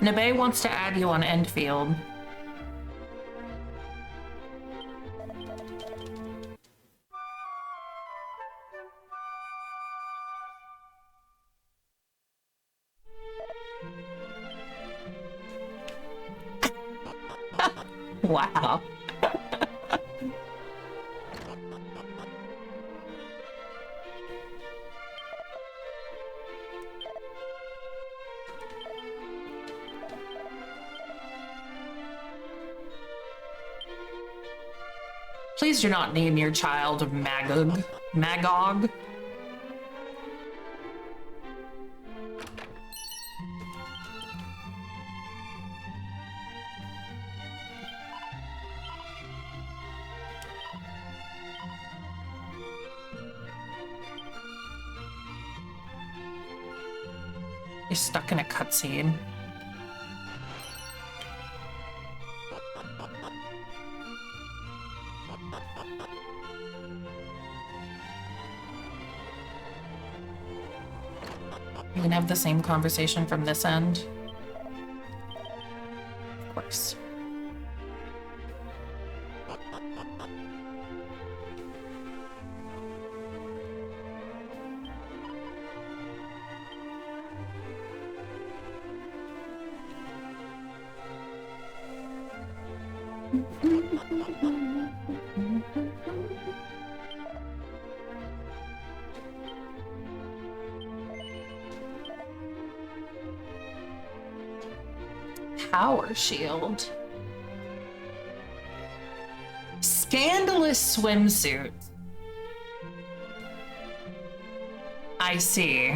Nabe wants to add you on Endfield. Wow. Please do not name your child Magog. Magog. You're stuck in a cutscene. You can have the same conversation from this end. Of course. Power shield. Scandalous swimsuit. I see.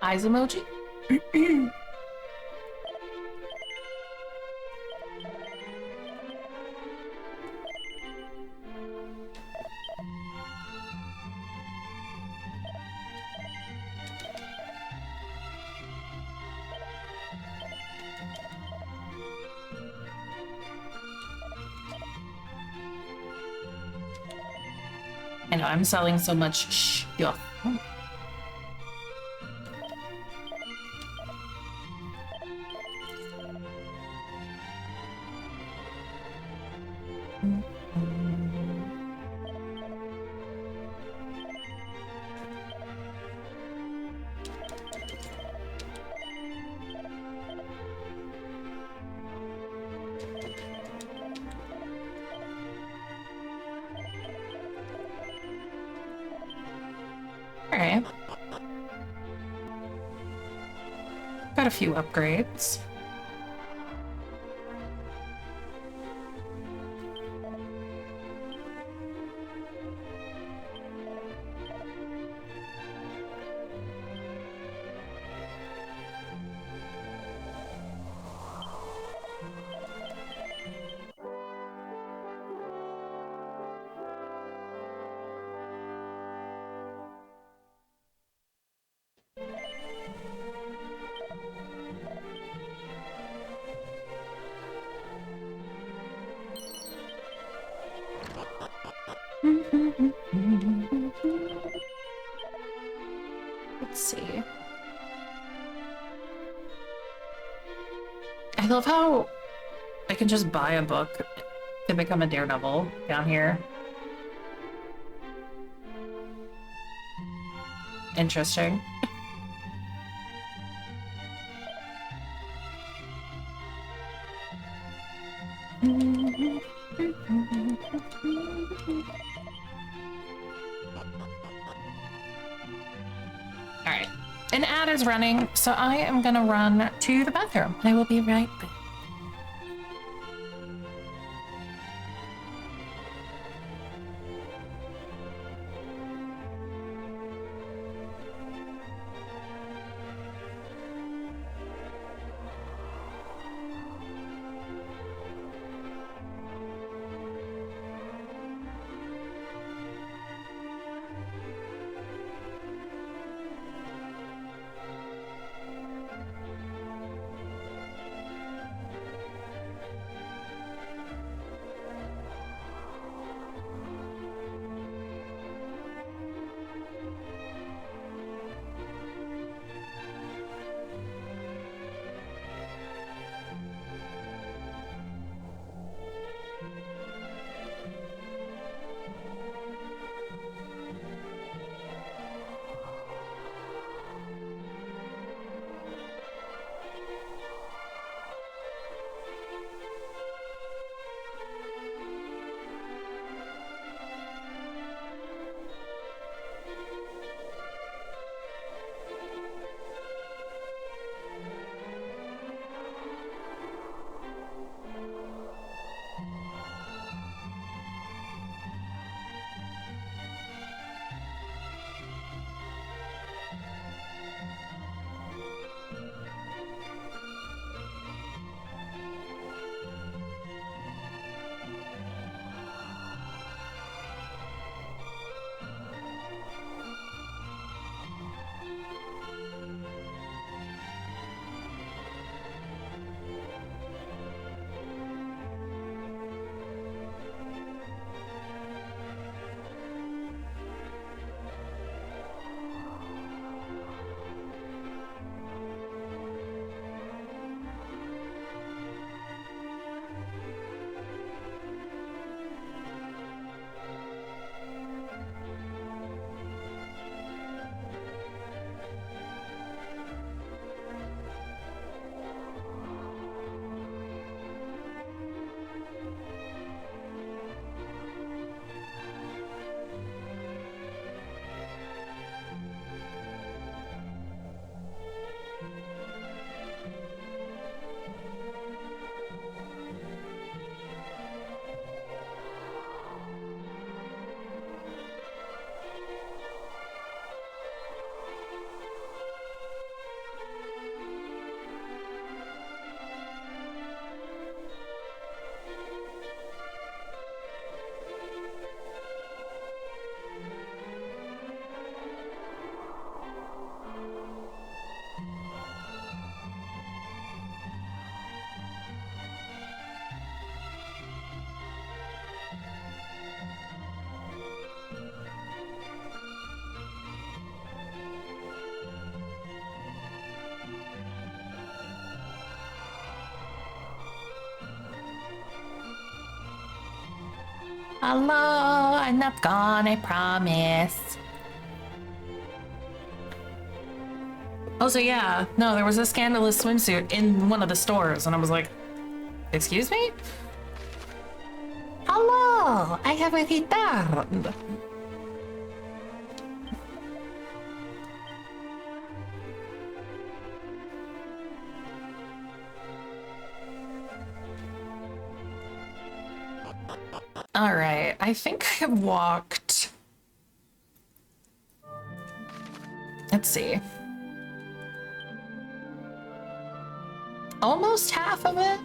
Eyes emoji. I know I'm selling so much stuff. Alright. Got a few upgrades. Let's see. I love how I can just buy a book to become a daredevil down here. Interesting. Alright. An ad is running, so I am gonna run to the bathroom. I will be right back. Hello, I'm not gone, I promise. Also, yeah, no, there was a scandalous swimsuit in one of the stores, and I was like, excuse me? Hello, I have returned. All right, I think I have walked. Let's see. Almost half of it.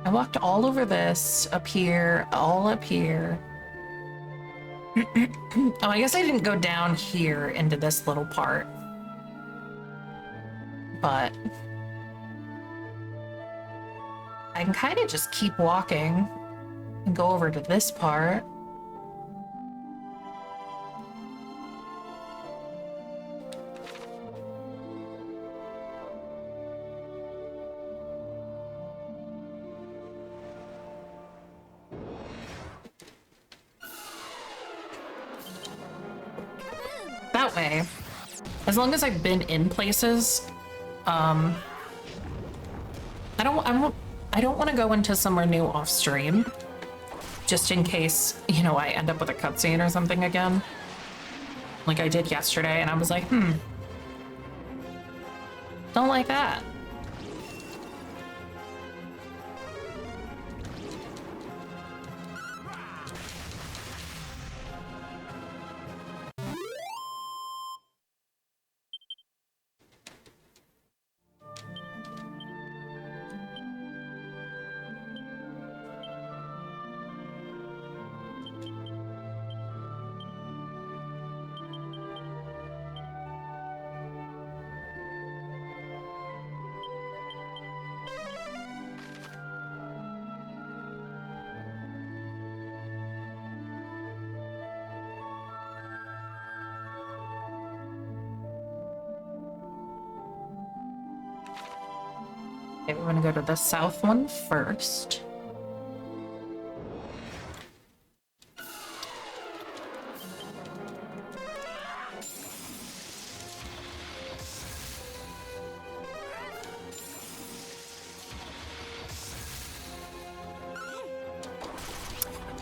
I walked all over this, up here, all up here. Oh, I guess I didn't go down here into this little part. But I can kind of just keep walking and go over to this part. That way, as long as I've been in places, I don't want to go into somewhere new off stream, just in case, you know, I end up with a cutscene or something again, like I did yesterday, and I was like, don't like that. Okay, we're gonna go to the south one first.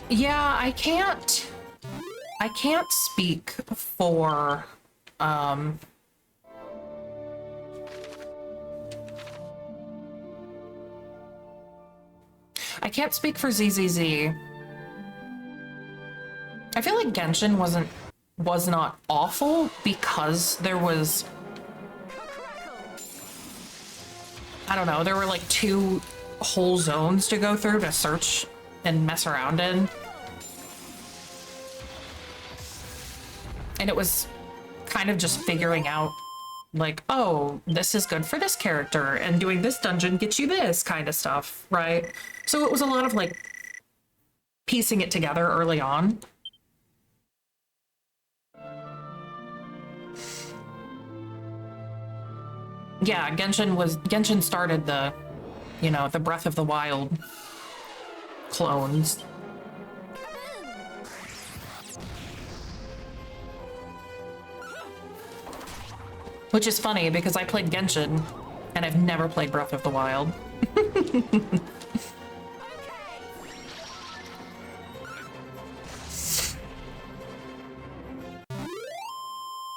Yeah, I can't speak for, I can't speak for ZZZ. I feel like Genshin was not awful because there was, I don't know, there were like 2 whole zones to go through to search and mess around in. And it was kind of just figuring out, like, oh, this is good for this character, and doing this dungeon gets you this kind of stuff, right? So it was a lot of, like, piecing it together early on. Yeah, Genshin started the, you know, the Breath of the Wild clones. Which is funny because I played Genshin and I've never played Breath of the Wild.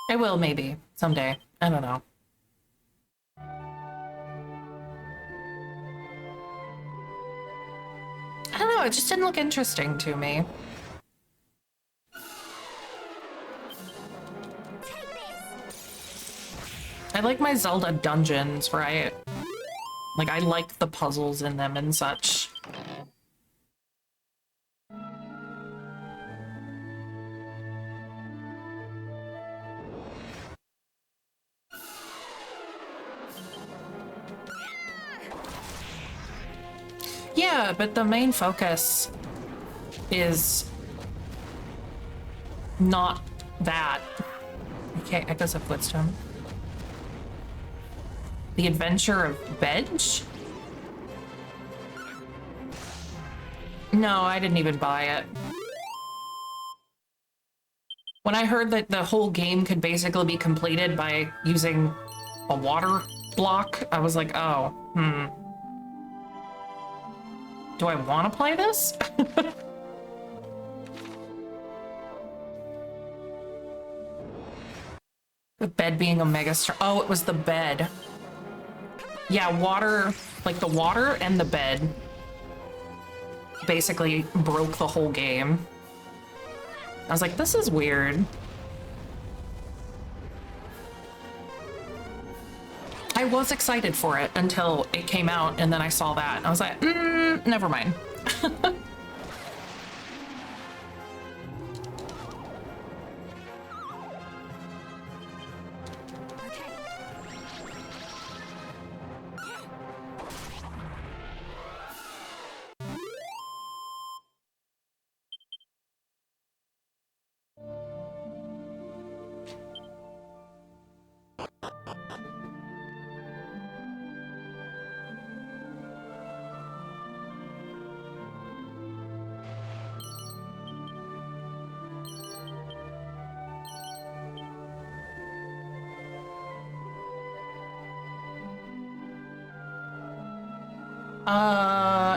I will, maybe, someday. I don't know. I don't know, it just didn't look interesting to me. I like my Zelda dungeons, right? Like, I like the puzzles in them and such. Yeah, but the main focus is not that. Okay, I guess I've blitzed him. The Adventure of Bedge? No, I didn't even buy it. When I heard that the whole game could basically be completed by using a water block, I was like, oh, do I want to play this? The bed being a mega star. Oh, it was the bed. Yeah, water, like the water and the bed basically broke the whole game. I was like, this is weird. I was excited for it until it came out, and then I saw that. I was like, never mind.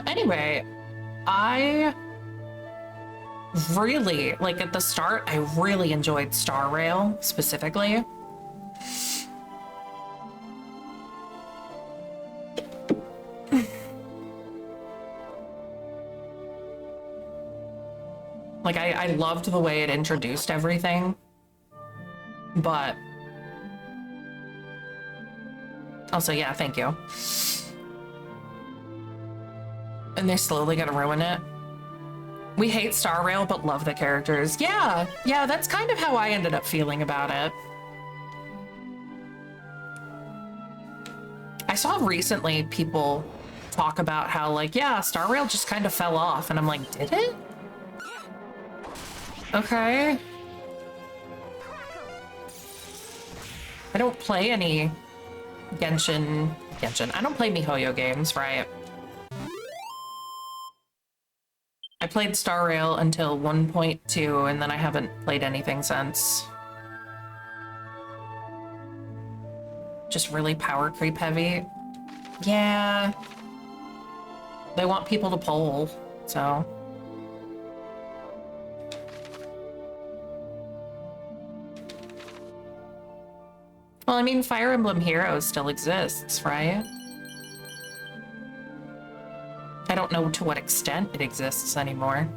Anyway, I really, like at the start, I really enjoyed Star Rail specifically. Like, I loved the way it introduced everything, but also, yeah, thank you. And they're slowly gonna ruin it. We hate Star Rail, but love the characters. Yeah, that's kind of how I ended up feeling about it. I saw recently people talk about how, like, yeah, Star Rail just kind of fell off, and I'm like, did it? Okay. I don't play any Genshin. I don't play MiHoYo games, right? I played Star Rail until 1.2, and then I haven't played anything since. Just really power creep heavy. Yeah. They want people to poll, so. Well, I mean, Fire Emblem Heroes still exists, right? I don't know to what extent it exists anymore.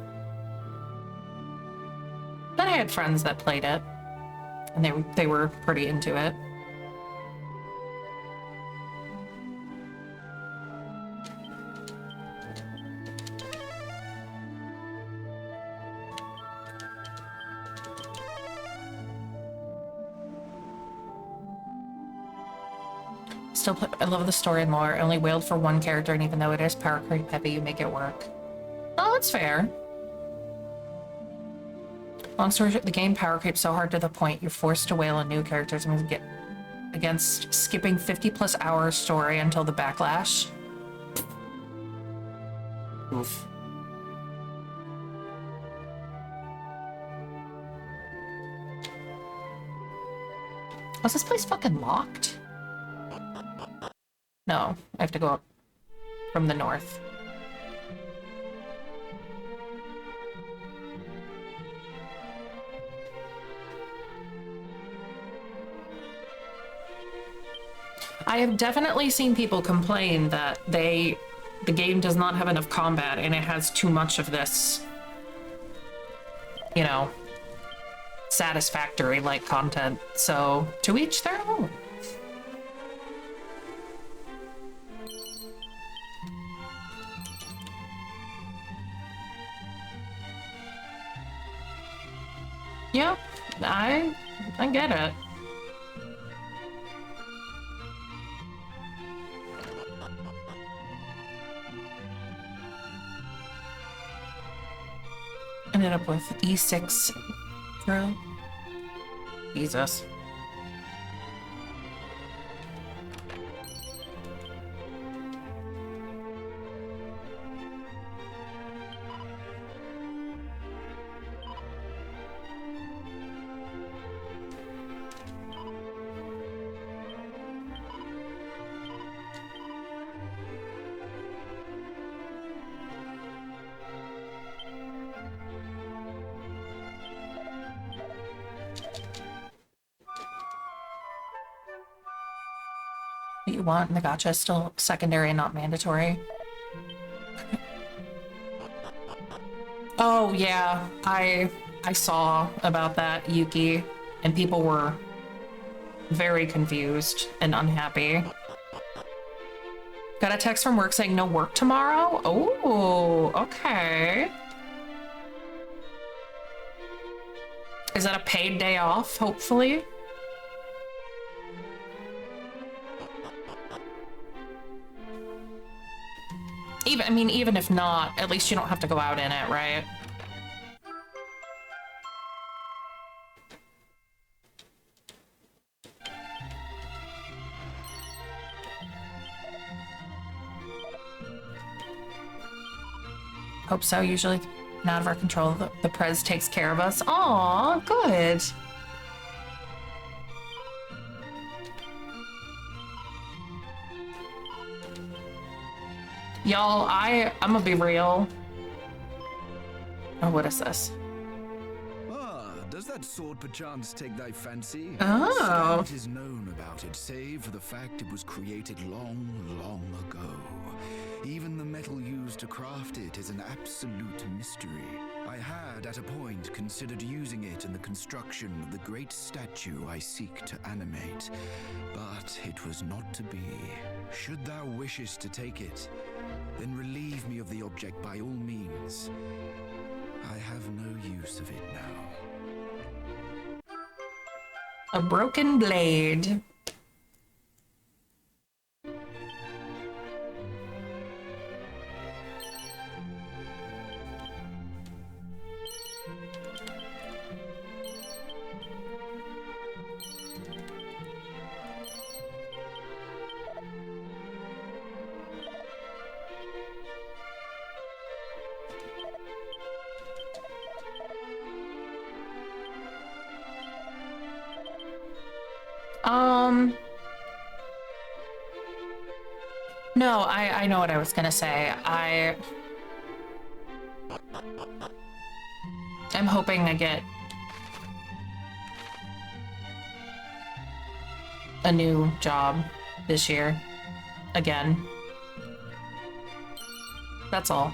But I had friends that played it, and they were pretty into it. Still, I love the story more. I only wailed for one character, and even though it is power creep heavy, you make it work. Oh, that's fair. Long story short, the game power creeps so hard to the point you're forced to wail on new characters and get against skipping 50+ hours story until the backlash. Oof. Was this place fucking locked? No, I have to go up from the north. I have definitely seen people complain that the game does not have enough combat and it has too much of this, you know, satisfactory-like content. So, to each their own. Yep, I get it. Ended up with E6 throw. Jesus. you want, and the gacha is still secondary and not mandatory. Oh yeah, I saw about that, Yuki, and people were very confused and unhappy. Got a text from work saying no work tomorrow? Oh, okay. Is that a paid day off, hopefully? Even if not, at least you don't have to go out in it, right? Hope so. Usually not out of our control. The Prez takes care of us. Aw, good. Y'all, I'm gonna be real. Oh, what is this? Ah, does that sword perchance take thy fancy? Oh. Scant is known about it, save for the fact it was created long, long ago. Even the metal used to craft it is an absolute mystery. I had, at a point, considered using it in the construction of the great statue I seek to animate, but it was not to be. Should thou wishes to take it, then relieve me of the object by all means. I have no use of it now. A broken blade. No, I know what I was gonna say. I'm hoping I get a new job this year. Again. That's all.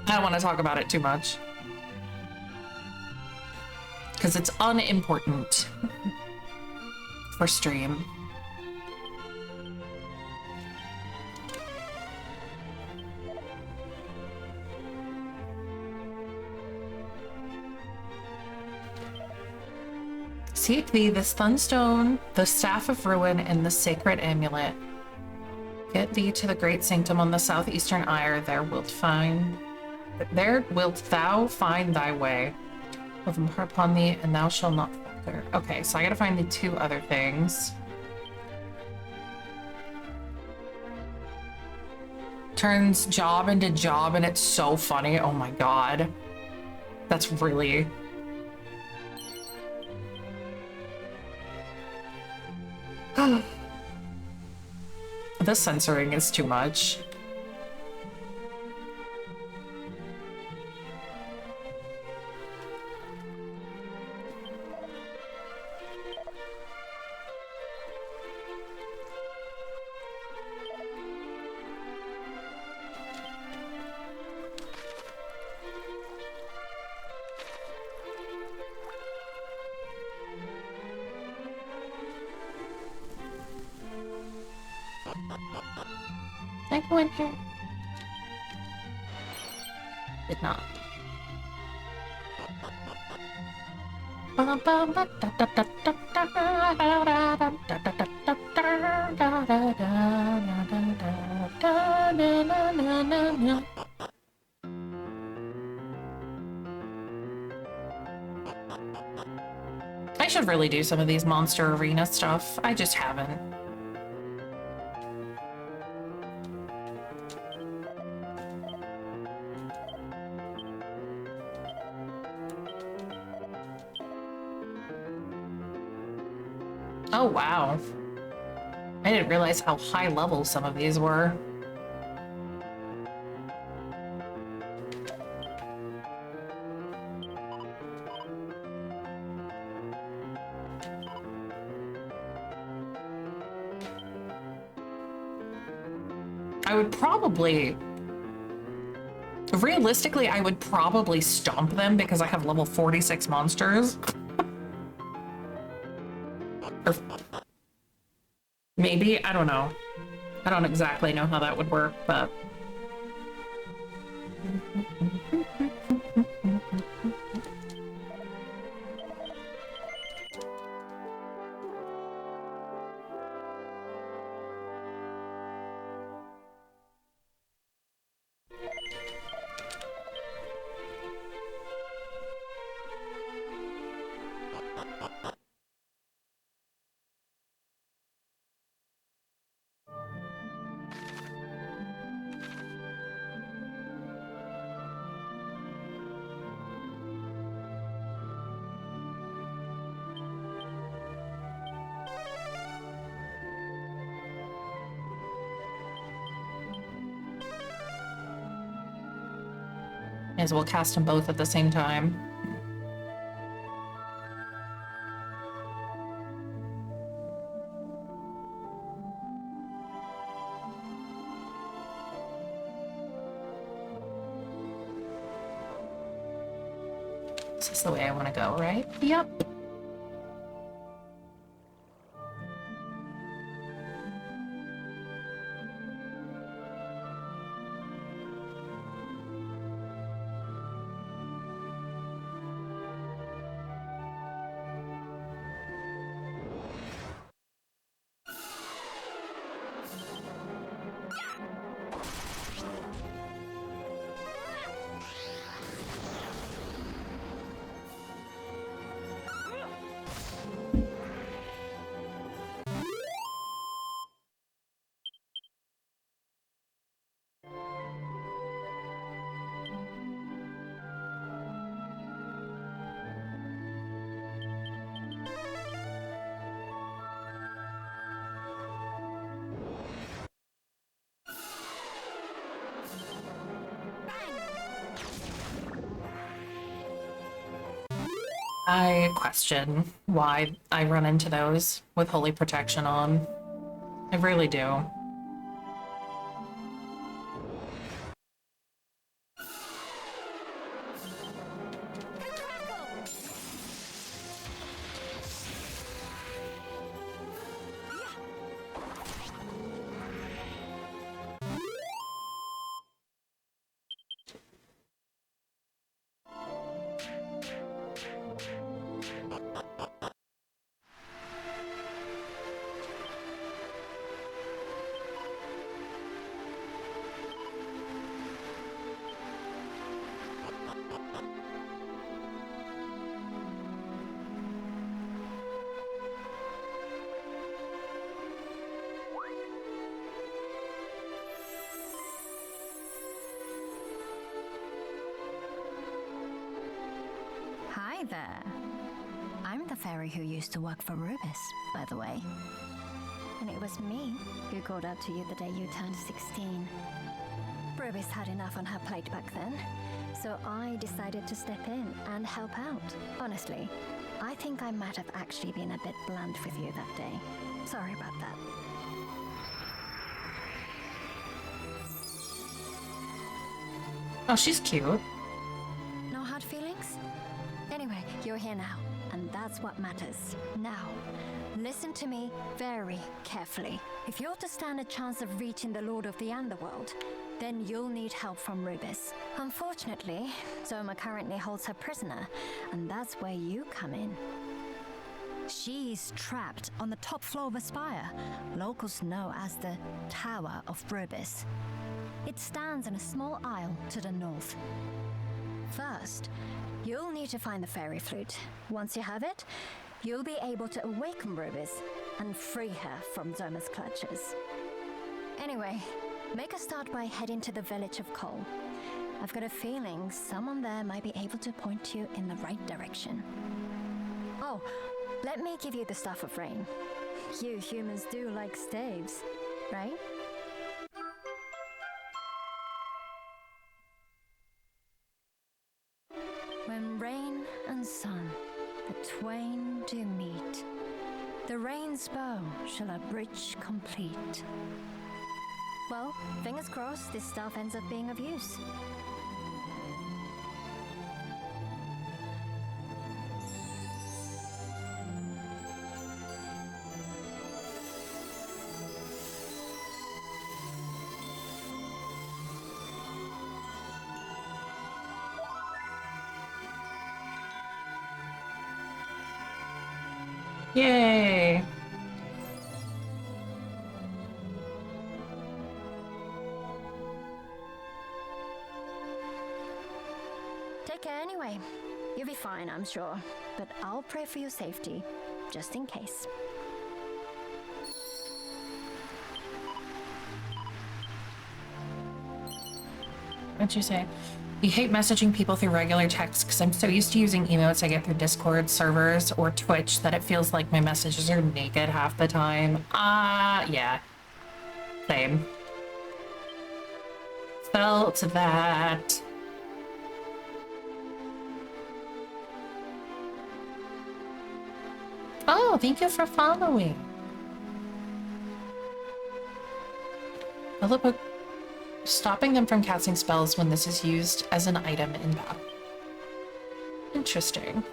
I don't want to talk about it too much. Because it's unimportant for stream. Seek thee this Thunstone, the Staff of Ruin, and the Sacred Amulet. Get thee to the great sanctum on the southeastern Isle. There wilt thou find thy way. With impart upon thee, and thou shalt not falter. Okay, so I gotta find the two other things. Turns job into job, and it's so funny. Oh my god. That's really... The censoring is too much. Can I go in here? Did not. I should really do some of these Monster Arena stuff. I just haven't. Oh, wow. I didn't realize how high level some of these were. I would probably... Realistically, I would probably stomp them because I have level 46 monsters. Or maybe, I don't know. I don't exactly know how that would work, but... May as well cast them both at the same time. This is the way I want to go, right? Yep. I question why I run into those with Holy Protection on. I really do. Hi there. I'm the fairy who used to work for Rubis, by the way. And it was me who called out to you the day you turned 16. Rubis had enough on her plate back then, so I decided to step in and help out. Honestly, I think I might have actually been a bit blunt with you that day. Sorry about that. Oh, she's cute. No hard feelings? Anyway, you're here now, and that's what matters. Now, listen to me very carefully. If you're to stand a chance of reaching the Lord of the Underworld, then you'll need help from Rubis. Unfortunately, Zoma currently holds her prisoner, and that's where you come in. She's trapped on the top floor of a spire, locals know as the Tower of Rubis. It stands in a small isle to the north. First, you'll need to find the fairy flute. Once you have it, you'll be able to awaken Rubis and free her from Zoma's clutches. Anyway, make a start by heading to the village of Cole. I've got a feeling someone there might be able to point you in the right direction. Oh, let me give you the Staff of Rain. You humans do like staves, right? When rain and sun, the twain do meet, the rain's bow shall a bridge complete. Well, fingers crossed this stuff ends up being of use. Yay! Take care anyway. You'll be fine, I'm sure. But I'll pray for your safety, just in case. What'd you say? You hate messaging people through regular text because I'm so used to using emotes I get through Discord servers or Twitch that it feels like my messages are naked half the time. Yeah. Same. Felt that. Oh, thank you for following. Philip, stopping them from casting spells when this is used as an item in battle. Interesting.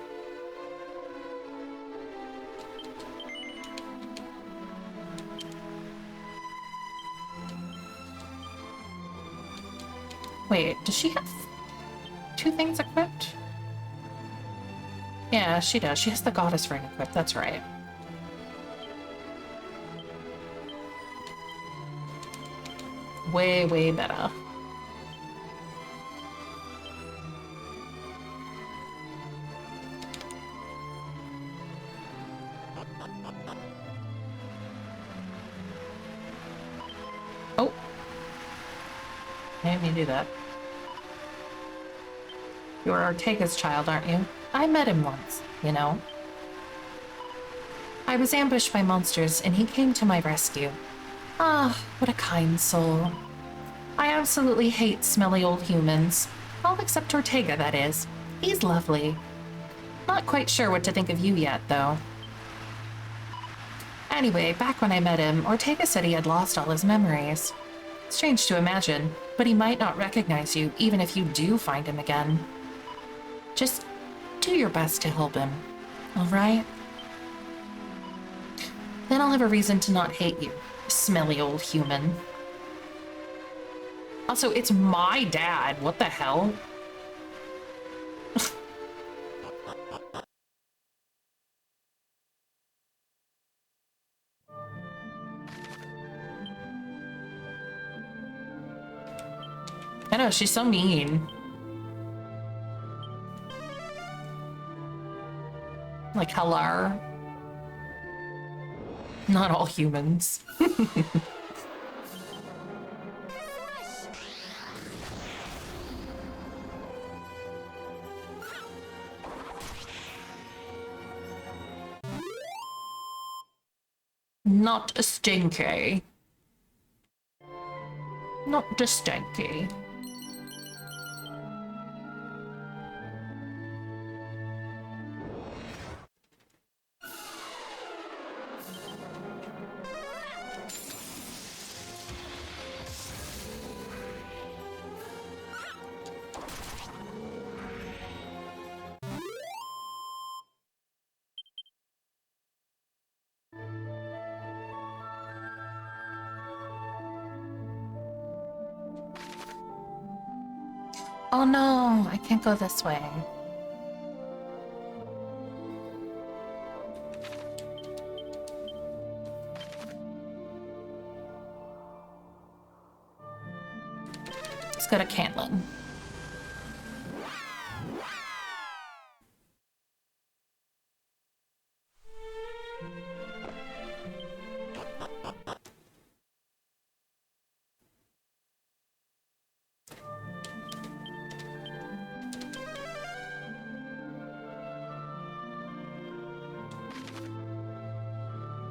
Wait, does she have 2 things equipped? Yeah, she does. She has the goddess ring equipped, that's right. Way, way better. Oh. Made me do that. You're Ortega's child, aren't you? I met him once, you know. I was ambushed by monsters, and he came to my rescue. Ah, what a kind soul. I absolutely hate smelly old humans. All except Ortega, that is. He's lovely. Not quite sure what to think of you yet, though. Anyway, back when I met him, Ortega said he had lost all his memories. Strange to imagine, but he might not recognize you even if you do find him again. Just do your best to help him, all right? Then I'll have a reason to not hate you, smelly old human. Also, it's my dad. What the hell? I know, she's so mean. Like, hello? Not all humans. Not a stinky. Not a stinky. Oh no, I can't go this way. Let's go to Cantlin.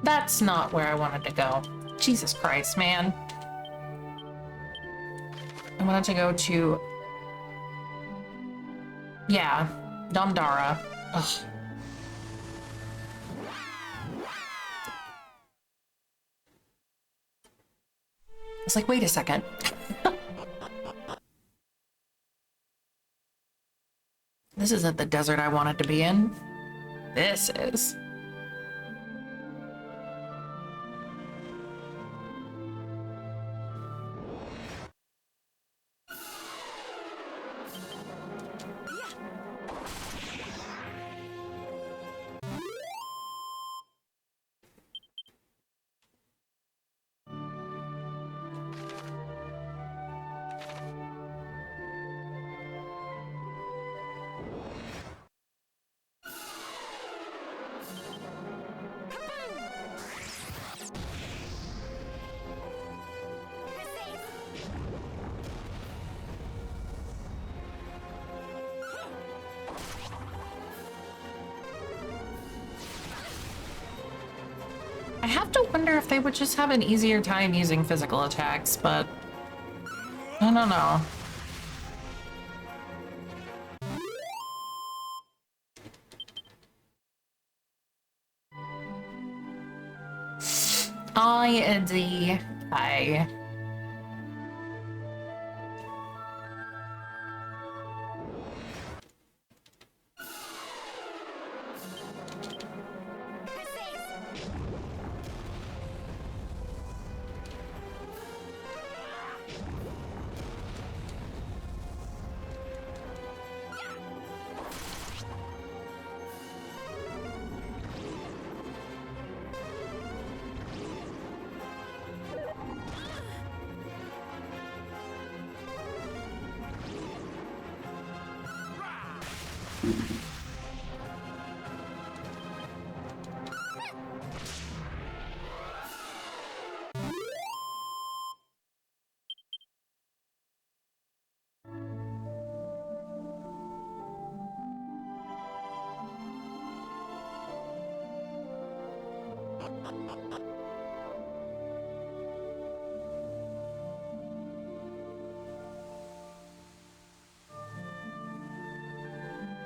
That's not where I wanted to go. Jesus Christ, man. I wanted to go to... Yeah, Domdara. Ugh. was like, wait a second. This isn't the desert I wanted to be in. This is. I have to wonder if they would just have an easier time using physical attacks, but I don't know. I.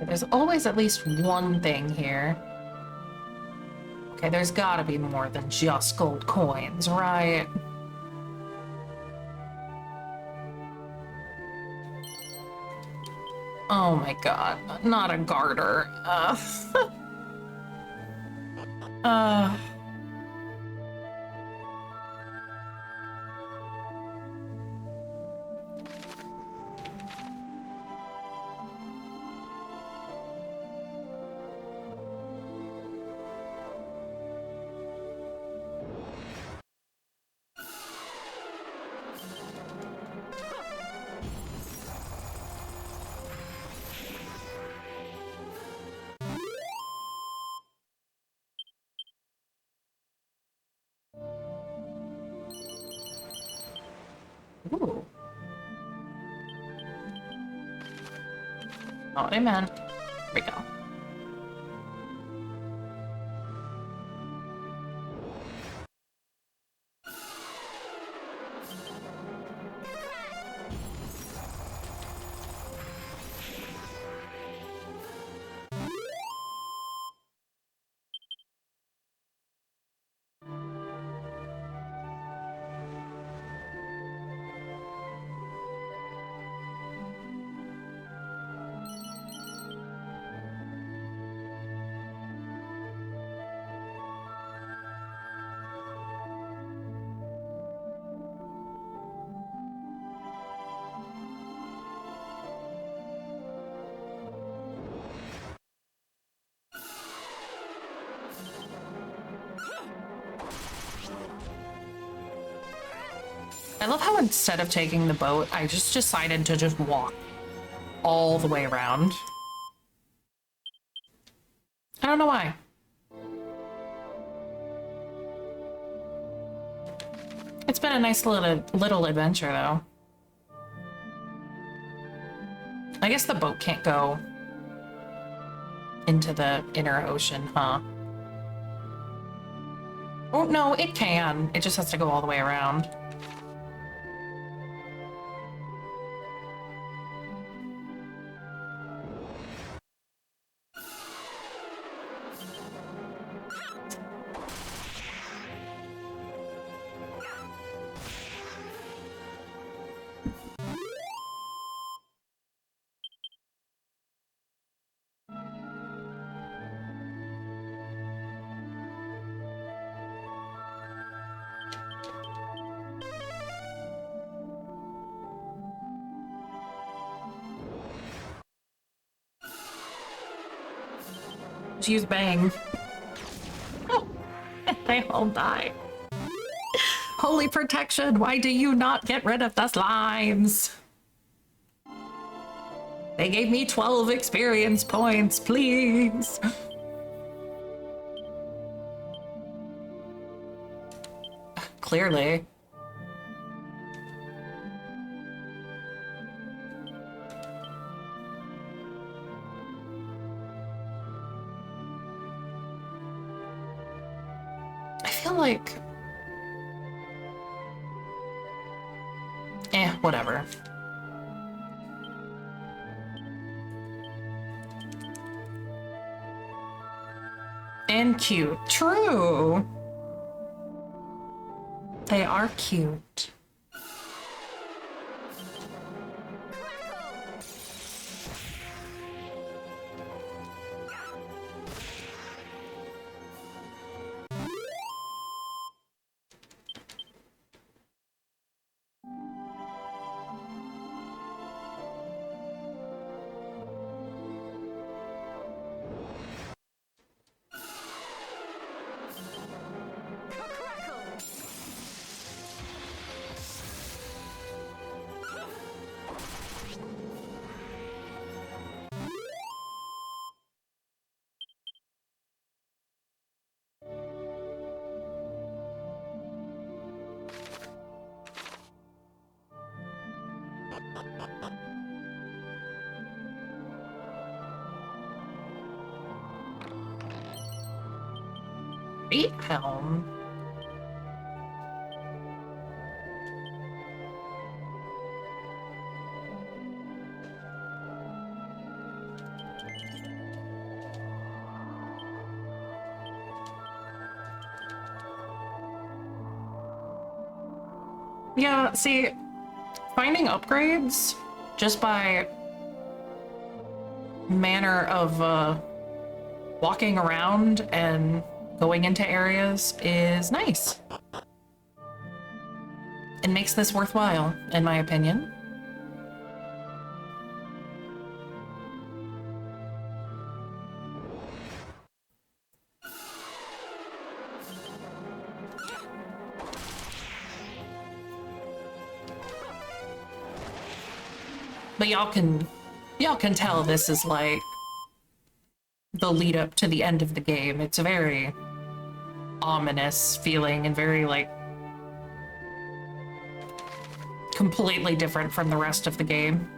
There's always at least one thing here. Okay, there's gotta be more than just gold coins, right? Oh my god, not a garter. Uh. Ooh. Oh, amen. Here we go. I love how instead of taking the boat, I just decided to just walk all the way around. I don't know why. It's been a nice little adventure, though. I guess the boat can't go into the inner ocean, huh? Oh, no, it can. It just has to go all the way around. Let's use Bang. Oh, they all die. Holy protection, why do you not get rid of the slimes? They gave me 12 experience points, please. Clearly. I feel like... whatever. And cute. True. They are cute. Beat Helm. Yeah, see, finding upgrades just by manner of walking around and going into areas is nice. It makes this worthwhile, in my opinion. But y'all can tell this is like the lead up to the end of the game. It's a very ominous feeling and very like completely different from the rest of the game.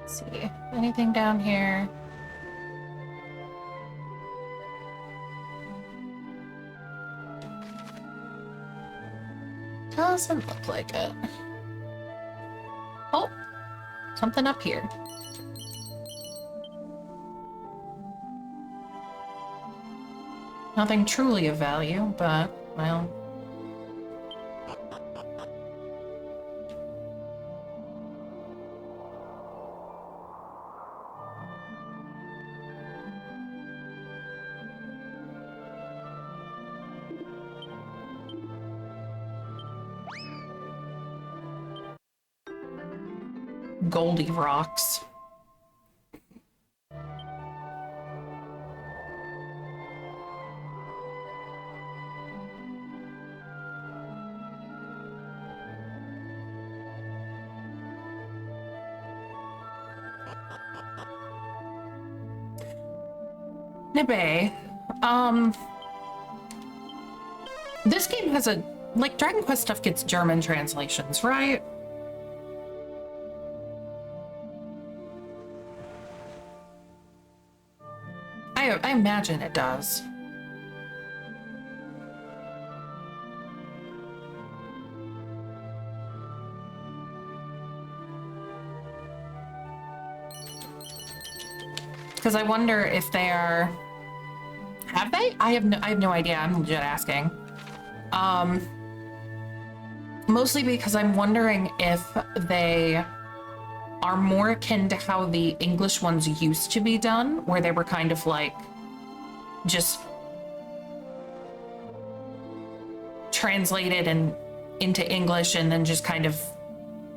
Let's see, anything down here? Doesn't look like it. Oh, something up here. Nothing truly of value, but, well... Goldie rocks. Nibe, this game has a, like, Dragon Quest stuff gets German translations, right? I imagine it does. Because I wonder if they are... Have they? I have no idea. I'm legit asking. Mostly because I'm wondering if they are more akin to how the English ones used to be done, where they were kind of like just translated and into English and then just kind of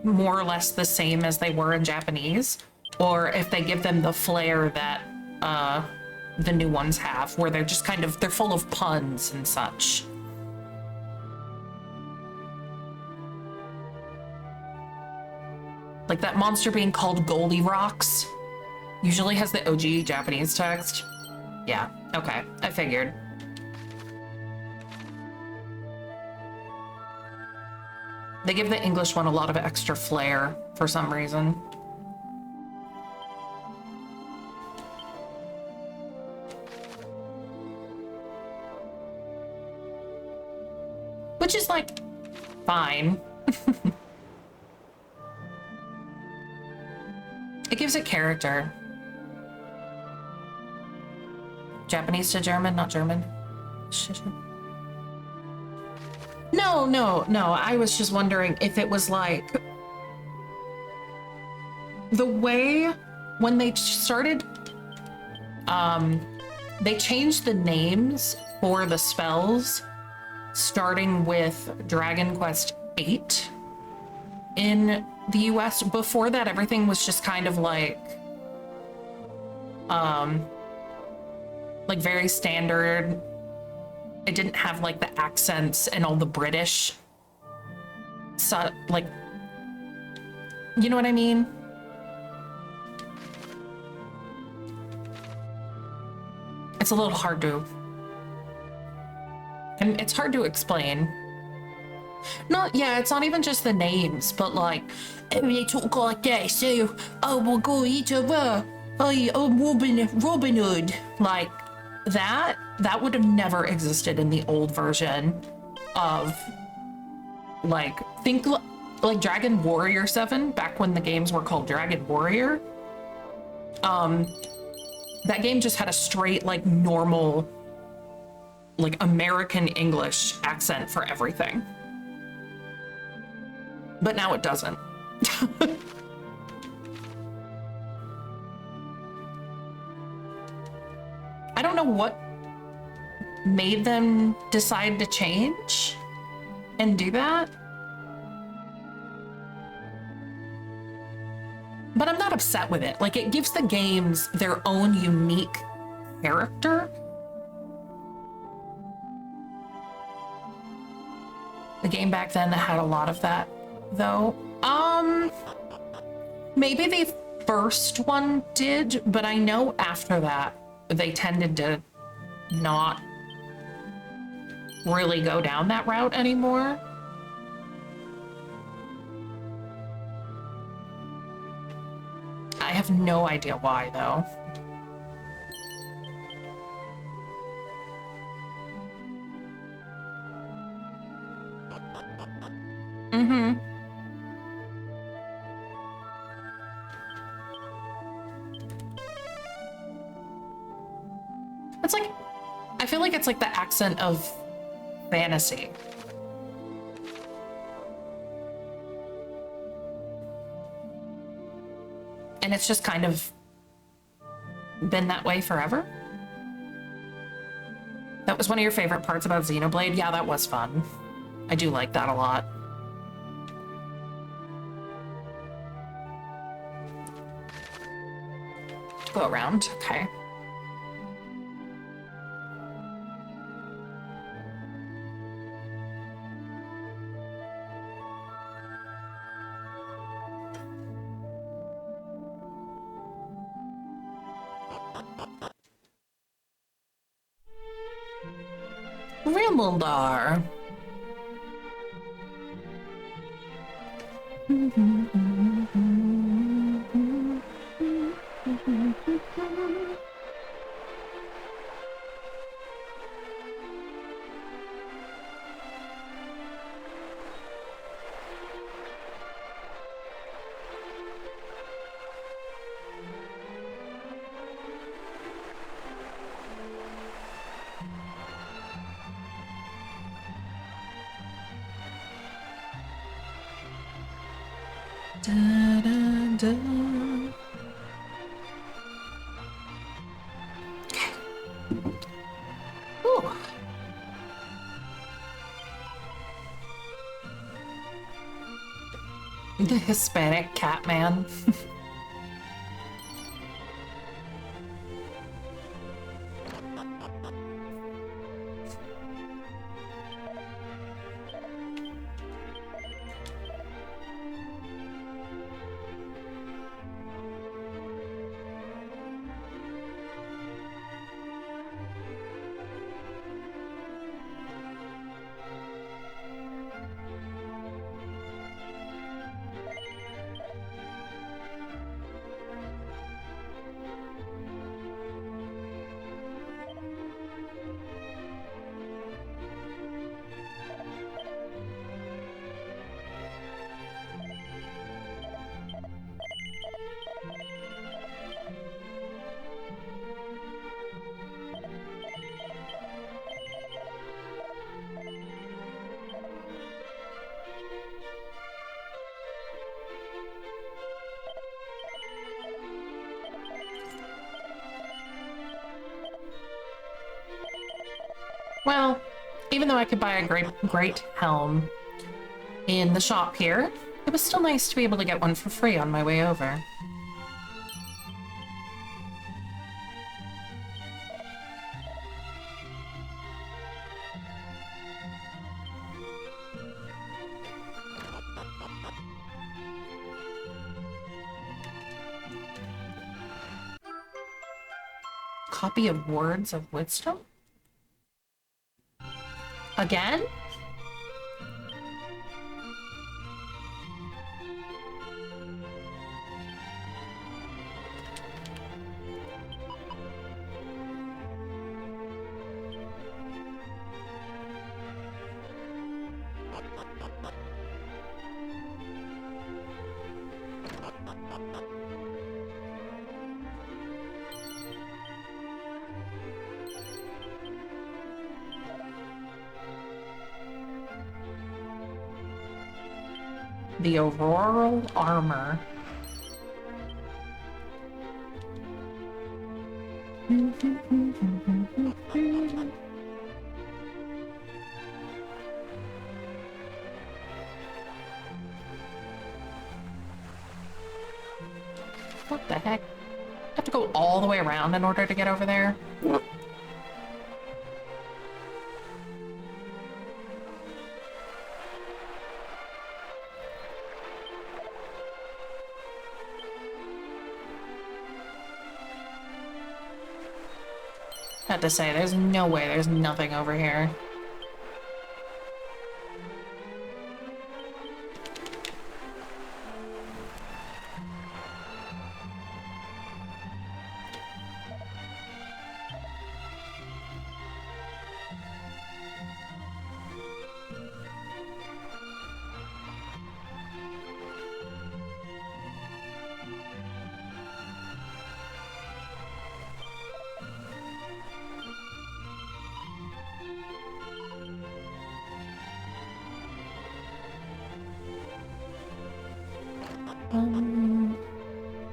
more or less the same as they were in Japanese, or if they give them the flair that the new ones have, where they're just kind of, they're full of puns and such. Like that monster being called Goldie Rocks usually has the OG Japanese text. Yeah, okay, I figured. They give the English one a lot of extra flair for some reason. Which is like, fine. It gives it character. Japanese to German, not German. No. I was just wondering if it was like the way when they started, they changed the names for the spells starting with Dragon Quest VIII in the US. Before that, everything was just kind of like very standard. It didn't have like the accents and all the British, so like, you know what I mean? It's a little hard to, and it's hard to explain. It's not even just the names, but like, they talk like that, so, oh my god, it's a, Robin Hood. Like, that would have never existed in the old version of, like, think like Dragon Warrior 7, back when the games were called Dragon Warrior. That game just had a straight, like, normal, like, American English accent for everything. But now it doesn't. I don't know what made them decide to change and do that. But I'm not upset with it. Like, it gives the games their own unique character. The game back then had a lot of that, though. Maybe the first one did, but I know after that, they tended to not really go down that route anymore. I have no idea why, though. Mm-hmm. It's like, I feel like it's like the accent of fantasy. And it's just kind of been that way forever. That was one of your favorite parts about Xenoblade? Yeah, that was fun. I do like that a lot. Go around, okay. Rimmaldar. Da, da, da. Ooh. The Hispanic cat man. Well, even though I could buy a great helm in the shop here, it was still nice to be able to get one for free on my way over. Copy of Words of Wisdom? Again? The Auroral Armor. What the heck? I have to go all the way around in order to get over there? Had to say, there's no way there's nothing over here.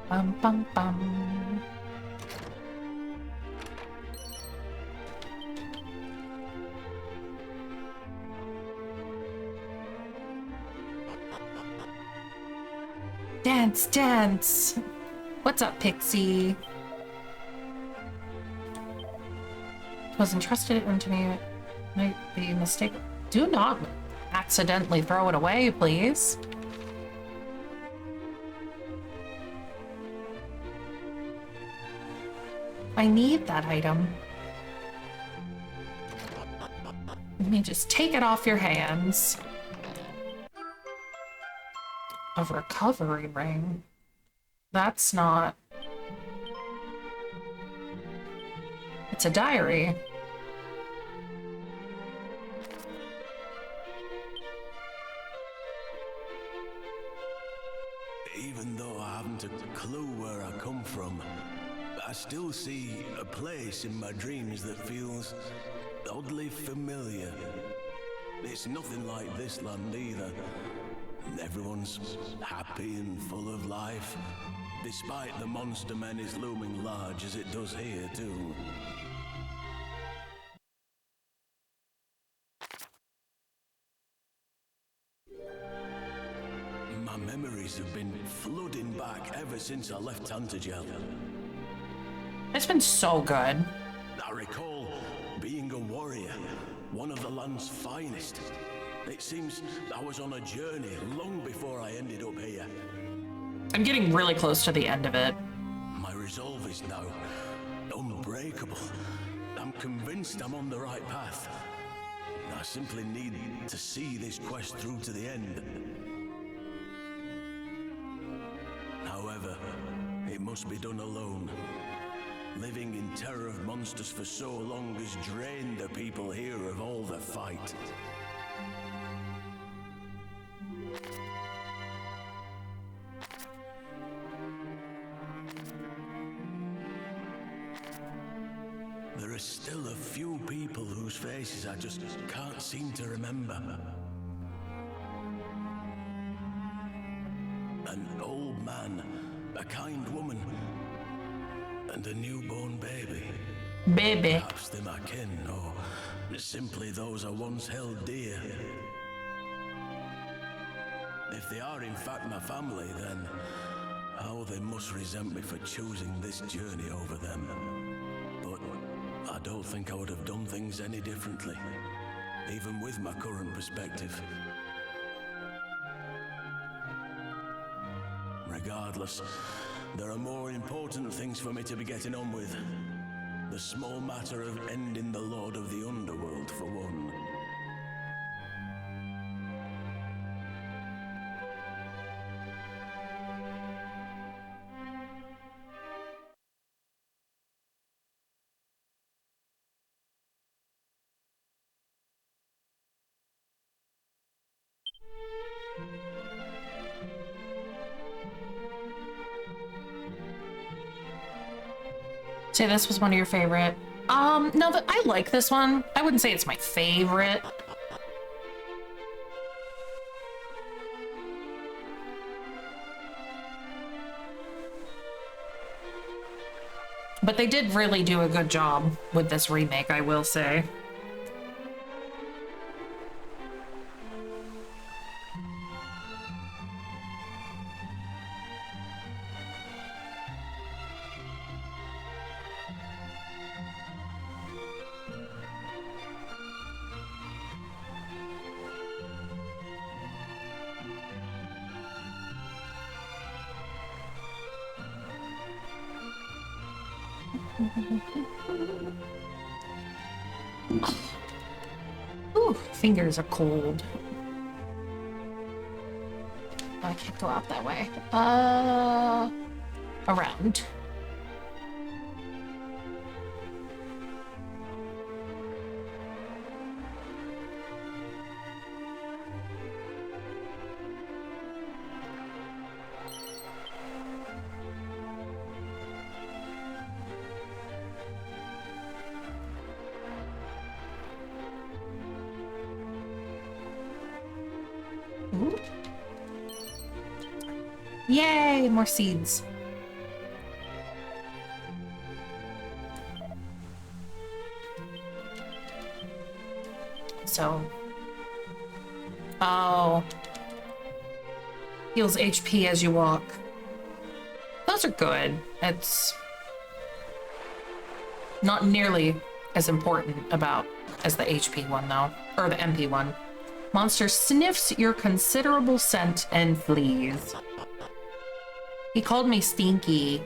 Bum, bum, bum. Dance, dance! What's up, Pixie? Was entrusted into me. Might be a mistake. Do not accidentally throw it away, please. I need that item. Let me just take it off your hands. A recovery ring. That's not... It's a diary. Even though I haven't a clue where I come from, I still see a place in my dreams that feels oddly familiar. It's nothing like this land either. Everyone's happy and full of life, despite the monster menace looming large as it does here, too. My memories have been flooding back ever since I left Tantagel. It's been so good. I recall being a warrior, one of the land's finest. It seems I was on a journey long before I ended up here. I'm getting really close to the end of it. My resolve is now unbreakable. I'm convinced I'm on the right path. I simply need to see this quest through to the end. However, it must be done alone. Living in terror of monsters for so long has drained the people here of all the fight. There are still a few people whose faces I just can't seem to remember. An old man, a kind woman, and a newborn baby. Baby. Perhaps they're my kin, or simply those I once held dear. If they are in fact my family, then how they must resent me for choosing this journey over them. But I don't think I would have done things any differently, even with my current perspective. Regardless, there are more important things for me to be getting on with. The small matter of ending the Lord of the Underworld, for one. Say this was one of your favorite. No, I like this one. I wouldn't say it's my favorite. But they did really do a good job with this remake, I will say. Ooh, fingers are cold. I can't go out that way. Around. Ooh. Yay, more seeds. So. Oh. Heals HP as you walk. Those are good. It's not nearly as important as the HP one, though. Or the MP one. Monster sniffs your considerable scent and flees. He called me stinky.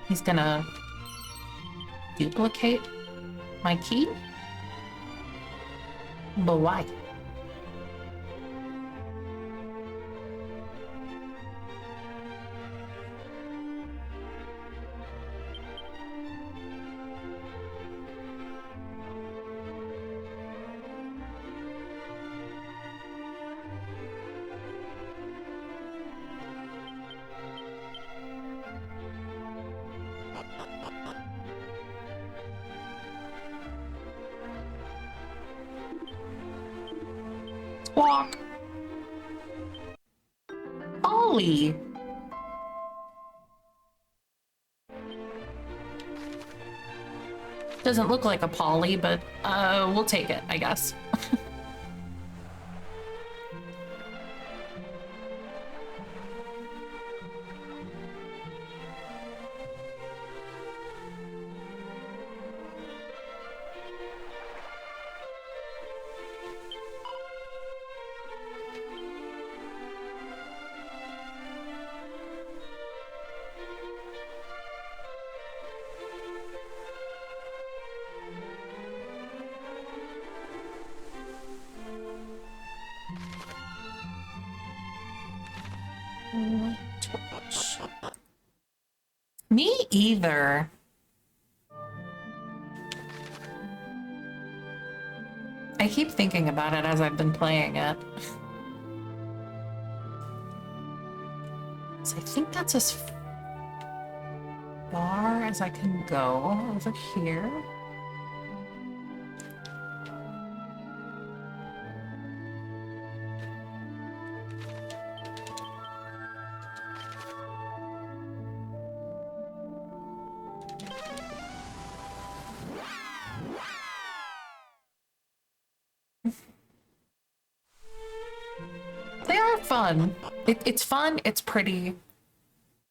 He's gonna duplicate my key? But why? Walk. Ollie. Doesn't look like a Polly, but we'll take it, I guess. Me either. I keep thinking about it as I've been playing it. So I think that's as far as I can go over here. They are fun. It's fun, it's pretty.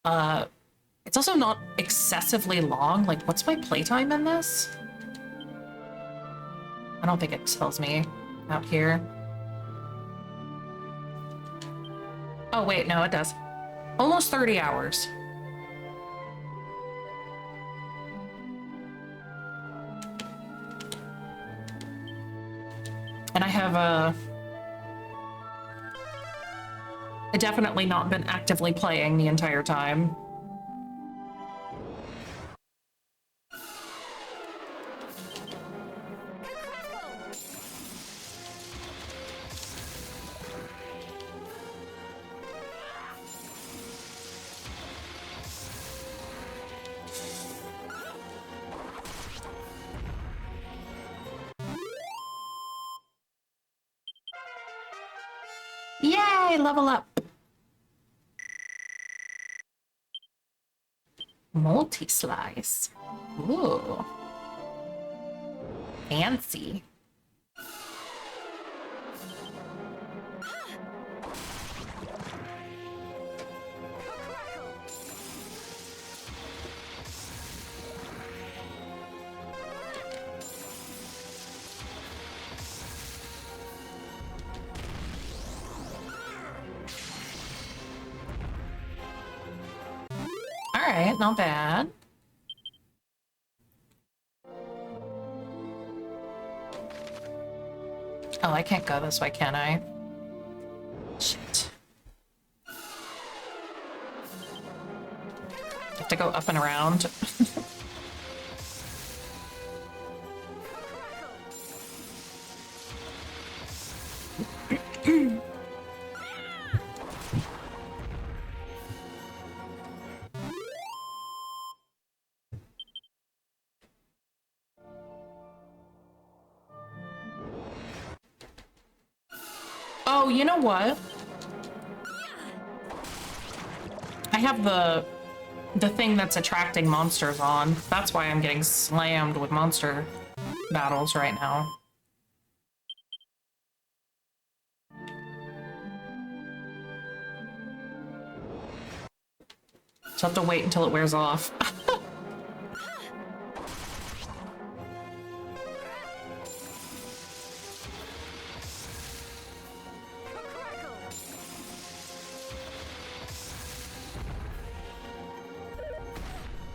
It's also not excessively long. Like, what's my playtime in this? I don't think it tells me out here. Oh, wait, no, it does. Almost 30 hours. And I have definitely not been actively playing the entire time. Yay, level up. Multi-slice. Ooh. Fancy. All right, not bad. Oh, I can't go this way, can I? Shit. I have to go up and around. Oh, you know what? I have the thing that's attracting monsters on. That's why I'm getting slammed with monster battles right now. So I have to wait until it wears off.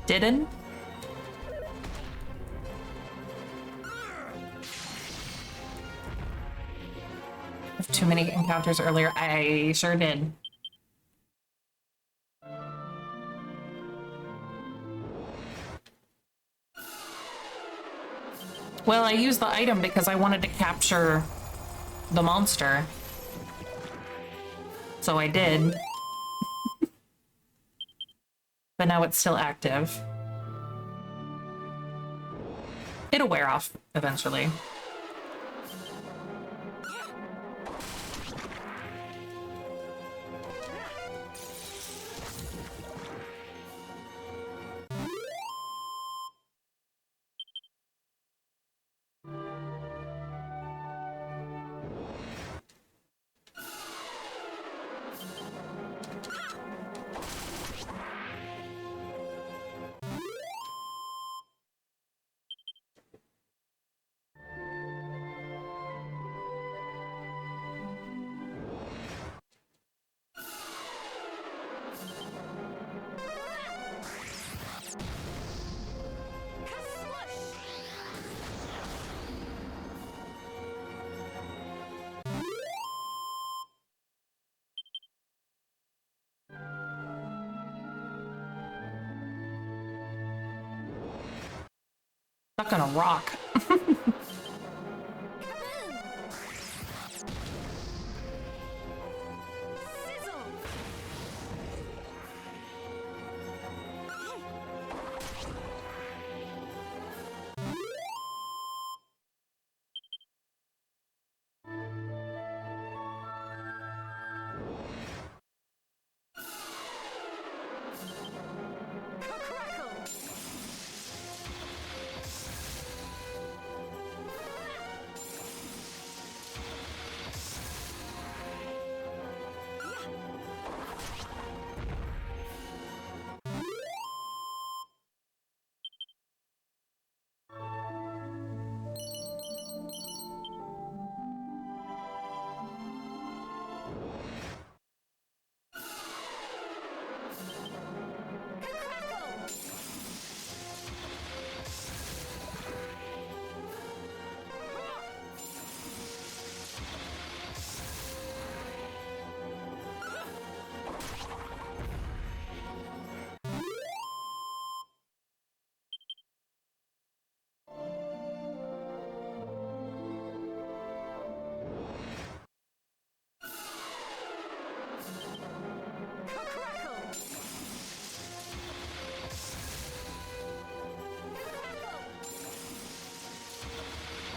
Didn't? Have too many encounters earlier. I sure did. Well, I used the item because I wanted to capture the monster. So I did. But now it's still active. It'll wear off eventually. Stuck on a rock.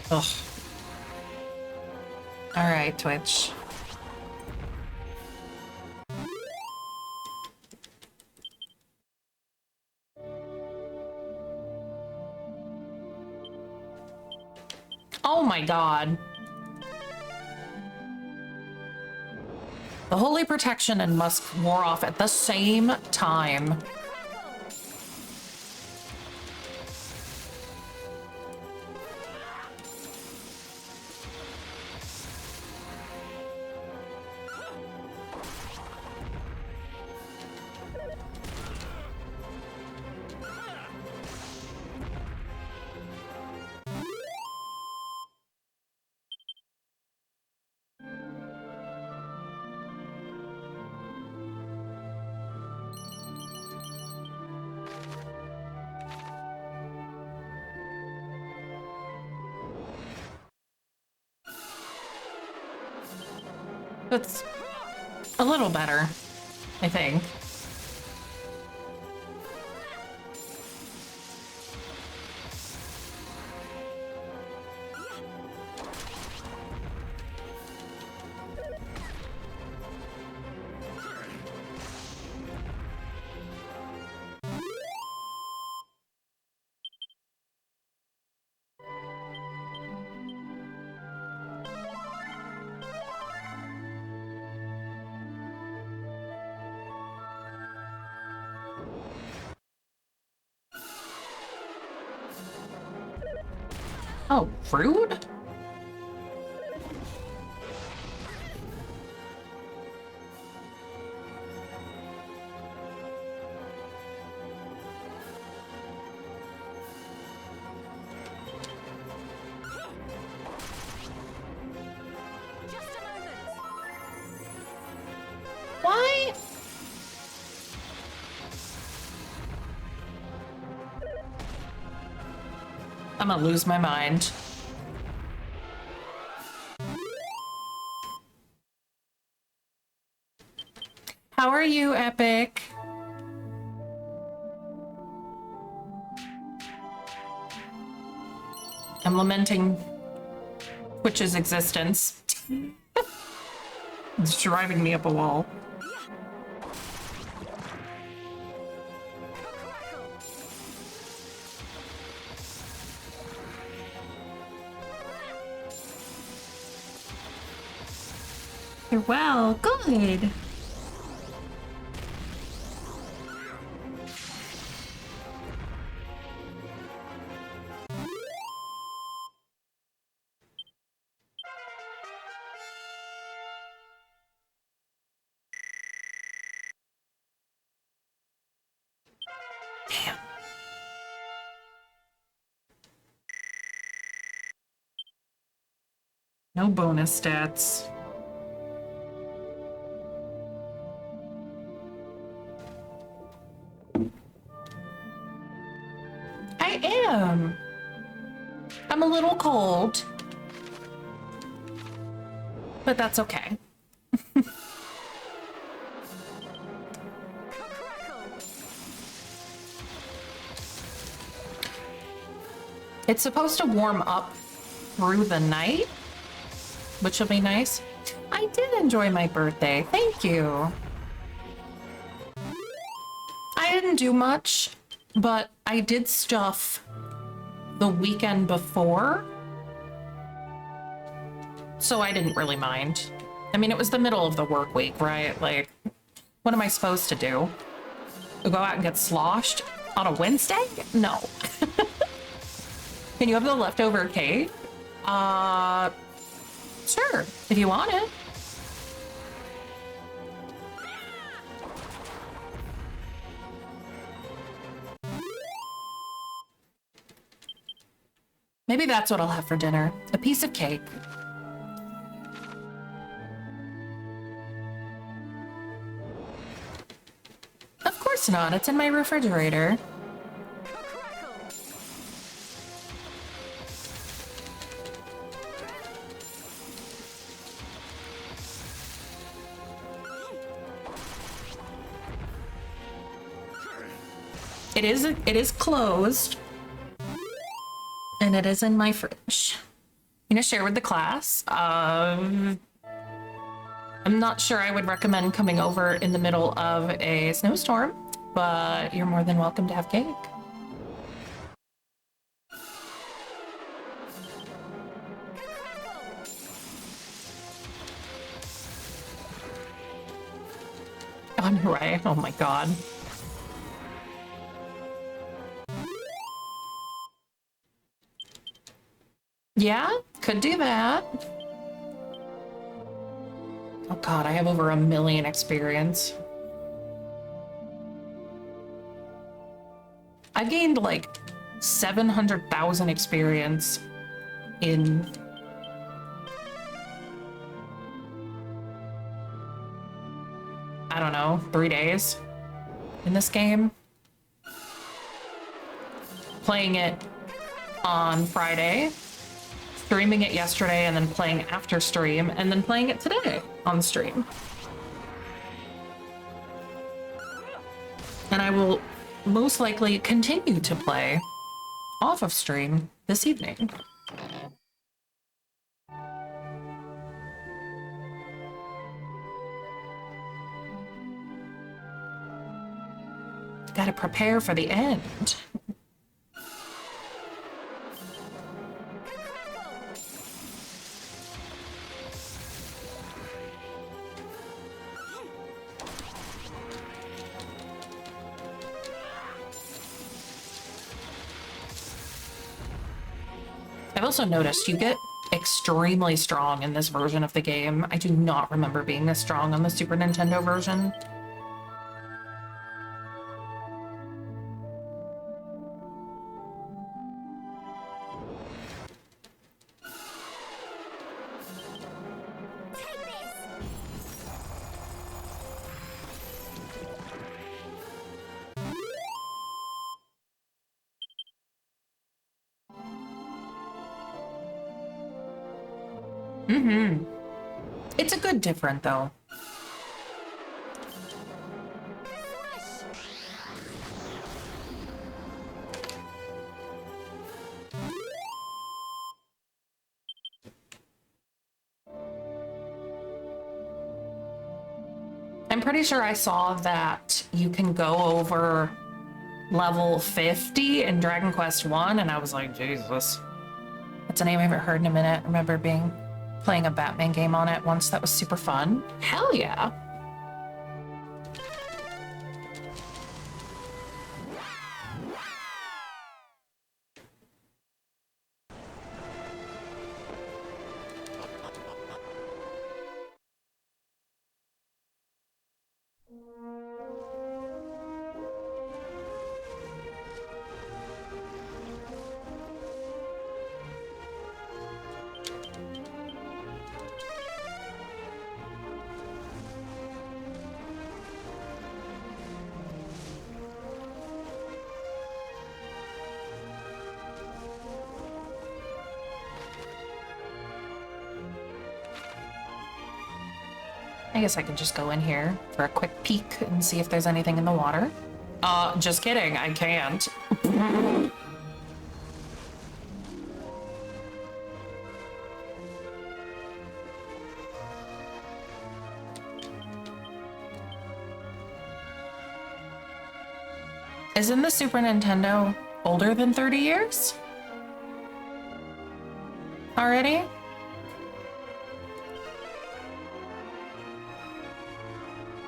Ugh. All right, Twitch. Oh my god. The Holy Protection and Musk wore off at the same time. That's a little better, I think. Oh, rude? Why? I'm gonna lose my mind. How are you, Epic? I'm lamenting Twitch's existence. It's driving me up a wall. You're well, good. Damn. No bonus stats. I am. I'm a little cold, but that's okay. It's supposed to warm up through the night, which will be nice. I did enjoy my birthday. Thank you. I didn't do much, but I did stuff the weekend before, so I didn't really mind. I mean, it was the middle of the work week, right? Like, what am I supposed to do? Go out and get sloshed on a Wednesday? No. Can you have the leftover cake? Sure, if you want it. Maybe that's what I'll have for dinner. A piece of cake. Of course not, it's in my refrigerator. It is closed, and it is in my fridge. I'm gonna share with the class. I'm not sure I would recommend coming over in the middle of a snowstorm, but you're more than welcome to have cake. On your way. Oh my god. Yeah, could do that. Oh god, I have over 1 million experience. I gained like 700,000 experience in I don't know, 3 days in this game. Playing it on Friday, streaming it yesterday, and then playing after stream, and then playing it today on stream. And I will most likely continue to play off of stream this evening. Gotta prepare for the end. I've also noticed you get extremely strong in this version of the game. I do not remember being this strong on the Super Nintendo version. Mm-hmm. It's a good different, though. I'm pretty sure I saw that you can go over level 50 in Dragon Quest 1, and I was like, Jesus. That's a name I haven't heard in a minute. I remember playing a Batman game on it once. That was super fun. Hell yeah. I guess I can just go in here for a quick peek and see if there's anything in the water. Just kidding, I can't. Isn't the Super Nintendo older than 30 years? Already?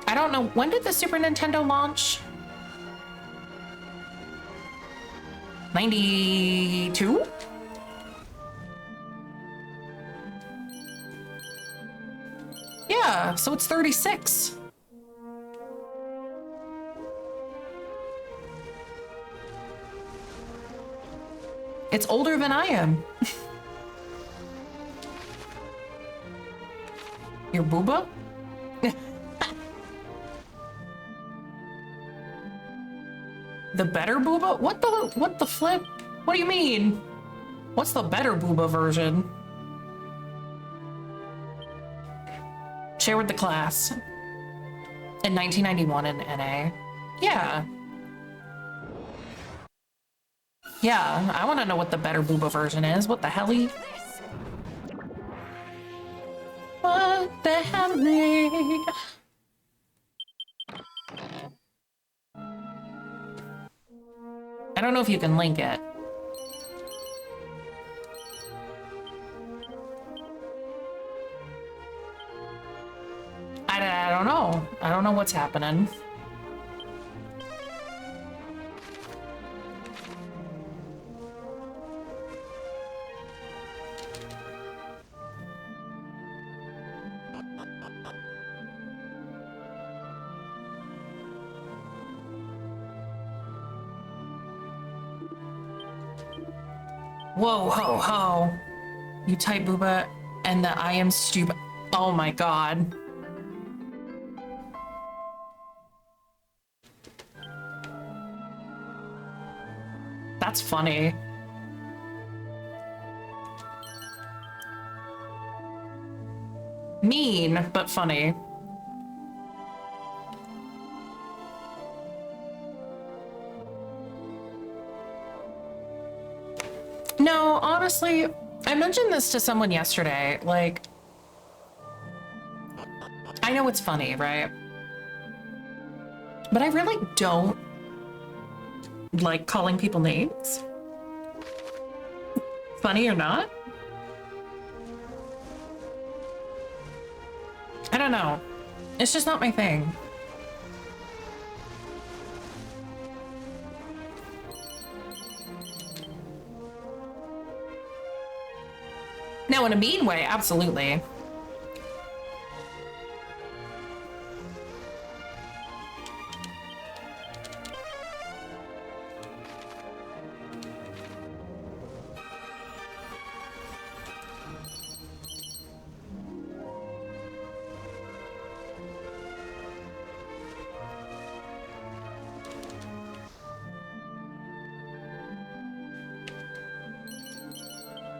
I don't know, when did the Super Nintendo launch? 92? Yeah, so it's 36. It's older than I am. Your booba? The better booba? What the flip? What do you mean? What's the better booba version? Share with the class. In 1991 in NA. Yeah. Yeah, I want to know what the better booba version is. What the helly? What the helly? I don't know if you can link it. I don't know. I don't know what's happening. Whoa, ho, ho. You type booba and the I am stupid. Oh my god. That's funny. Mean, but funny. No, honestly, I mentioned this to someone yesterday. Like, I know it's funny, right? But I really don't like calling people names. Funny or not? I don't know. It's just not my thing. No, in a mean way, absolutely.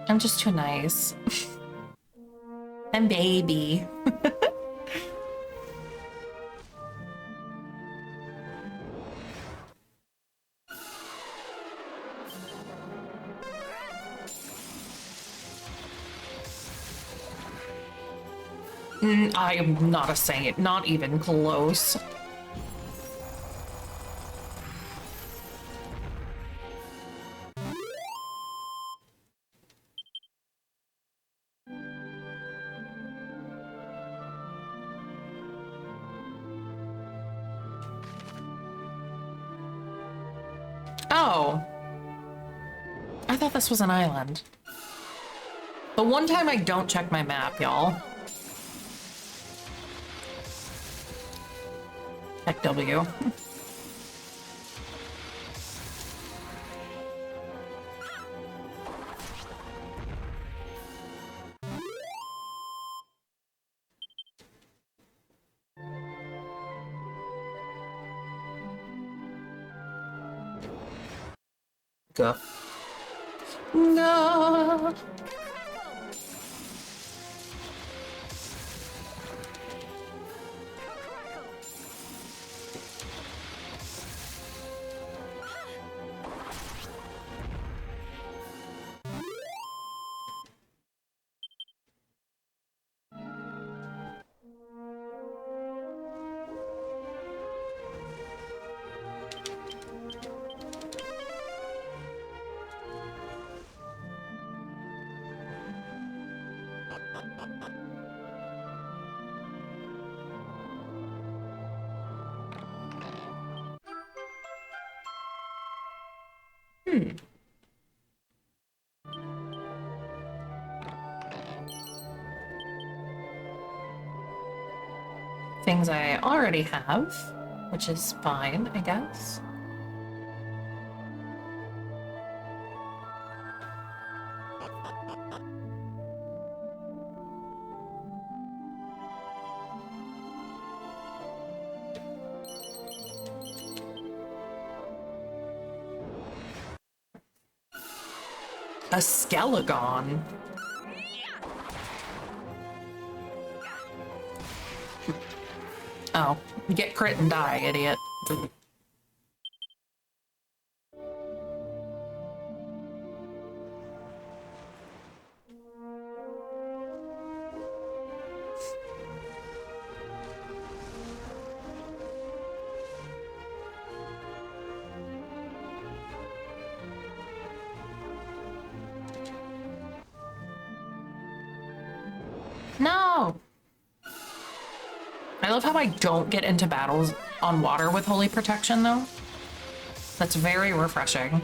I'm just too nice. I'm baby. I am not a saint, not even close. Oh. I thought this was an island. The one time I don't check my map, y'all. Heck W. Go. No. Things I already have, which is fine, I guess. A skeleton. Oh, get crit and die, idiot. No! I love how I don't get into battles on water with Holy Protection, though. That's very refreshing.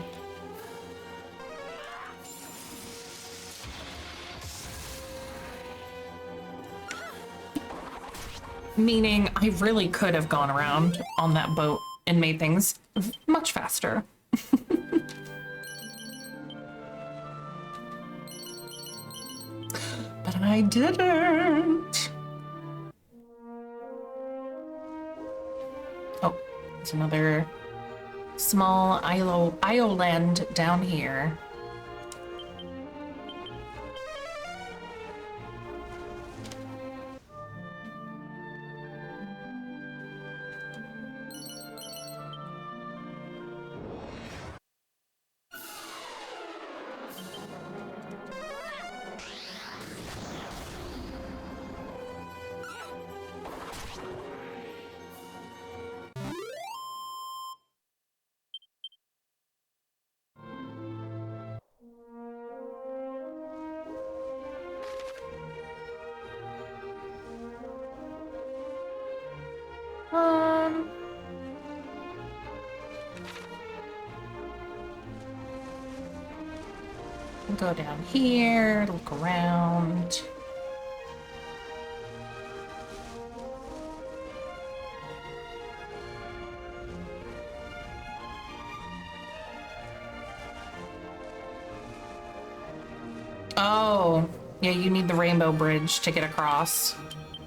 Meaning, I really could have gone around on that boat and made things much faster. But I didn't. Oh, there's another small island down here. We'll go down here, look around. Oh, yeah, you need the rainbow bridge to get across.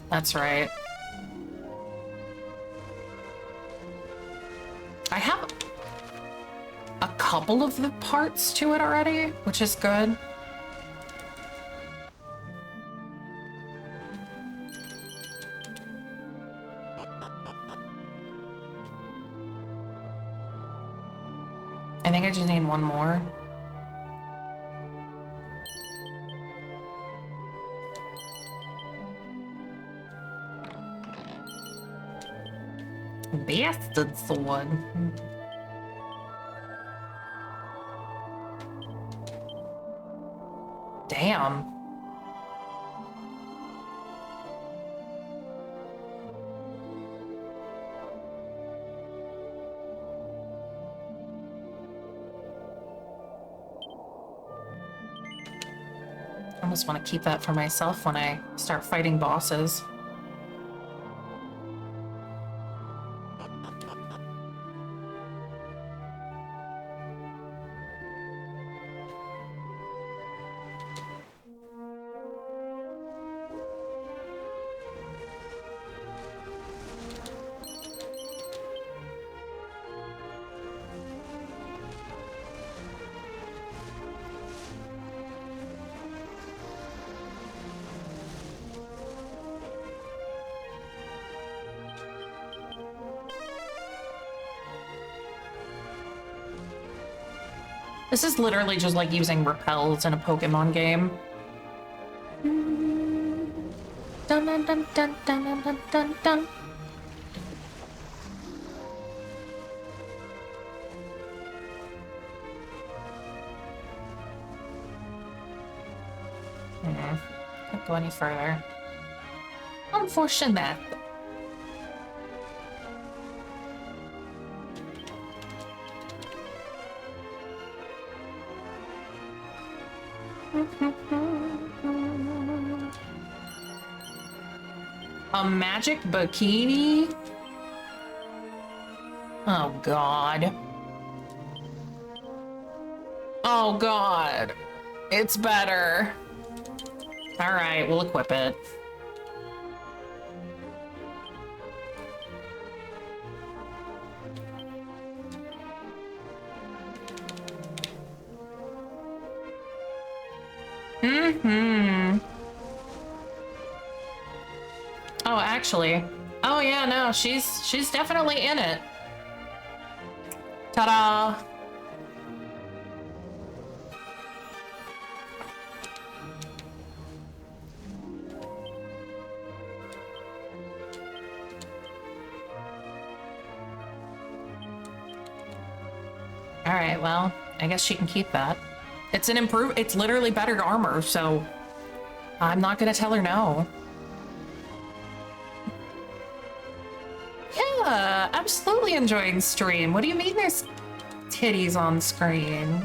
That's right. I have a couple of the parts to it already, which is good. I think I just need one more. Bastard sword. Damn. I almost want to keep that for myself when I start fighting bosses. This is literally just like using repels in a Pokemon game. Dun dun dun dun dun dun dun dun. Can't go any further. Unfortunate. A magic bikini? Oh god. Oh god. It's better. Alright, we'll equip it. Oh, actually. Oh yeah, no, she's definitely in it. Ta-da! Alright, well, I guess she can keep that. It's literally better armor, so I'm not gonna tell her no. Yeah, absolutely enjoying stream. What do you mean there's titties on screen?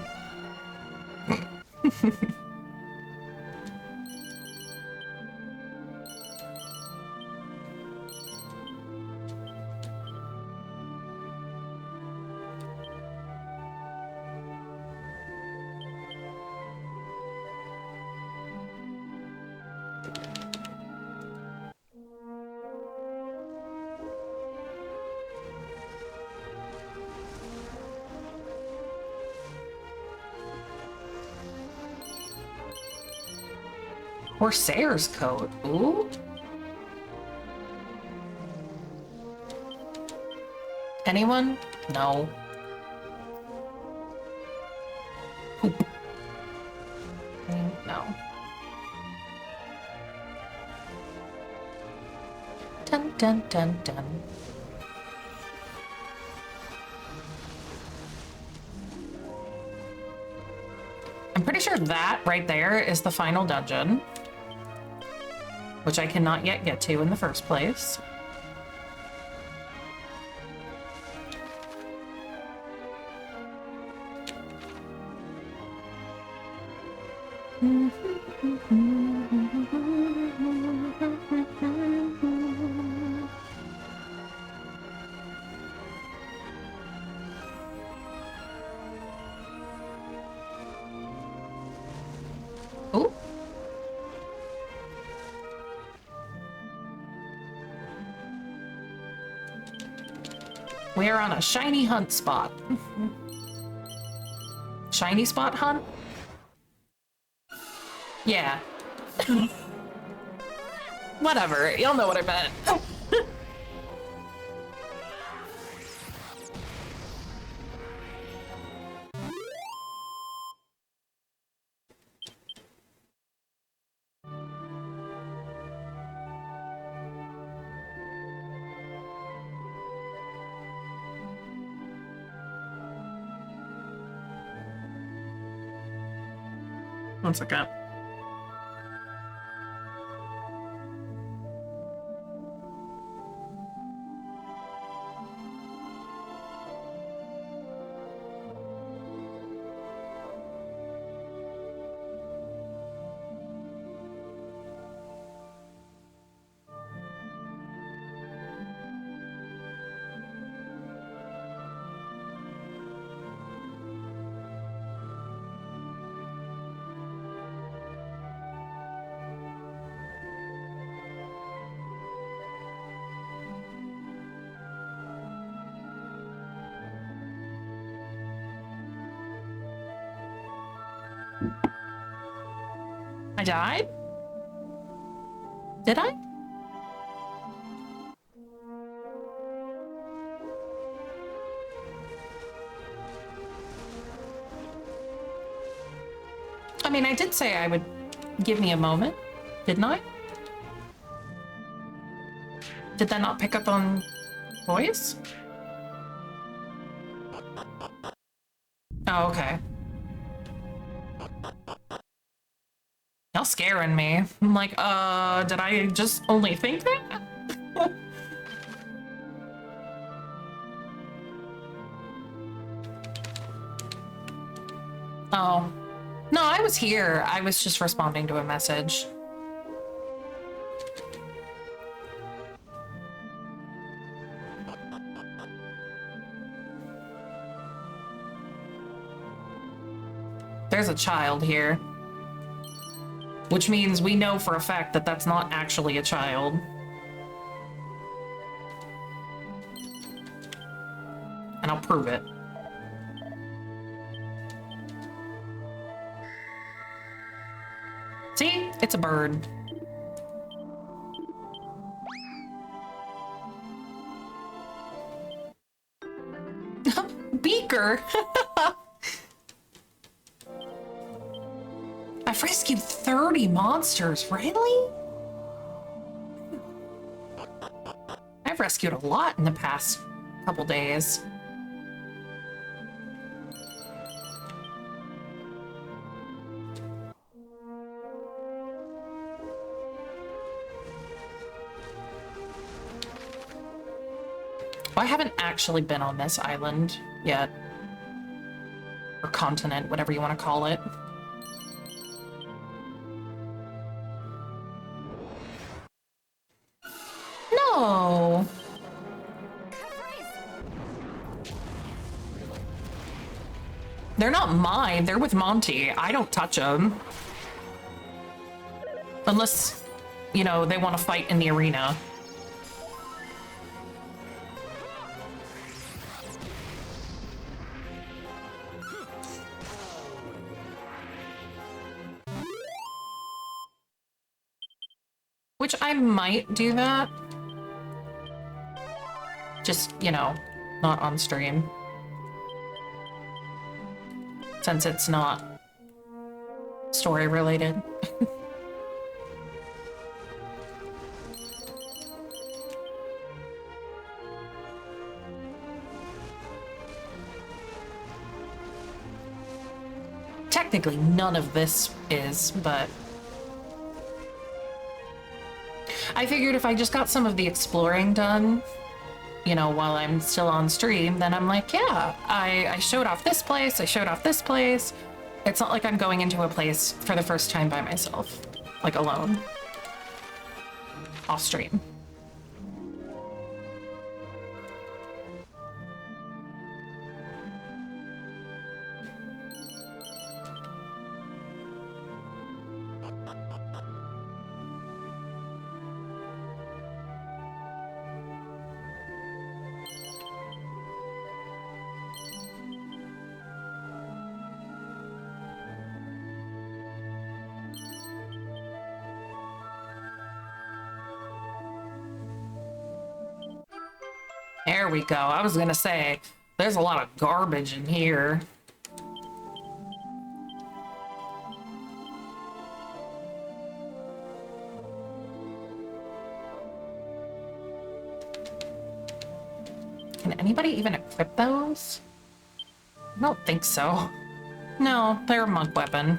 Corsair's coat. Ooh. Anyone? No. Poop. No. Dun dun dun dun. I'm pretty sure that right there is the final dungeon, which I cannot yet get to in the first place. Oh. We are on a shiny hunt spot. Shiny spot hunt? Yeah. Whatever, you'll know what I meant. One second. I died? Did I? I mean, I did say I would give me a moment, didn't I? Did that not pick up on voice? Oh, okay. Y'all scaring me. I'm like, did I just only think that? Oh. No, I was here. I was just responding to a message. There's a child here. Which means we know for a fact that that's not actually a child. And I'll prove it. See? It's a bird. Beaker! I've rescued 30 monsters, really? I've rescued a lot in the past couple days. Well, I haven't actually been on this island yet. Or continent, whatever you want to call it. No! They're not mine, they're with Monty. I don't touch them. Unless, you know, they want to fight in the arena. Which I might do that. Just, you know, not on stream. Since it's not story related. Technically, none of this is, but I figured if I just got some of the exploring done, you know, while I'm still on stream, then I'm like, yeah, I showed off this place, I showed off this place. It's not like I'm going into a place for the first time by myself, like alone, off stream. There we go. I was gonna say, there's a lot of garbage in here. Can anybody even equip those? I don't think so. No, they're a monk weapon.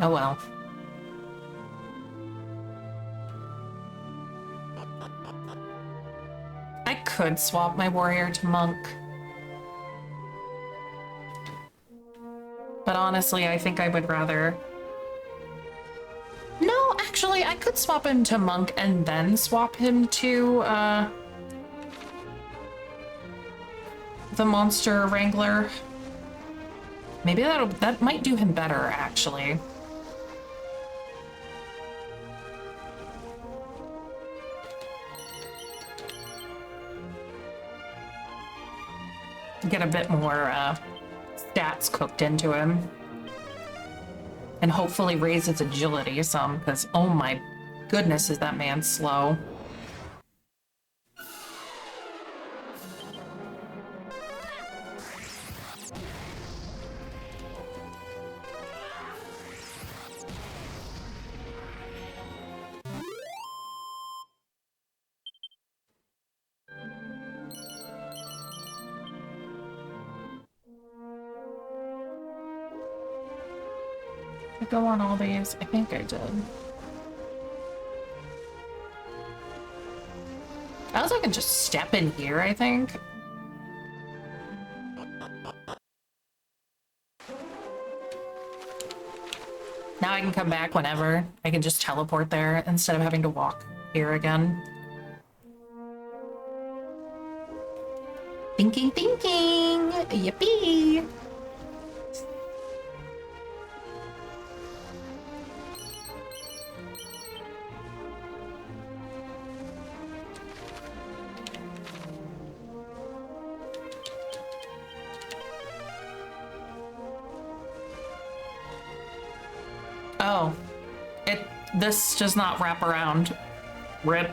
Oh well. I could swap my warrior to monk. But honestly, I think I would rather... No, actually, I could swap him to monk and then swap him to, the monster wrangler. Maybe that might do him better, actually. Get a bit more stats cooked into him. And hopefully raise his agility some, because oh my goodness, is that man slow. I go on all these. I think I did. I also can just step in here, I think. Now I can come back whenever. I can just teleport there instead of having to walk here again. Thinking, thinking! Yippee! Oh. This does not wrap around. Rip.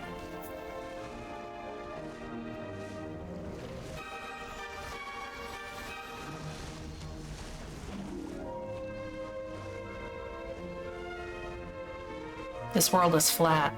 This world is flat.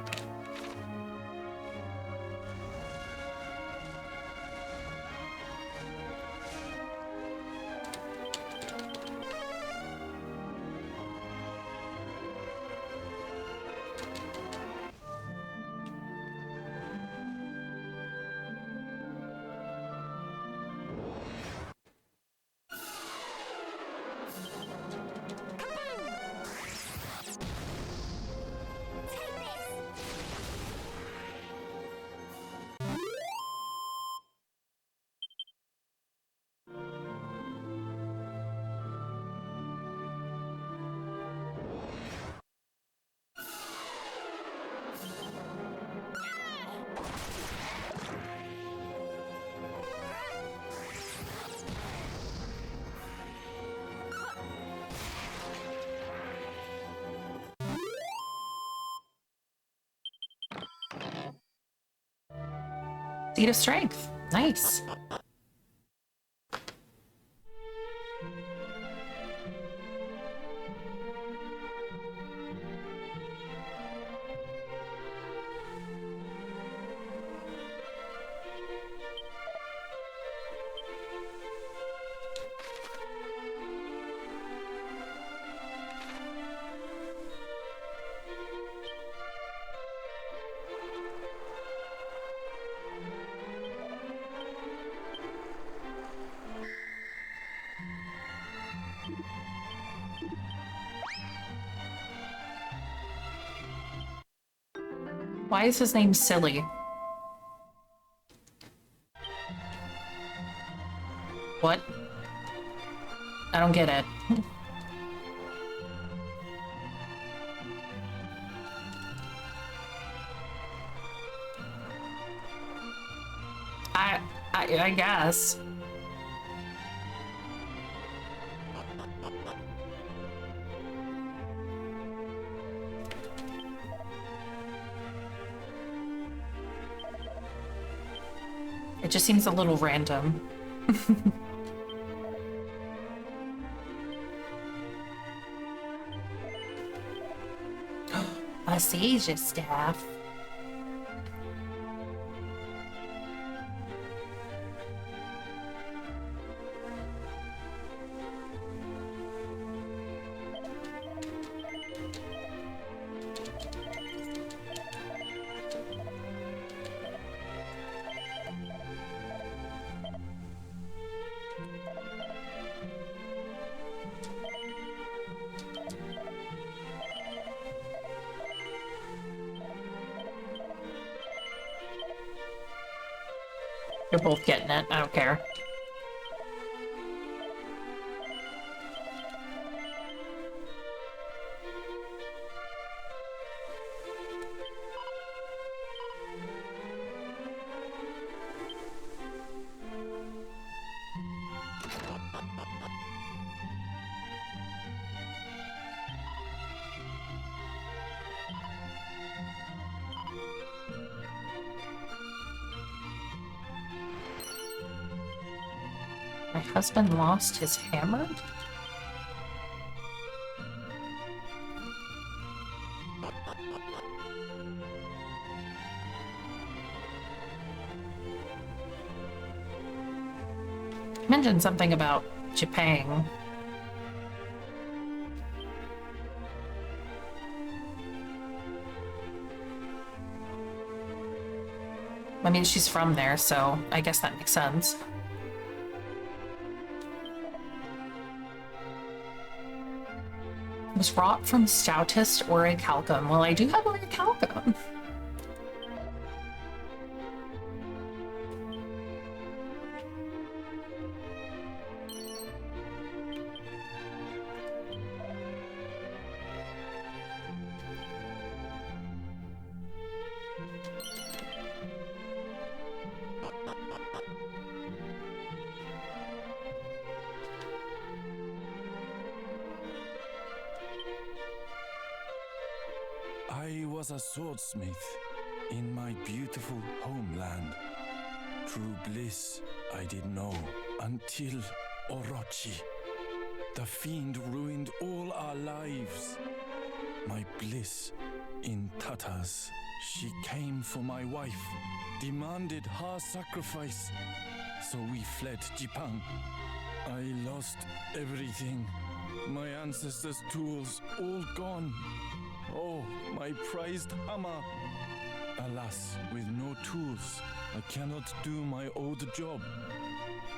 Seed of Strength. Nice. Why is his name Silly? What? I don't get it. I guess. It just seems a little random. A sage staff. You're both getting it. I don't care. My husband lost his hammer? Mentioned something about Japan. I mean, she's from there, so I guess that makes sense. Was wrought from stoutest orichalcum. Well, I do have orichalcum. I was a swordsmith in my beautiful homeland. True bliss I did know until Orochi. The fiend ruined all our lives. My bliss in tatters. She came for my wife, demanded her sacrifice. So we fled Jipang. I lost everything. My ancestors' tools all gone. Oh, my prized hammer! Alas, with no tools, I cannot do my old job.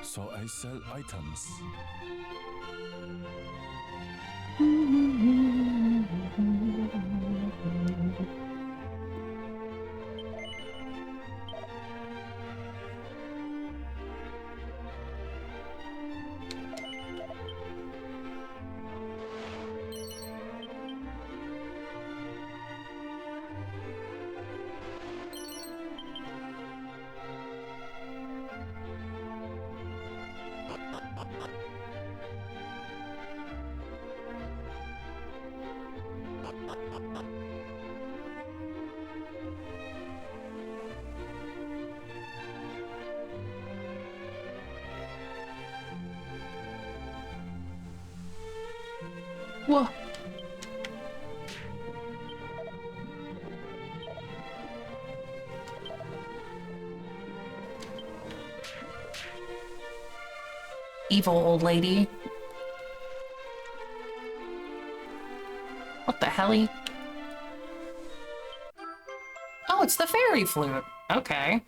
So I sell items. Whoa. Evil old lady. What the helly? Oh, it's the fairy flute. Okay.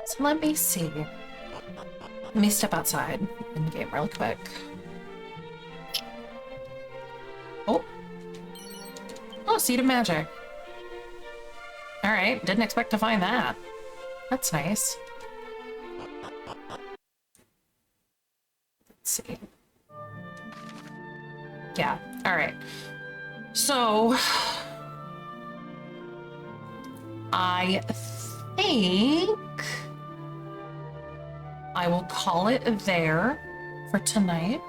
So let me see. Let me step outside in the game real quick. Oh. Oh, Seed of Magic. Alright, didn't expect to find that. That's nice. Let's see. Yeah, alright. So... I think... I will call it there for tonight.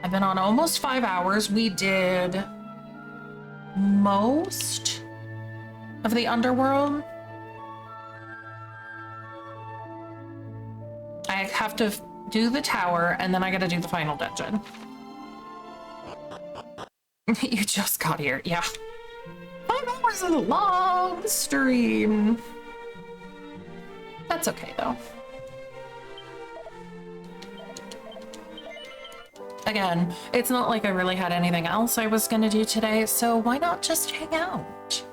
I've been on almost 5 hours. We did most of the underworld. I have to do the tower and then I gotta do the final dungeon. You just got here, yeah. 5 hours is a long stream. That's okay though. Again, it's not like I really had anything else I was gonna do today, so why not just hang out?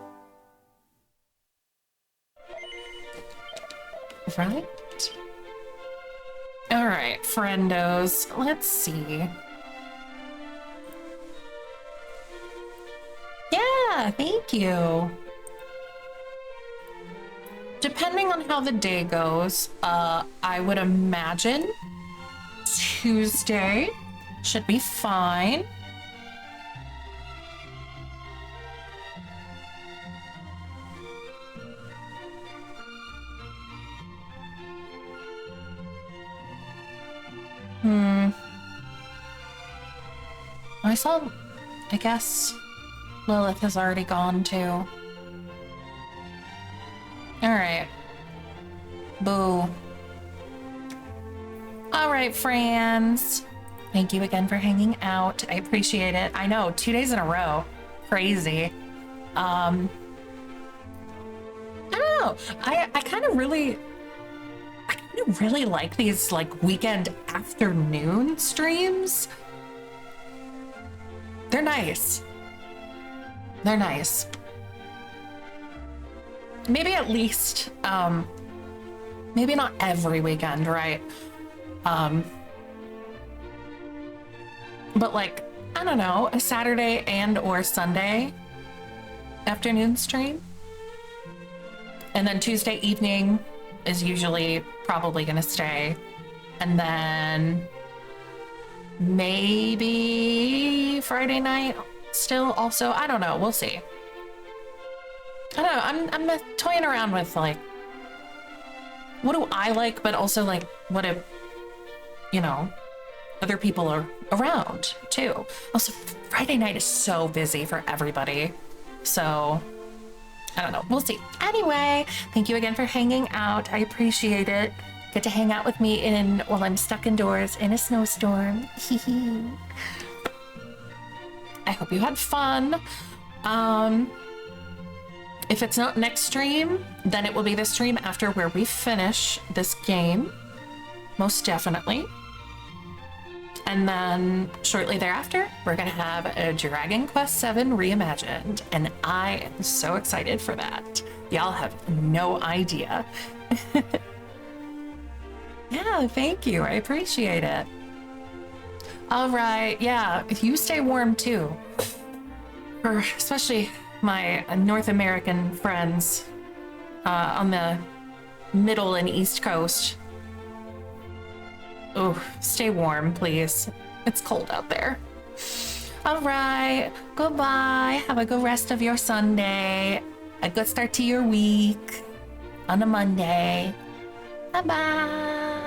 Right? Alright, friendos, let's see. Yeah, thank you. Depending on how the day goes, I would imagine Tuesday should be fine. I guess Lilith has already gone too. Alright. Boo. Alright, friends. Thank you again for hanging out. I appreciate it. I know, 2 days in a row. Crazy. I don't know. I kind of really like these like weekend afternoon streams. They're nice. They're nice. Maybe at least, maybe not every weekend, right? But like, I don't know, a Saturday and or Sunday afternoon stream. And then Tuesday evening is usually probably gonna stay. And then maybe Friday night still also, I don't know, we'll see. I don't know, I'm toying around with like, what do I like, but also like, what if, you know, other people are around too. Also, Friday night is so busy for everybody. So, I don't know, we'll see. Anyway, thank you again for hanging out. I appreciate it. Get to hang out with me while I'm stuck indoors in a snowstorm. I hope you had fun. If it's not next stream, then it will be the stream after where we finish this game. Most definitely. And then shortly thereafter, we're gonna have a Dragon Quest VII Reimagined, and I am so excited for that. Y'all have no idea. Yeah, thank you. I appreciate it. All right, yeah, you stay warm too. For especially my North American friends on the middle and east coast. Oh, stay warm, please. It's cold out there. All right, goodbye. Have a good rest of your Sunday. A good start to your week on a Monday. Bye-bye.